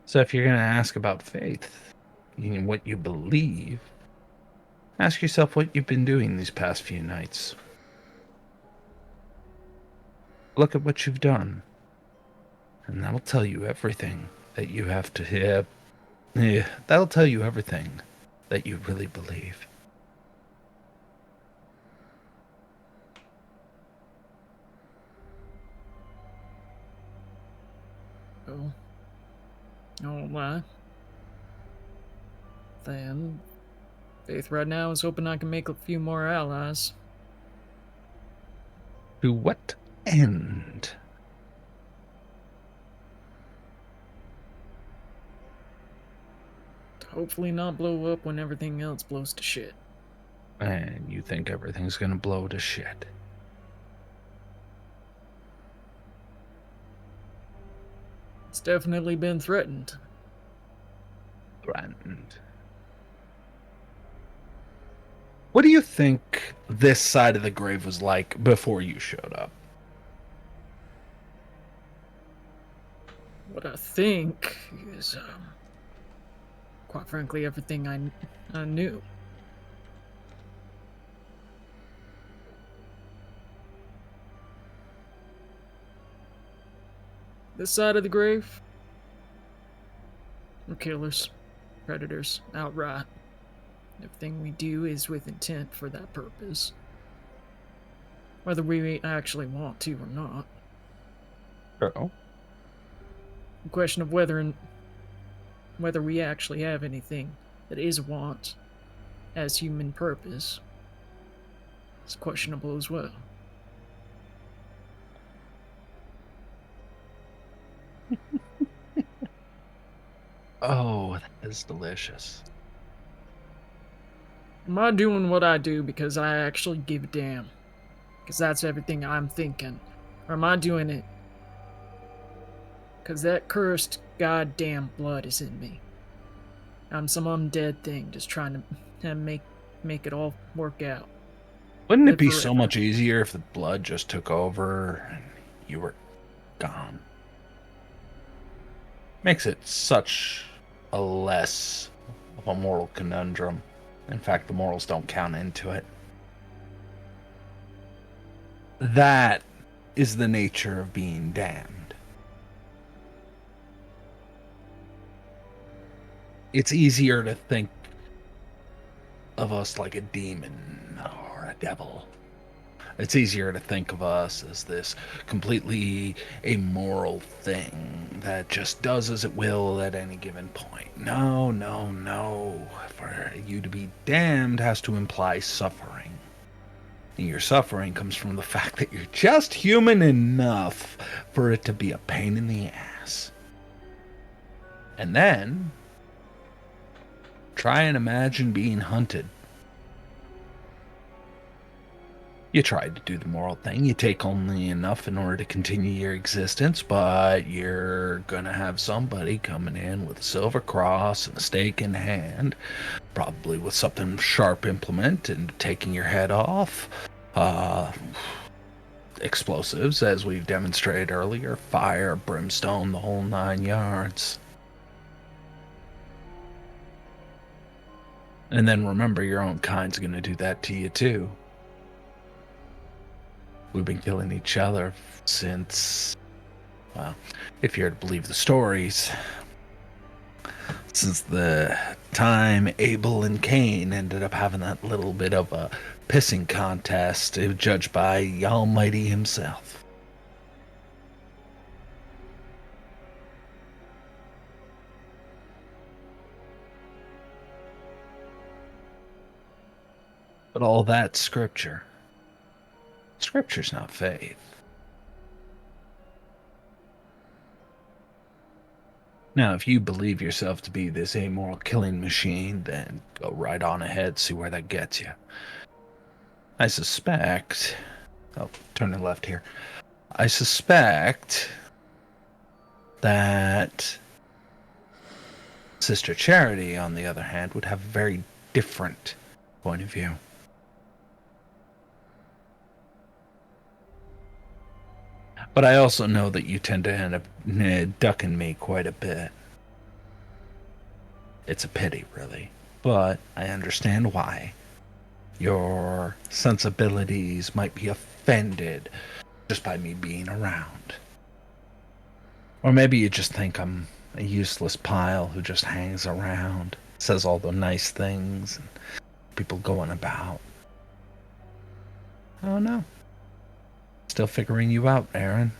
So if you're going to ask about faith, what you believe, ask yourself what you've been doing these past few nights. Look at what you've done, and that'll tell you everything that you have to hear. Yeah, that'll tell you everything that you really believe. Oh. Oh, my. Then, Faith right now is hoping I can make a few more allies. To what end? To hopefully not blow up when everything else blows to shit. And you think everything's gonna blow to shit. It's definitely been threatened. Threatened. What do you think this side of the grave was like before you showed up? What I think is, quite frankly, everything I knew. This side of the grave, We're killers, predators, outright. Everything we do is with intent for that purpose. Whether we actually want to or not. Oh. The question of whether we actually have anything that is want as human purpose is questionable as well. Oh, that is delicious. Am I doing what I do because I actually give a damn? Because that's everything I'm thinking. Or am I doing it because that cursed goddamn blood is in me? I'm some undead thing just trying to make it all work out. Wouldn't it Live be so forever. much easier if the blood just took over and you were gone? Makes it such a less of a moral conundrum. In fact, the morals don't count into it. That is the nature of being damned. It's easier to think of us like a demon or a devil. It's easier to think of us as this completely amoral thing that just does as it will at any given point. No, no, no. For you to be damned has to imply suffering. And your suffering comes from the fact that you're just human enough for it to be a pain in the ass. And then, try and imagine being hunted. You tried to do the moral thing. You take only enough in order to continue your existence, but you're gonna have somebody coming in with a silver cross and a stake in hand, probably with something sharp implement and taking your head off. Explosives, as we've demonstrated earlier, fire, brimstone, the whole 9 yards. And then remember, your own kind's gonna do that to you too. We've been killing each other since, well, if you're to believe the stories, since the time Abel and Cain ended up having that little bit of a pissing contest judged by Almighty himself. But all that's scripture. Scripture's not faith. Now, if you believe yourself to be this amoral killing machine, then go right on ahead, see where that gets you. I suspect... Oh, turning left here. I suspect that Sister Charity, on the other hand, would have a very different point of view. But I also know that you tend to end up ducking me quite a bit. It's a pity, really. But I understand why. Your sensibilities might be offended just by me being around. Or maybe you just think I'm a useless pile who just hangs around, says all the nice things, and people going about. I don't know. Still figuring you out, Aaron.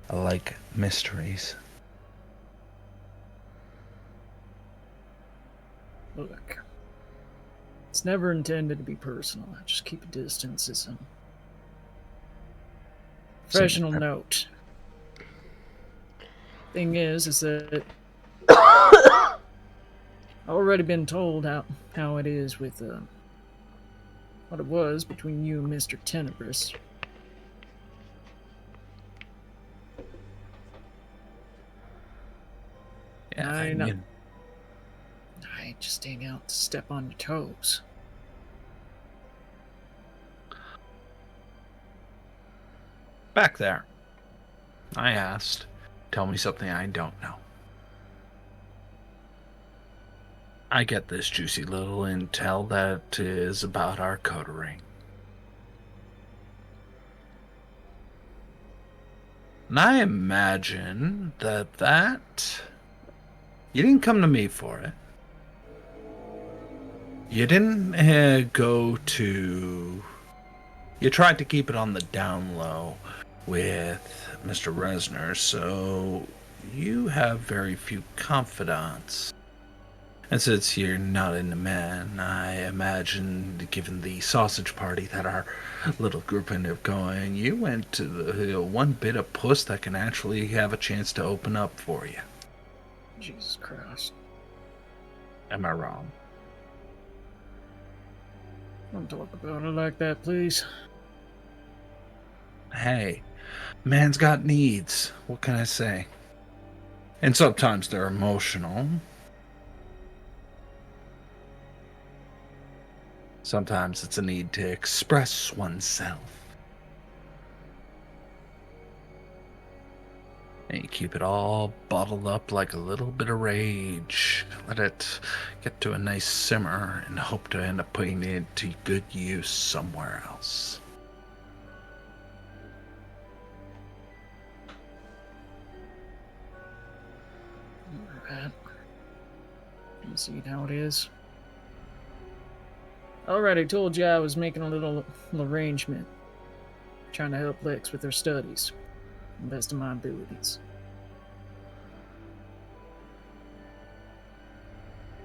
I like mysteries. Look, it's never intended to be personal. I just keep a distance as a professional note. Thing is that I've already been told how it is with what it was between you and Mr. Tenebris. Yeah, I just ain't out to step on your toes. Back there. I asked, tell me something I don't know. I get this juicy little intel that is about our coterie. And I imagine that You didn't come to me for it. You didn't go to... You tried to keep it on the down low with Mr. Resner, so you have very few confidants. And since you're not into men, I imagine, given the sausage party that our little group ended up going, you went to the one bit of puss that can actually have a chance to open up for you. Jesus Christ. Am I wrong? Don't talk about it like that, please. Hey, man's got needs. What can I say? And sometimes they're emotional. Sometimes it's a need to express oneself. And you keep it all bottled up like a little bit of rage. Let it get to a nice simmer and hope to end up putting it to good use somewhere else. Alright. You see how it is? Already told you I was making a little arrangement. Trying to help Lex with her studies. To the best of my abilities.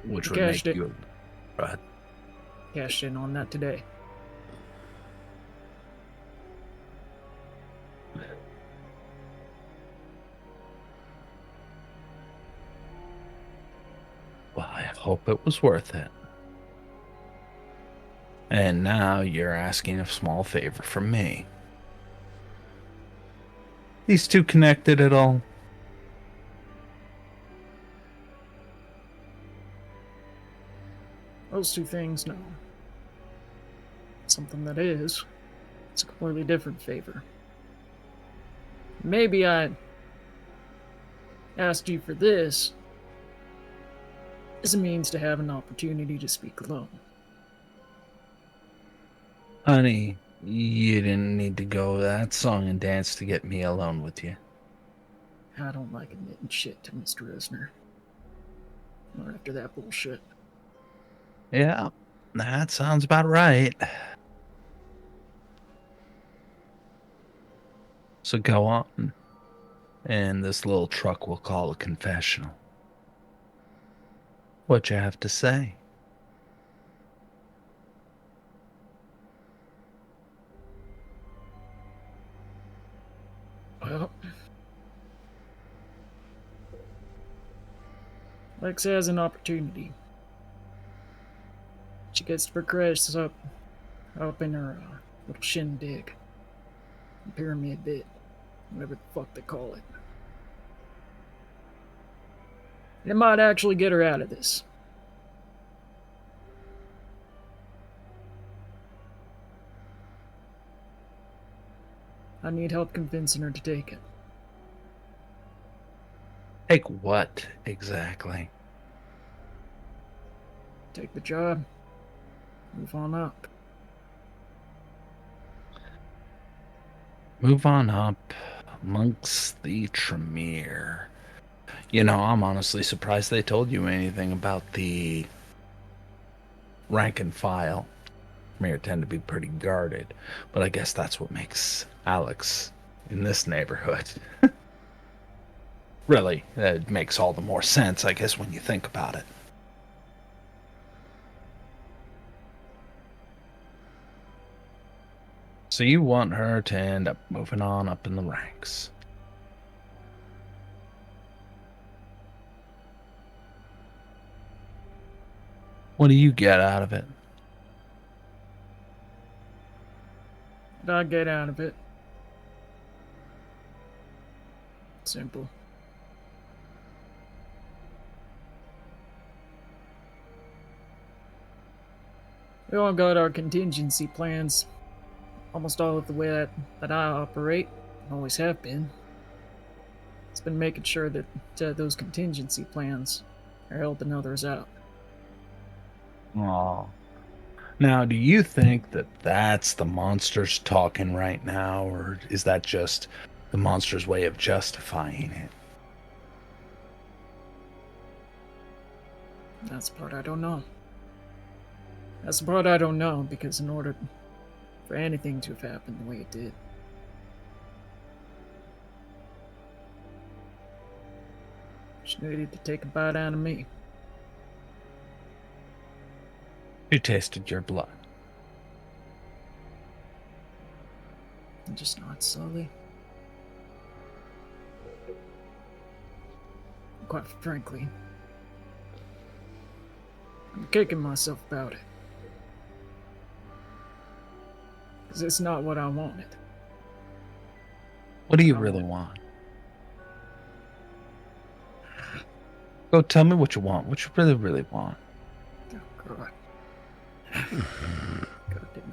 Which would Cashed make it. you... Go ahead. Cashed in on that today. Well, I hope it was worth it. And now you're asking a small favor from me. These two connected at all? Those two things, no. Something that is. It's a completely different favor. Maybe I asked you for this as a means to have an opportunity to speak alone. Honey, you didn't need to go that song and dance to get me alone with you. I don't like admitting shit to Mr. Resner. Not after that bullshit. Yeah, that sounds about right. So go on. And this little truck we'll call a confessional. What you have to say? Well, Lex has an opportunity. She gets to progress up in her little shindig. Pyramid bit. Whatever the fuck they call it. And it might actually get her out of this. I need help convincing her to take it. Take what exactly? Take the job. Move on up. Move on up amongst the Tremere. You know, I'm honestly surprised they told you anything about the rank and file. Tremere tend to be pretty guarded, but I guess that's what makes Alex in this neighborhood. Really, it makes all the more sense, I guess, when you think about it. So you want her to end up moving on up in the ranks. What do you get out of it? What I get out of it? Simple. We all got our contingency plans. Almost all of the way that I operate, always have been. It's been making sure that those contingency plans are helping others out. Aw. Now, do you think that that's the monsters talking right now, or is that just the monster's way of justifying it? That's the part I don't know. That's the part I don't know, because in order for anything to have happened the way it did, she needed to take a bite out of me. Who tasted your blood? And just nod slowly. Quite frankly, I'm kicking myself about it. Because it's not what I wanted. What do you really want? Go tell me what you want. What you really, really want. Oh, God. God damn it.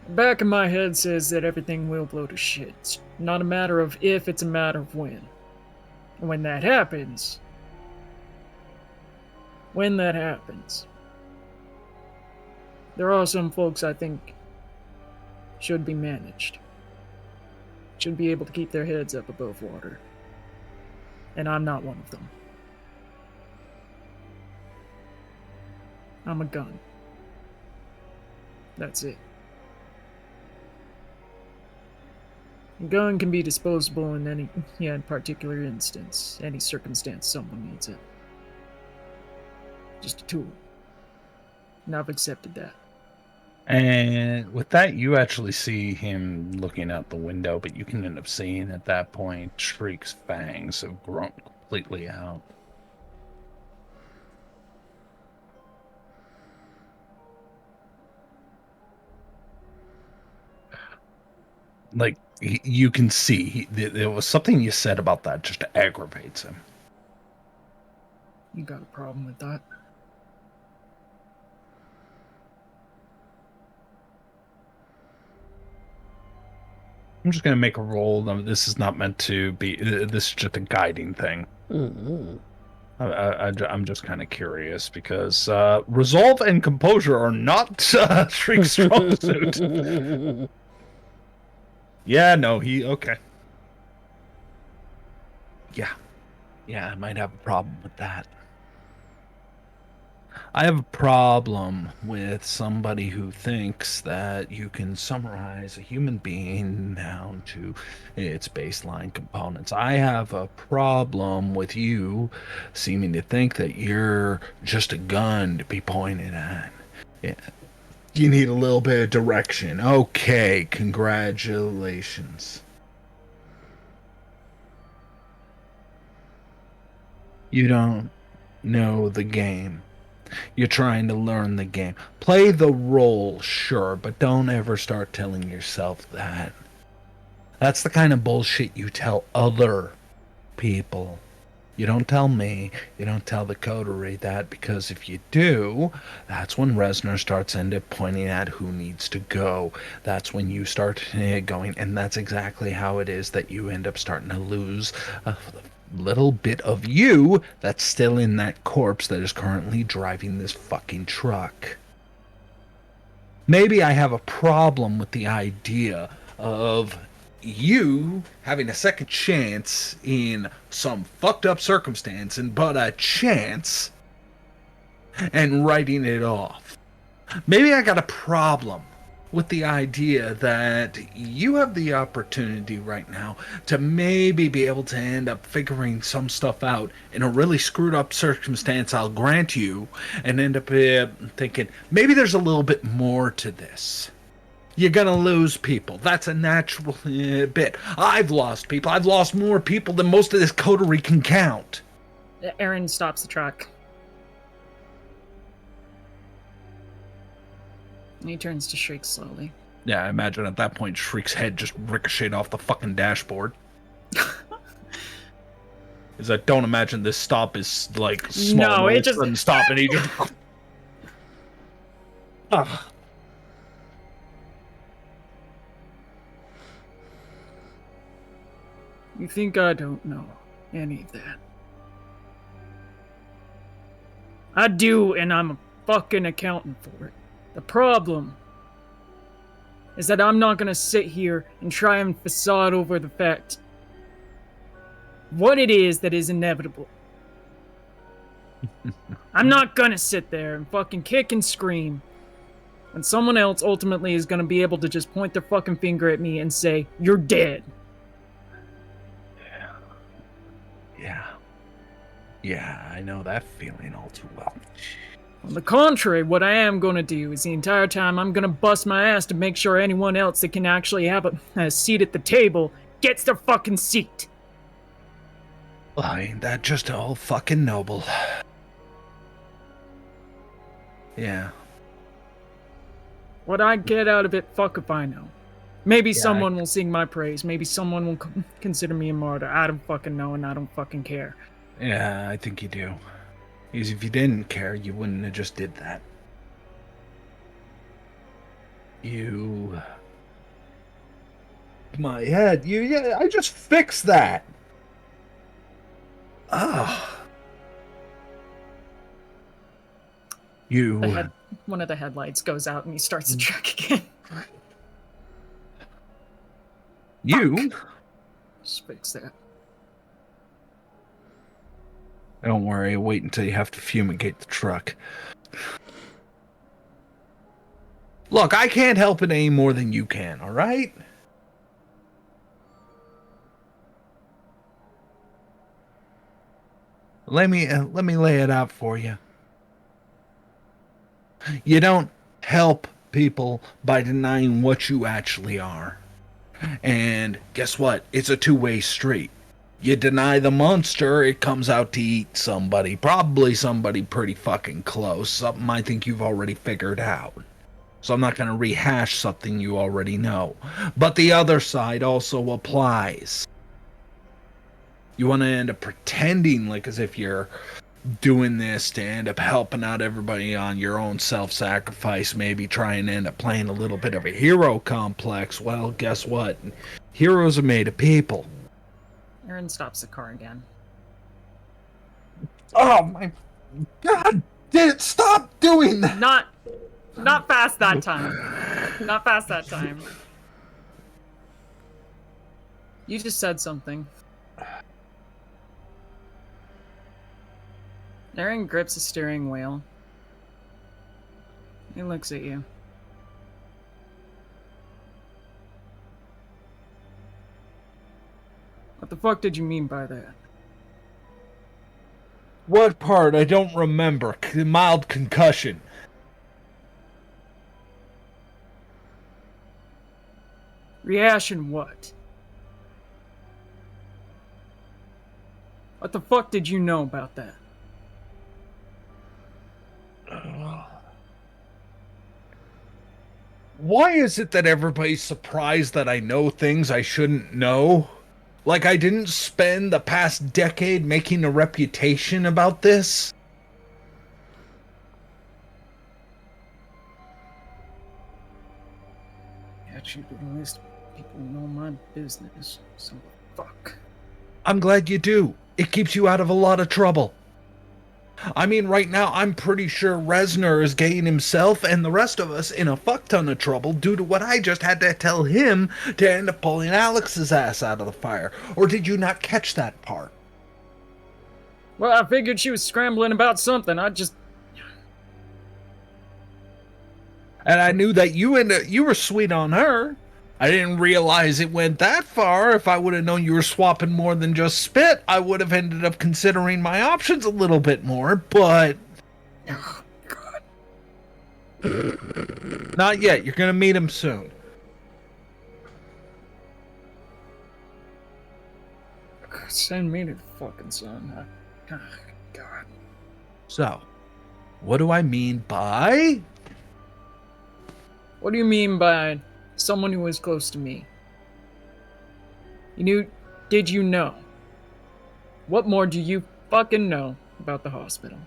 The back of my head says that everything will blow to shit. It's not a matter of if, it's a matter of when. And when that happens, there are some folks I think should be managed. Should be able to keep their heads up above water. And I'm not one of them. I'm a gun. That's it. A gun can be disposable in any particular instance, any circumstance someone needs it. Just a tool. And I've accepted that. And with that, you actually see him looking out the window, but you can end up seeing at that point Shriek's fangs have grown completely out. Like, you can see, there was something you said about that just aggravates him. You got a problem with that? I'm just going to make a roll. This is not meant to be, this is just a guiding thing. Mm-hmm. I'm just kind of curious because resolve and composure are not Shriek's strong suit. Yeah, no, okay. Yeah, I might have a problem with that. I have a problem with somebody who thinks that you can summarize a human being down to its baseline components. I have a problem with you seeming to think that you're just a gun to be pointed at. Yeah. You need a little bit of direction. Okay, congratulations. You don't know the game. You're trying to learn the game. Play the role, sure, but don't ever start telling yourself that. That's the kind of bullshit you tell other people. You don't tell me, you don't tell the coterie that, because if you do, that's when Resner starts end up pointing at who needs to go. That's when you start going, and that's exactly how it is that you end up starting to lose little bit of you that's still in that corpse that is currently driving this fucking truck. Maybe I have a problem with the idea of you having a second chance in some fucked up circumstance, and but a chance, and writing it off. Maybe I got a problem with the idea that you have the opportunity right now to maybe be able to end up figuring some stuff out in a really screwed up circumstance, I'll grant you, and end up thinking, maybe there's a little bit more to this. You're gonna lose people. That's a natural bit. I've lost people. I've lost more people than most of this coterie can count. Aaron stops the truck. And he turns to Shriek slowly. Yeah, I imagine at that point Shriek's head just ricocheted off the fucking dashboard. Is I don't imagine this stop is like small. No, it just doesn't stop, and he just. You think I don't know any of that? I do, and I'm fucking accounting for it. The problem is that I'm not gonna sit here and try and facade over the fact what it is that is inevitable. I'm not gonna sit there and fucking kick and scream when someone else ultimately is gonna be able to just point their fucking finger at me and say, "You're dead." Yeah, I know that feeling all too well. On the contrary, what I am gonna do is the entire time I'm gonna bust my ass to make sure anyone else that can actually have a seat at the table gets their fucking seat. Well, ain't that just all fucking noble? Yeah. What I get out of it, fuck if I know. Maybe someone will sing my praise. Maybe someone will consider me a martyr. I don't fucking know, and I don't fucking care. Yeah, I think you do. Because if you didn't care, you wouldn't have just did that. My head, yeah, I just fixed that! Ah. One of the headlights goes out and he starts the truck again. You? Just fix that. Don't worry, wait until you have to fumigate the truck. Look, I can't help it any more than you can, alright? Let me lay it out for you. You don't help people by denying what you actually are. And guess what? It's a two-way street. You deny the monster, it comes out to eat somebody. Probably somebody pretty fucking close. Something I think you've already figured out. So I'm not going to rehash something you already know. But the other side also applies. You want to end up pretending like as if you're doing this to end up helping out everybody on your own self-sacrifice, maybe try and end up playing a little bit of a hero complex. Well, guess what? Heroes are made of people. Aaron stops the car again. Oh my god! Stop doing that! Not fast that time. Not fast that time. You just said something. Aaron grips the steering wheel. He looks at you. What the fuck did you mean by that? What part? I don't remember. Mild concussion. Reaction what? What the fuck did you know about that? Why is it that everybody's surprised that I know things I shouldn't know? Like I didn't spend the past decade making a reputation about this? Actually, at least people know my business, so fuck. I'm glad you do. It keeps you out of a lot of trouble. I mean, right now, I'm pretty sure Resner is getting himself and the rest of us in a fuck ton of trouble due to what I just had to tell him to end up pulling Alex's ass out of the fire. Or did you not catch that part? Well, I figured she was scrambling about something. And I knew that you were sweet on her. I didn't realize it went that far. If I would have known you were swapping more than just spit, I would have ended up considering my options a little bit more, but... Oh, God. Not yet. You're going to meet him soon. Send me to the fucking sun. Oh, God. So, what do I mean by... What do you mean by someone who was close to me? Did you know? What more do you fucking know about the hospital?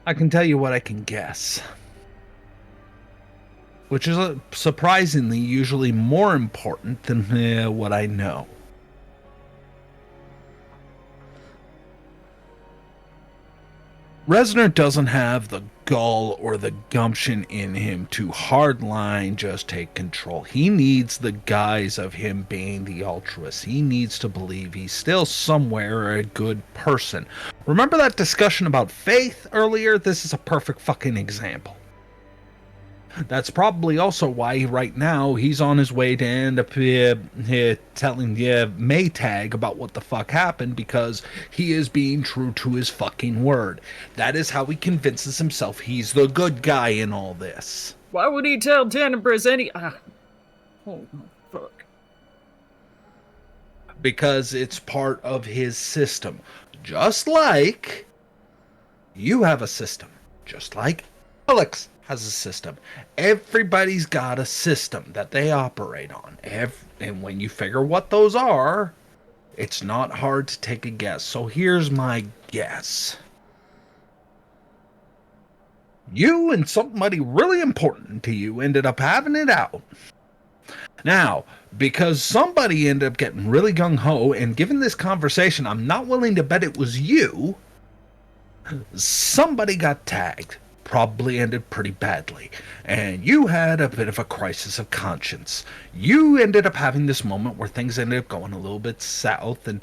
I can tell you what I can guess. which is surprisingly usually more important than what I know. Resner doesn't have the gall or the gumption in him to hardline just take control. He needs the guise of him being the altruist. He needs to believe he's still somewhere a good person. Remember that discussion about faith earlier? This is a perfect fucking example. That's probably also why right now he's on his way to end up telling Maytag about what the fuck happened, because he is being true to his fucking word. That is how he convinces himself he's the good guy in all this. Why would he tell Tenebris oh, fuck. Because it's part of his system. Just like you have a system. Just like Alex has a system. Everybody's got a system that they operate on. And when you figure what those are, it's not hard to take a guess. So here's my guess. You and somebody really important to you ended up having it out. Now, because somebody ended up getting really gung-ho, and given this conversation, I'm not willing to bet it was you, somebody got tagged. Probably ended pretty badly, and you had a bit of a crisis of conscience. You ended up having this moment where things ended up going a little bit south, and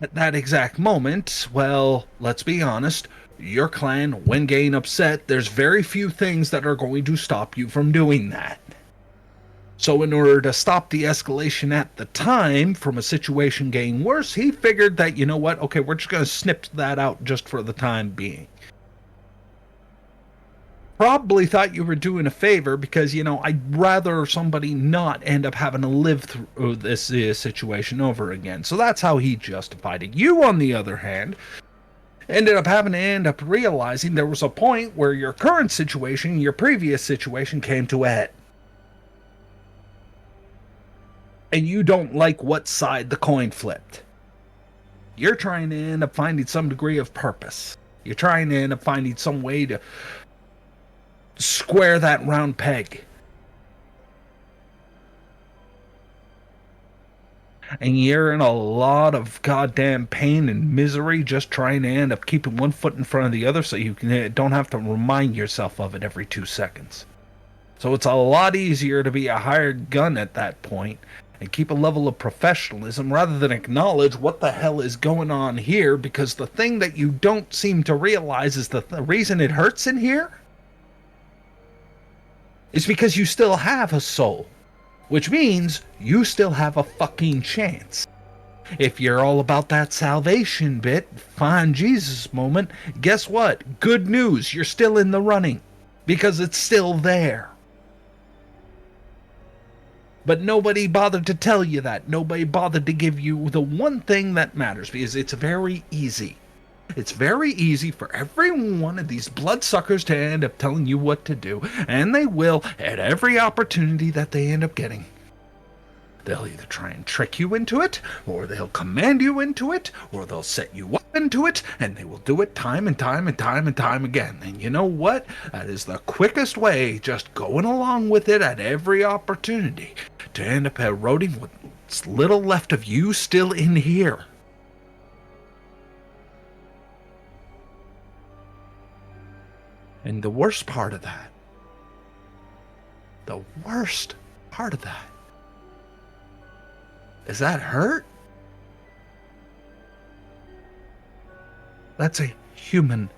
at that exact moment, well, let's be honest, your clan, when getting upset, there's very few things that are going to stop you from doing that. So in order to stop the escalation at the time from a situation getting worse, he figured that, you know what, okay, we're just going to snip that out just for the time being. Probably thought you were doing a favor because, I'd rather somebody not end up having to live through this situation over again. So that's how he justified it. You, on the other hand, ended up having to end up realizing there was a point where your current situation, your previous situation, came to a head. And you don't like what side the coin flipped. You're trying to end up finding some degree of purpose. You're trying to end up finding some way to square that round peg. And you're in a lot of goddamn pain and misery just trying to end up keeping one foot in front of the other so you don't have to remind yourself of it every 2 seconds. So it's a lot easier to be a hired gun at that point and keep a level of professionalism rather than acknowledge what the hell is going on here, because the thing that you don't seem to realize is the reason it hurts in here is because you still have a soul, which means you still have a fucking chance. If you're all about that salvation bit, find Jesus moment, guess what? Good news, you're still in the running, because it's still there. But nobody bothered to tell you that. Nobody bothered to give you the one thing that matters, because it's very easy. It's very easy for every one of these bloodsuckers to end up telling you what to do, and they will at every opportunity that they end up getting. They'll either try and trick you into it, or they'll command you into it, or they'll set you up into it, and they will do it time and time and time and time again. And you know what? That is the quickest way, just going along with it at every opportunity, to end up eroding what's little left of you still in here. And the worst part of that, is that hurt? That's a human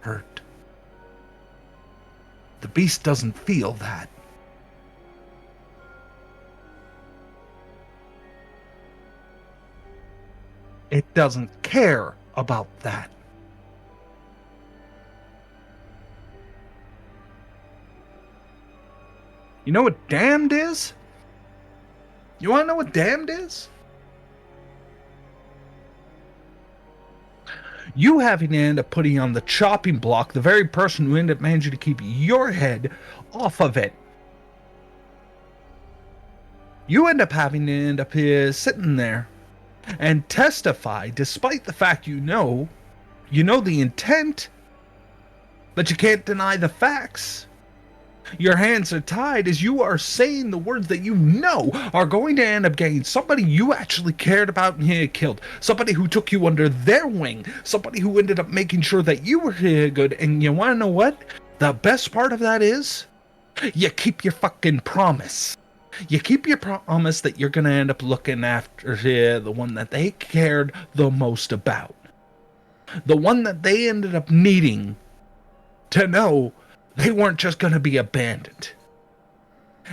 hurt. The beast doesn't feel that. It doesn't care about that. You know what damned is? You want to know what damned is? You having to end up putting on the chopping block the very person who ended up managing to keep your head off of it. You end up having to end up sitting there and testify, despite the fact you know the intent, but you can't deny the facts. Your hands are tied as you are saying the words that you know are going to end up getting somebody you actually cared about and here killed. Somebody who took you under their wing. Somebody who ended up making sure that you were here good. And you want to know what? The best part of that is, you keep your fucking promise. You keep your promise that you're going to end up looking after the one that they cared the most about. The one that they ended up needing to know they weren't just going to be abandoned.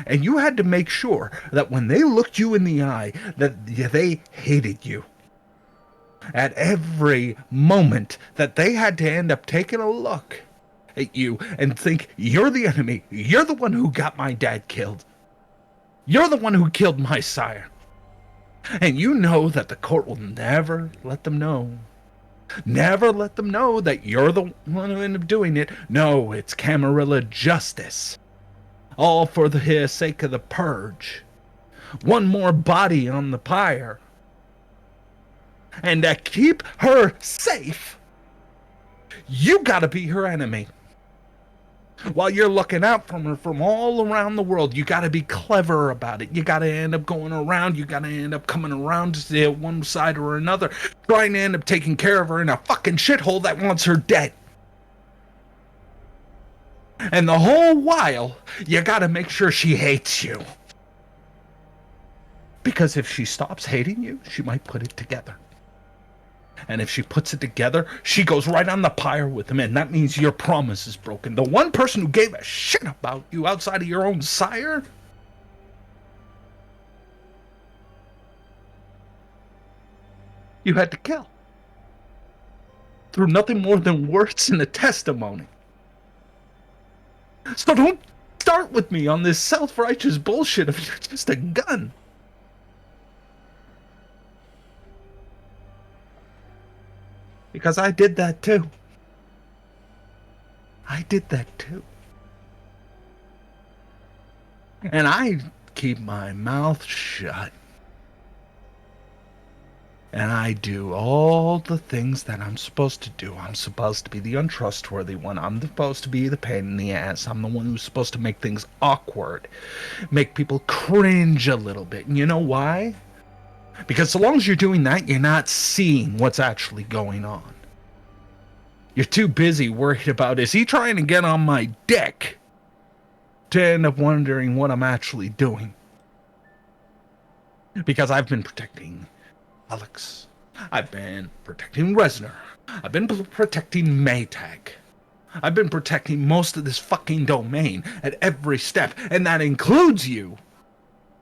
And you had to make sure that when they looked you in the eye, that they hated you. At every moment that they had to end up taking a look at you and think, you're the enemy. You're the one who got my dad killed. You're the one who killed my sire. And you know that the court will never let them know. Never let them know that you're the one who ended up doing it. No, it's Camarilla justice. All for the sake of the purge. One more body on the pyre. And to keep her safe, you gotta be her enemy. While you're looking out from her from all around the world, you gotta be clever about it. You gotta end up going around. You gotta end up coming around to one side or another, trying to end up taking care of her in a fucking shithole that wants her dead. And the whole while, you gotta make sure she hates you. Because if she stops hating you, she might put it together. And if she puts it together, she goes right on the pyre with him, and that means your promise is broken. The one person who gave a shit about you outside of your own sire, you had to kill. Through nothing more than words and a testimony. So don't start with me on this self-righteous bullshit of you're just a gun. Because I did that too. I did that too. And I keep my mouth shut. And I do all the things that I'm supposed to do. I'm supposed to be the untrustworthy one. I'm supposed to be the pain in the ass. I'm the one who's supposed to make things awkward. Make people cringe a little bit. And you know why? Because so long as you're doing that, you're not seeing what's actually going on. You're too busy worried about, is he trying to get on my dick? To end up wondering what I'm actually doing. Because I've been protecting Alex. I've been protecting Resner. I've been protecting Maytag. I've been protecting most of this fucking domain at every step. And that includes you.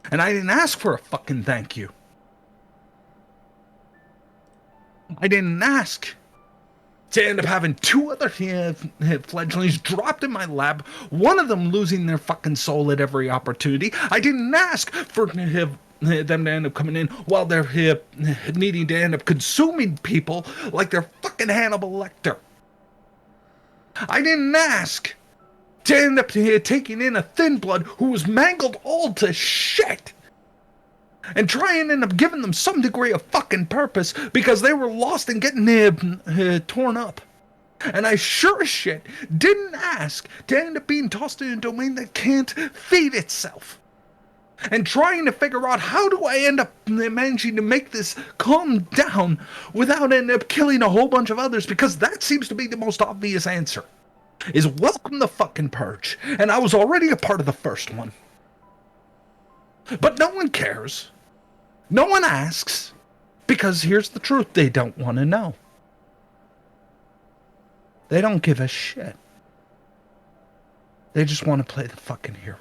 And I didn't ask for a fucking thank you. I didn't ask to end up having two other fledglings dropped in my lab, one of them losing their fucking soul at every opportunity. I didn't ask for them to end up coming in while they're needing to end up consuming people like they're fucking Hannibal Lecter. I didn't ask to end up taking in a thin blood who was mangled all to shit. And try and end up giving them some degree of fucking purpose because they were lost and getting torn up. And I sure as shit didn't ask to end up being tossed in a domain that can't feed itself. And trying to figure out how do I end up managing to make this calm down without end up killing a whole bunch of others, because that seems to be the most obvious answer. Is welcome the fucking purge. And I was already a part of the first one. But no one cares. No one asks, because here's the truth they don't want to know. They don't give a shit. They just want to play the fucking hero.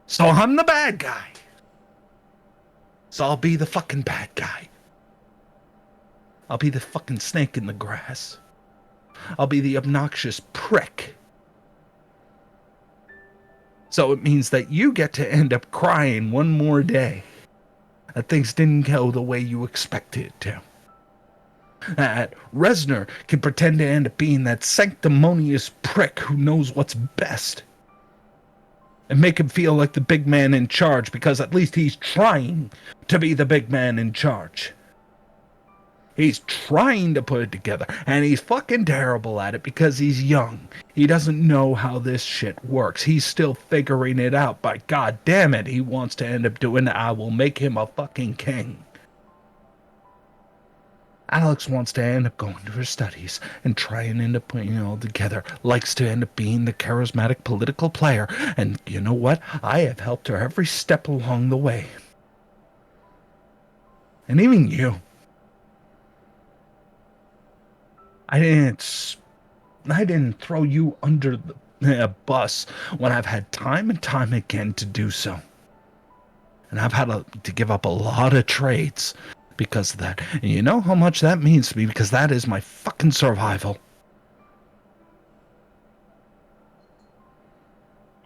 So I'm the bad guy. So I'll be the fucking bad guy. I'll be the fucking snake in the grass. I'll be the obnoxious prick. So it means that you get to end up crying one more day that things didn't go the way you expected it to. That Resner can pretend to end up being that sanctimonious prick who knows what's best. And make him feel like the big man in charge, because at least he's trying to be the big man in charge. He's trying to put it together, and he's fucking terrible at it because he's young. He doesn't know how this shit works. He's still figuring it out, but god damn it, he wants to end up doing it. I will make him a fucking king. Alex wants to end up going to her studies and try and end up putting it all together. Likes to end up being the charismatic political player. And you know what? I have helped her every step along the way. And even you. I didn't throw you under the bus when I've had time and time again to do so. And I've had to give up a lot of trades because of that. And you know how much that means to me, because that is my fucking survival.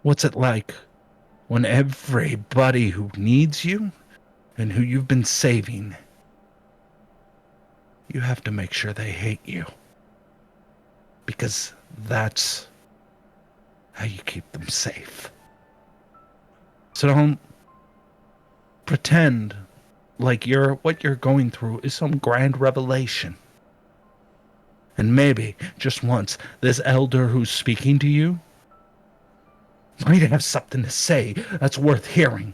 What's it like when everybody who needs you and who you've been saving, you have to make sure they hate you? Because that's how you keep them safe. So don't pretend like what you're going through is some grand revelation. And maybe, just once, this elder who's speaking to you might have something to say that's worth hearing.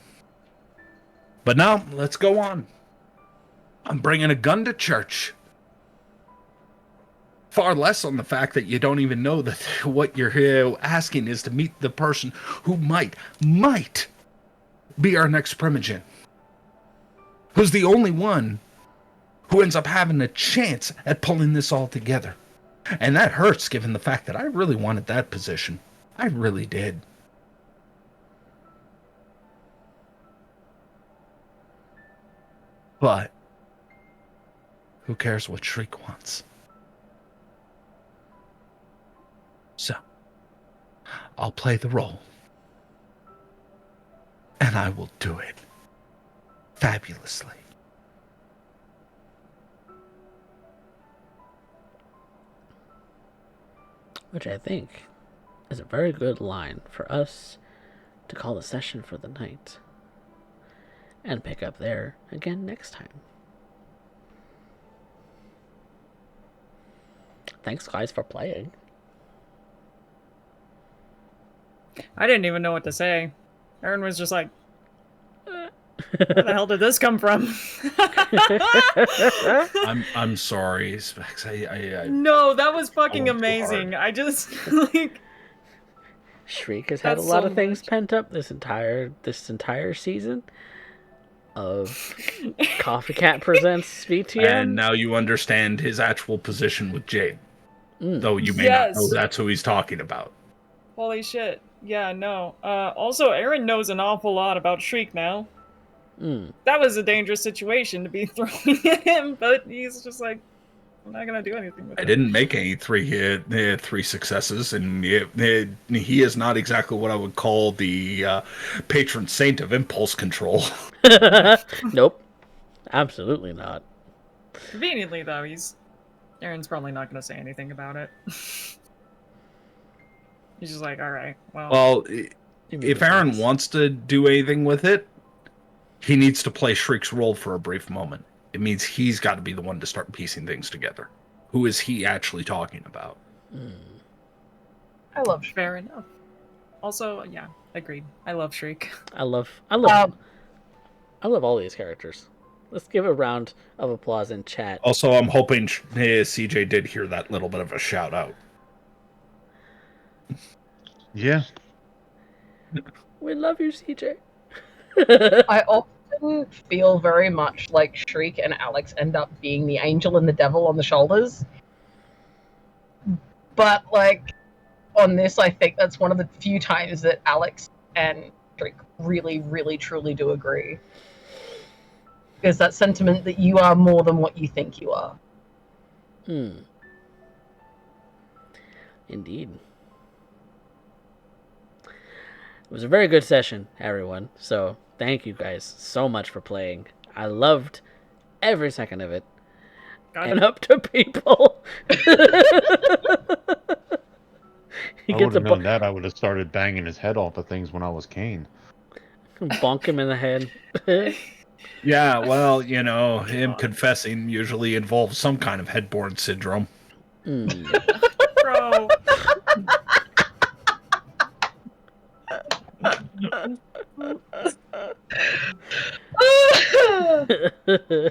But now, let's go on. I'm bringing a gun to church. Far less on the fact that you don't even know that what you're asking is to meet the person who might be our next primogen. Who's the only one who ends up having a chance at pulling this all together. And that hurts given the fact that I really wanted that position. I really did. But who cares what Shriek wants? So, I'll play the role. And I will do it fabulously. Which I think is a very good line for us to call the session for the night. And pick up there again next time. Thanks, guys, for playing. I didn't even know what to say. Aaron was just like, where the hell did this come from? I'm sorry, Specs. No, that was fucking Oh, amazing. hard. I just like Shriek has had a That's lot so of things much. pent up this entire season of CoffeeCat presents VtM. And now you understand his actual position with Jade. Though you may not know Yes. that's who he's talking about. Holy shit. Yeah, no. Also, Aaron knows an awful lot about Shriek now. That was a dangerous situation to be throwing at him, but he's just like, I'm not gonna do anything with it. I didn't make any three successes, and he is not exactly what I would call the patron saint of impulse control. Nope. Absolutely not. Conveniently, though, Aaron's probably not gonna say anything about it. He's just like, alright, Well, if Aaron wants to do anything with it, he needs to play Shriek's role for a brief moment. It means he's got to be the one to start piecing things together. Who is he actually talking about? I love Shriek. fair enough. Also, yeah, agreed. I love Shriek. I love all these characters. Let's give a round of applause in chat. Also, I'm hoping CJ did hear that little bit of a shout out. Yeah. We love you, CJ. I often feel very much like Shriek and Alex end up being the angel and the devil on the shoulders. But, like, on this, I think that's one of the few times that Alex and Shriek really, really, truly do agree. There's that sentiment that you are more than what you think you are. Indeed. It was a very good session, everyone. So thank you guys so much for playing. I loved every second of it. And up to people. I would have known that. I would have started banging his head off of things when I was Kane. Bonk him in the head. Yeah, well, you know, him confessing usually involves some kind of headboard syndrome. Bro.